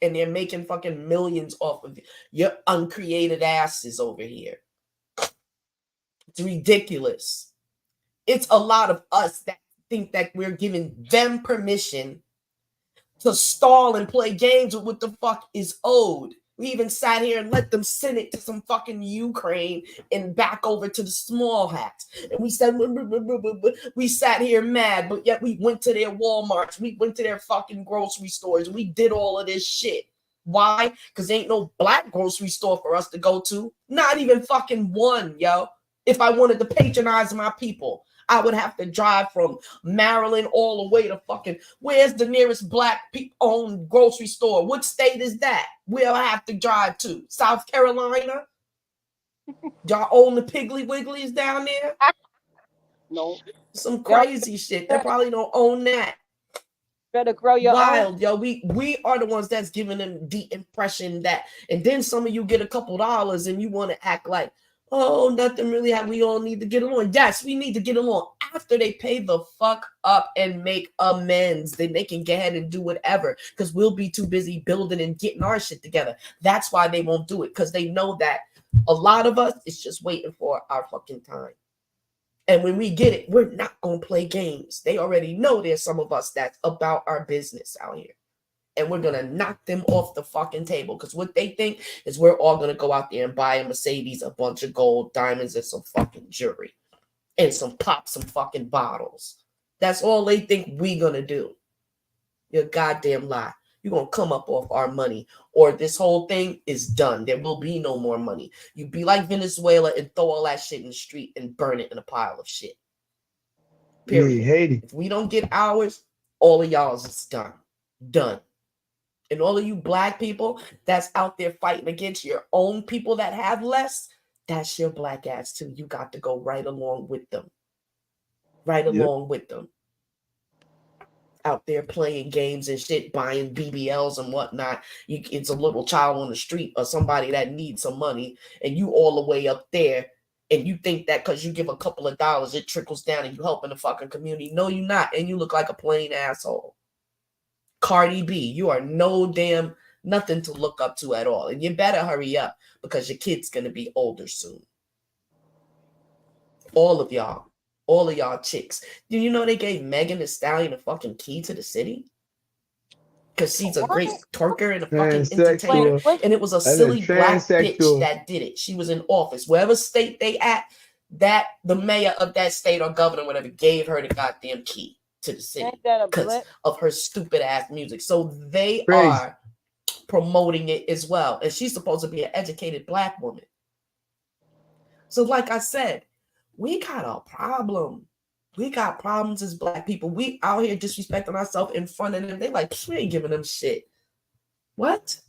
And they're making fucking millions off of your uncreated asses over here. It's ridiculous. It's a lot of us that think that we're giving them permission to stall and play games with what the fuck is owed. We even sat here and let them send it to some fucking Ukraine and back over to the small hats. And we said, we sat here mad, but yet we went to their Walmarts. We went to their fucking grocery stores. We did all of this shit. Why? Because ain't no black grocery store for us to go to. Not even fucking one, yo. If I wanted to patronize my people, I would have to drive from Maryland all the way to fucking, where's the nearest black owned grocery store? What state is that? Where I have to drive to? South Carolina? Y'all own the Piggly Wigglies down there? No. Some crazy shit. They probably don't own that. Better grow your Wild, own. yo. We are the ones that's giving them the impression that, and then some of you get a couple dollars and you want to act like, oh, nothing really happened. We all need to get along. Yes, we need to get along after they pay the fuck up and make amends. Then they can go ahead and do whatever, because we'll be too busy building and getting our shit together. That's why they won't do it, because they know that a lot of us is just waiting for our fucking time. And when we get it, we're not going to play games. They already know there's some of us that's about our business out here. And we're going to knock them off the fucking table, because what they think is we're all going to go out there and buy a Mercedes, a bunch of gold, diamonds, and some fucking jewelry. And some fucking bottles. That's all they think we going to do. You're a goddamn lie. You're going to come up off our money, or this whole thing is done. There will be no more money. You be like Venezuela and throw all that shit in the street and burn it in a pile of shit. Period. Yeah, Haiti. If we don't get ours, all of y'all's is done. Done. And all of you black people that's out there fighting against your own people that have less, that's your black ass too. You got to go right along with them. Right along with them. Out there playing games and shit, buying BBLs and whatnot. It's a little child on the street or somebody that needs some money, and you all the way up there, and you think that because you give a couple of dollars, it trickles down and you helping the fucking community. No, you're not. And you look like a plain asshole. Cardi B, you are no damn nothing to look up to at all. And you better hurry up, because your kid's going to be older soon. All of y'all. All of y'all chicks. Do you know they gave Megan Thee Stallion a fucking key to the city? Because she's a great twerker and a fucking entertainer. Transsexual Wait, And it was a and a silly black bitch transsexual. that did it. She was in office. Wherever state they at, that the mayor of that state or governor, whatever, gave her the goddamn key to the city ain't that a because blip? of her stupid ass music. So they Crazy. are promoting it as well. And she's supposed to be an educated black woman. So like I said, we got a problem. We got problems as black people. We out here disrespecting ourselves in front of them. They like, we ain't giving them shit. What?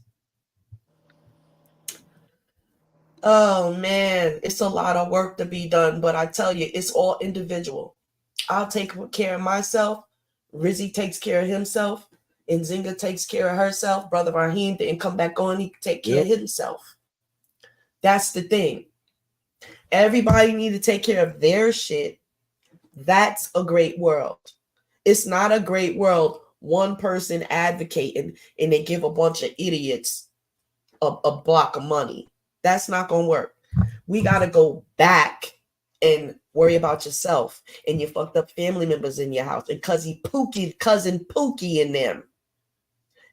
Oh man, it's a lot of work to be done, but I tell you, it's all individual. I'll take care of myself. Rizzy takes care of himself. And Zinga takes care of herself. Brother Raheem didn't come back on. He can take care of himself. That's the thing. Everybody need to take care of their shit. That's a great world. It's not a great world. One person advocating and they give a bunch of idiots a block of money. That's not going to work. We got to go back and worry about yourself and your fucked up family members in your house and cousin Pookie and them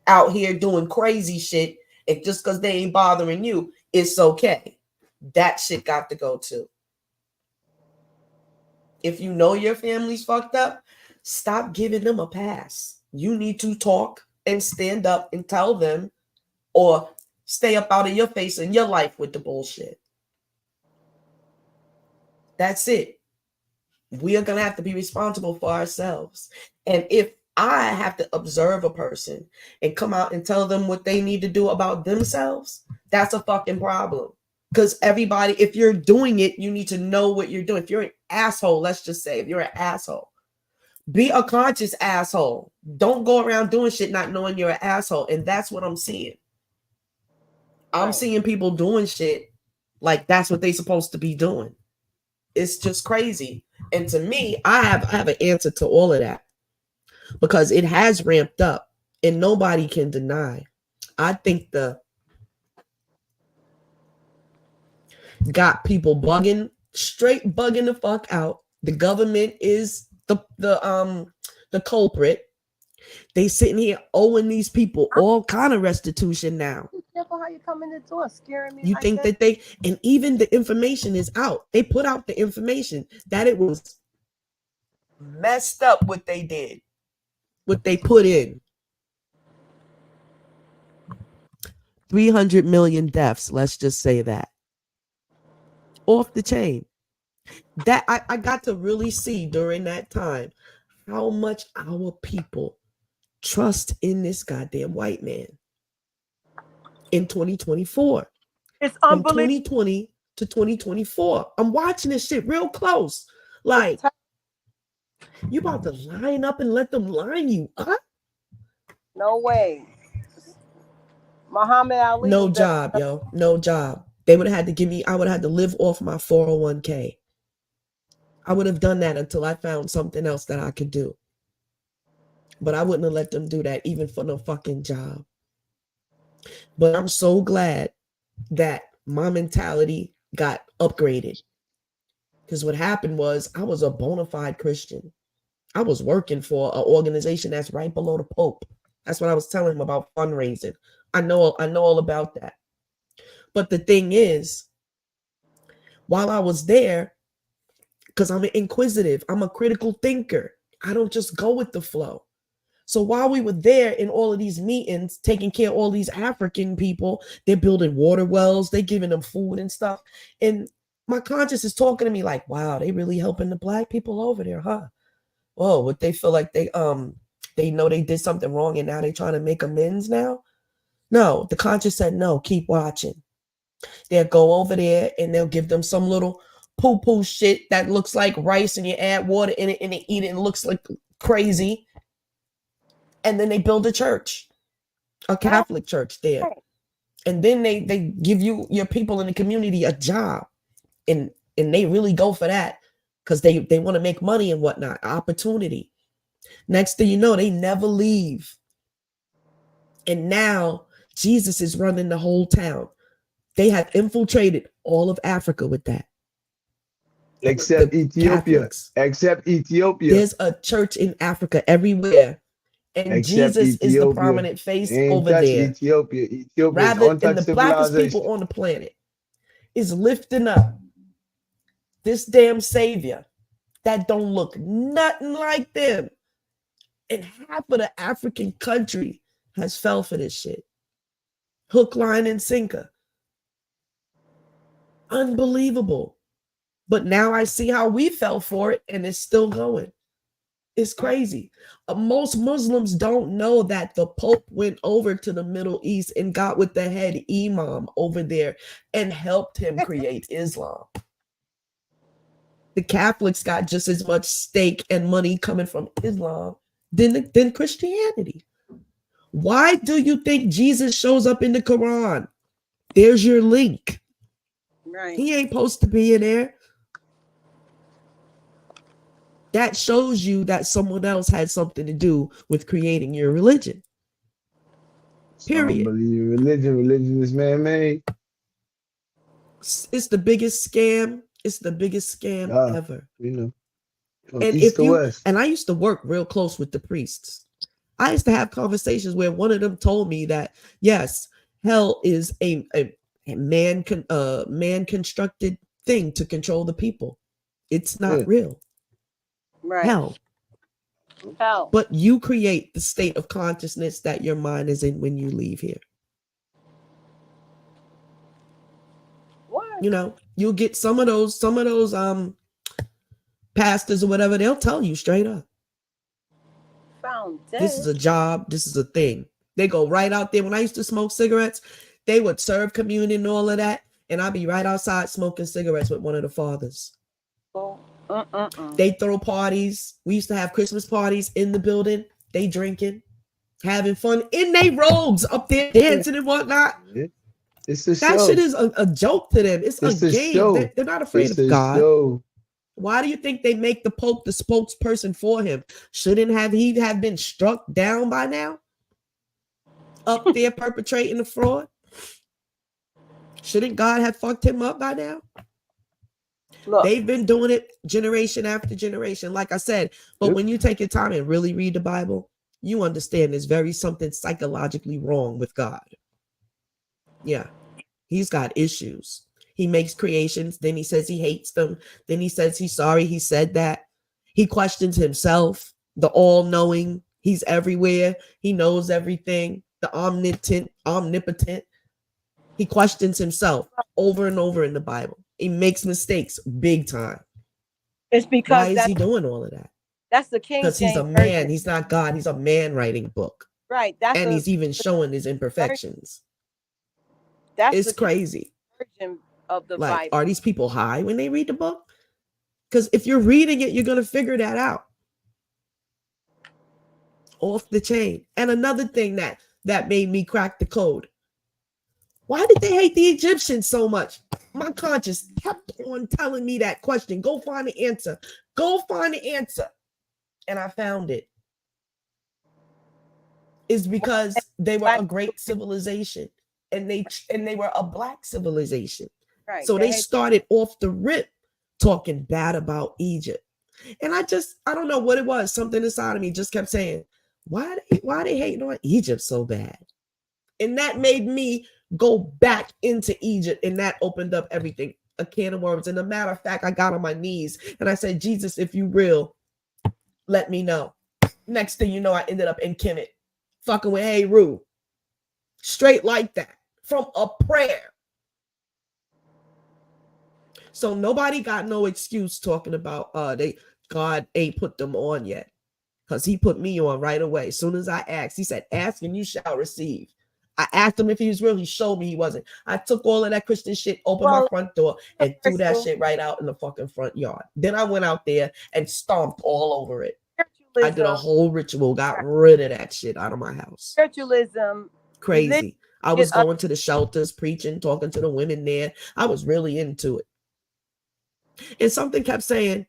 out here doing crazy shit. And just because they ain't bothering you, it's okay. That shit got to go too. If you know your family's fucked up, stop giving them a pass. You need to talk and stand up and tell them, or stay up out of your face in your life with the bullshit. That's it. We are going to have to be responsible for ourselves. And if I have to observe a person and come out and tell them what they need to do about themselves, that's a fucking problem. Because everybody, if you're doing it, you need to know what you're doing. If you're an asshole, let's just say, if you're an asshole, be a conscious asshole. Don't go around doing shit not knowing you're an asshole. And that's what I'm seeing. I'm seeing people doing shit like that's what they're supposed to be doing. It's just crazy. And to me, I have an answer to all of that because it has ramped up and nobody can deny. I think got people straight bugging the fuck out. The government is the culprit. They sitting here owing these people all kind of restitution now. Be careful how you come in the door, scaring me. You like think that and even the information is out. They put out the information that it was messed up what they did, what they put in. 300 million deaths, let's just say that. Off the chain. That I got to really see during that time how much our people trust in this goddamn white man in 2024. It's From unbelievable. 2020 to 2024. I'm watching this shit real close. Like, you about to line up and let them line you up? No way. Muhammad Ali. No job, yo. No job. They would have had to give me, I would have had to live off my 401k. I would have done that until I found something else that I could do. But I wouldn't have let them do that even for no fucking job. But I'm so glad that my mentality got upgraded. Because what happened was I was a bona fide Christian. I was working for an organization that's right below the Pope. That's what I was telling him about fundraising. I know all about that. But the thing is, while I was there, because I'm inquisitive, I'm a critical thinker. I don't just go with the flow. So while we were there in all of these meetings, taking care of all these African people, they're building water wells, they're giving them food and stuff. And my conscience is talking to me like, wow, they really helping the black people over there, huh? Oh, what they feel like they know they did something wrong and now they're trying to make amends now? No, the conscience said, no, keep watching. They'll go over there and they'll give them some little poo-poo shit that looks like rice and you add water in it and they eat it and it looks like crazy. And then they build a church, a Catholic church there. And then they give you your people in the community a job. And they really go for that because they want to make money and whatnot, opportunity. Next thing you know, they never leave. And now Jesus is running the whole town. They have infiltrated all of Africa with that. Except Ethiopia. Catholics. Except Ethiopia. There's a church in Africa everywhere, and Except Jesus is the Ethiopia. prominent face They ain't over touch there. Ethiopia. Ethiopia is Rather, and untouched the blackest civilization. people on the planet is lifting up this damn savior that don't look nothing like them. And half of the African country has fell for this shit. Hook, line, and sinker. Unbelievable. But now I see how we fell for it, and it's still going. It's crazy. Most Muslims don't know that the Pope went over to the Middle East and got with the head imam over there and helped him create Islam. The Catholics got just as much stake and money coming from Islam than Christianity. Why do you think Jesus shows up in the Quran? There's your link. Right. He ain't supposed to be in there. That shows you that someone else had something to do with creating your religion. Period. I don't believe religion. Religion is man-made. It's the biggest scam. It's the biggest scam ever. You know, from And east if to you west. and I used to work real close with the priests. I used to have conversations where one of them told me that yes, hell is a man constructed thing to control the people. It's not real. Right. Hell. Hell. But you create the state of consciousness that your mind is in when you leave here. What? You know, you'll get some of those pastors or whatever, they'll tell you straight up. Found dead. This is a job, this is a thing. They go right out there. When I used to smoke cigarettes, they would serve communion and all of that, and I'd be right outside smoking cigarettes with one of the fathers. Oh, They throw parties. We used to have Christmas parties in the building. They drinking, having fun in their robes up there, dancing and whatnot. It's a That show. shit is a joke to them. It's a game. show. They're not afraid It's of a God. show. Why do you think they make the Pope the spokesperson for him? Shouldn't he have been struck down by now? Up there perpetrating the fraud? Shouldn't God have fucked him up by now? look. They've been doing it generation after generation, like I said. But Yep. when you take your time and really read the Bible, you understand there's very something psychologically wrong with God. Yeah, he's got issues. He makes creations, then he says he hates them, then he says he's sorry he said that. He questions himself, the all-knowing. He's everywhere. He knows everything. The omnipotent. He questions himself over and over in the Bible. He makes mistakes big time. It's Why because is that's, he doing all of that? that's the King Because he's a James man. Version. He's not God. He's a man writing book. Right. That's And a, he's even showing his imperfections. that's It's the crazy. version of the Like, Bible. are these people high when they read the book? Because if you're reading it, you're going to figure that out. Off the chain. And another thing that made me crack the code. Why did they hate the Egyptians so much? My conscience kept on telling me that question. Go find the answer. Go find the answer. And I found it. It's because they were a great civilization. And they were a black civilization. Right. So they hate- started off the rip talking bad about Egypt. And I don't know what it was. Something inside of me just kept saying, why they hating on Egypt so bad? And that made me go back into Egypt, and that opened up everything, a can of worms. And a matter of fact, I got on my knees and I said, Jesus, if you real, let me know. Next thing you know, I ended up in Kemet, fucking with Hey Rue. Straight like that, from a prayer. So nobody got no excuse talking about God ain't put them on yet. Because he put me on right away. As soon as I asked, he said, ask and you shall receive. I asked him if he was real. He showed me he wasn't. I took all of that Christian shit, opened my front door, and threw that shit right out in the fucking front yard. Then I went out there and stomped all over it. I did a whole ritual, got rid of that shit out of my house. Spiritualism. Crazy. I was going to the shelters, preaching, talking to the women there. I was really into it. And something kept saying,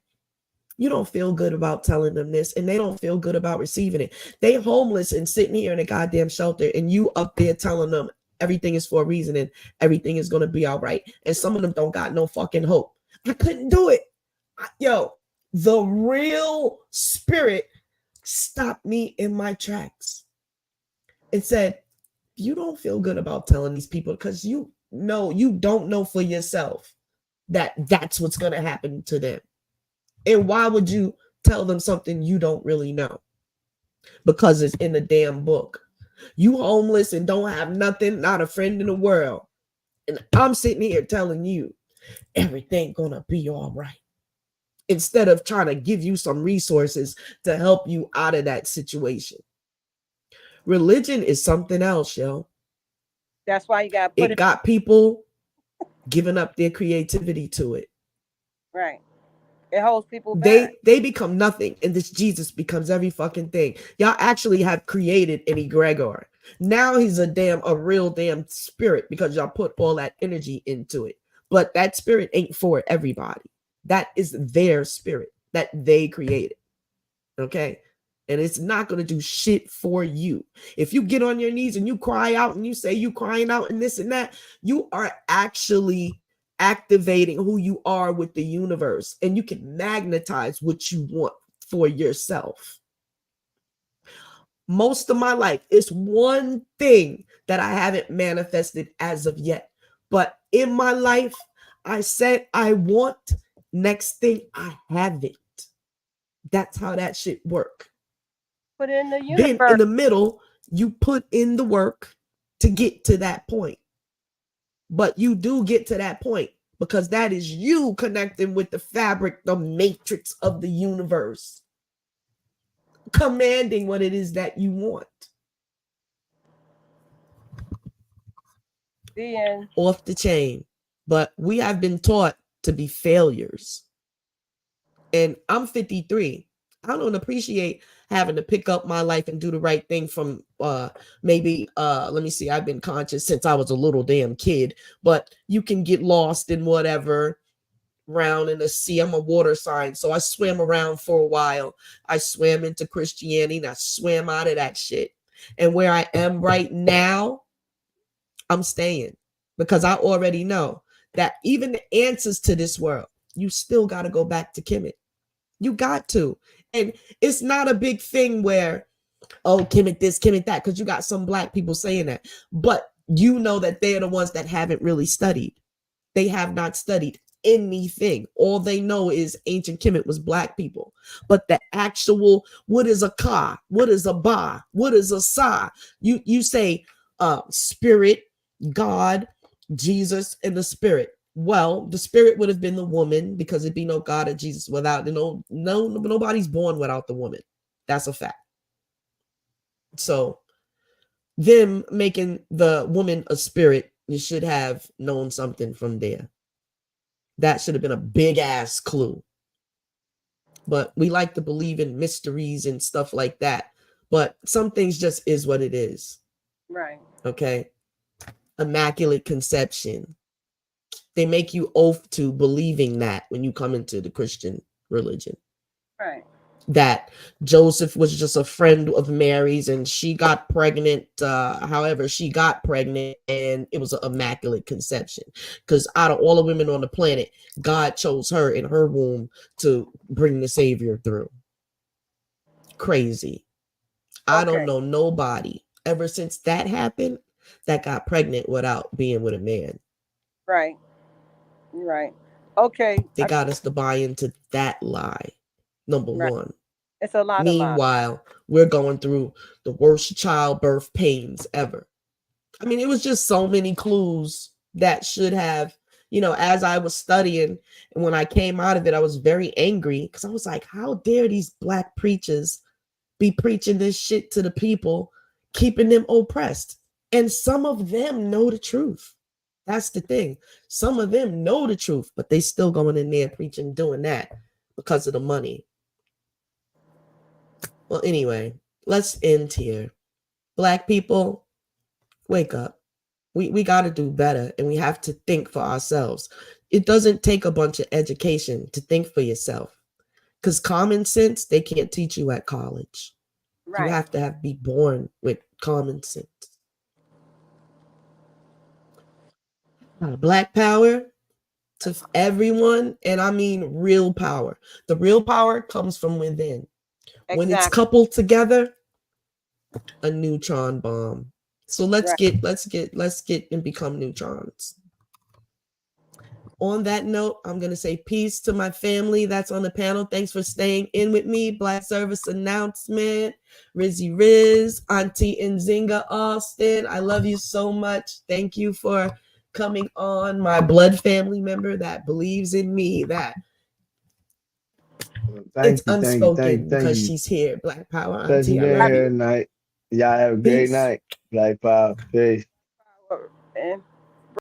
you don't feel good about telling them this, and they don't feel good about receiving it. They homeless and sitting here in a goddamn shelter, and you up there telling them everything is for a reason and everything is going to be all right. And some of them don't got no fucking hope. I couldn't do it. Yo, the real spirit stopped me in my tracks. It said, you don't feel good about telling these people because you don't know for yourself that that's what's going to happen to them. And why would you tell them something you don't really know? Because it's in the damn book. You homeless and don't have nothing, not a friend in the world. And I'm sitting here telling you everything gonna be all right. Instead of trying to give you some resources to help you out of that situation. Religion is something else, yo. That's why you got to put It got people giving up their creativity to it. right. It holds people back. They become nothing, and this Jesus becomes every fucking thing. Y'all actually have created an egregor. Now he's a real damn spirit because y'all put all that energy into it. But that spirit ain't for everybody. That is their spirit that they created. Okay? And it's not going to do shit for you. If you get on your knees and you cry out and you say you crying out and this and that, you are actually activating who you are with the universe, and you can magnetize what you want for yourself. Most of my life, it's one thing that I haven't manifested as of yet. But in my life, I said I want, next thing I have it. That's how that shit work. Put it in the Then universe. in the middle, you put in the work to get to that point. But you do get to that point because that is you connecting with the fabric, the matrix of the universe, commanding what it is that you want. The end. Off the chain. But we have been taught to be failures. And I'm 53. I don't appreciate having to pick up my life and do the right thing from maybe let me see, I've been conscious since I was a little damn kid, but you can get lost in whatever around in the sea. I'm a water sign, so I swam around for a while. I swam into Christianity and I swam out of that shit. And where I am right now, I'm staying because I already know that even the answers to this world, you still got to go back to Kemet. You got to. And it's not a big thing where, oh, Kemet this, Kemet that, because you got some black people saying that. But you know that they are the ones that haven't really studied. They have not studied anything. All they know is ancient Kemet was black people. But the actual, what is a Ka? What is a Ba? What is a Sa? You say spirit, God, Jesus, and the spirit. Well, the spirit would have been the woman because it'd be no God or Jesus without nobody's born without the woman. That's a fact. So them making the woman a spirit, you should have known something from there. That should have been a big ass clue. But we like to believe in mysteries and stuff like that. But some things just is what it is. Right. Okay. Immaculate conception. They make you oath to believing that when you come into the Christian religion. Right. That Joseph was just a friend of Mary's and she got pregnant. However, she got pregnant and it was an immaculate conception. Because out of all the women on the planet, God chose her in her womb to bring the Savior through. Crazy. I don't know nobody ever since that happened that got pregnant without being with a man. Right. Right. Okay. They got us to buy into that lie. Number one. It's a lot of lies. Meanwhile, we're going through the worst childbirth pains ever. I mean, it was just so many clues that should have, as I was studying and when I came out of it, I was very angry because I was like, how dare these black preachers be preaching this shit to the people, keeping them oppressed? And some of them know the truth. That's the thing. Some of them know the truth, but they still going in there preaching, doing that because of the money. Well, anyway, let's end here. Black people, wake up. We got to do better and we have to think for ourselves. It doesn't take a bunch of education to think for yourself because common sense, they can't teach you at college. Right. You have to be born with common sense. Black power, to everyone, and I mean real power. The real power comes from within. When it's Exactly. coupled together, a neutron bomb. So let's Right. get and become neutrons. On that note, I'm going to say peace to my family that's on the panel. Thanks for staying in with me. Black Service Announcement, Rizzy Riz, Auntie Nzinga Austin. I love you so much. Thank you for coming on. My blood family member that believes in me, that it's unspoken thank because you. she's here. Black Power Pleasure Auntie, I being love here you. tonight. Y'all have a great Peace. night. Black Power. Peace. And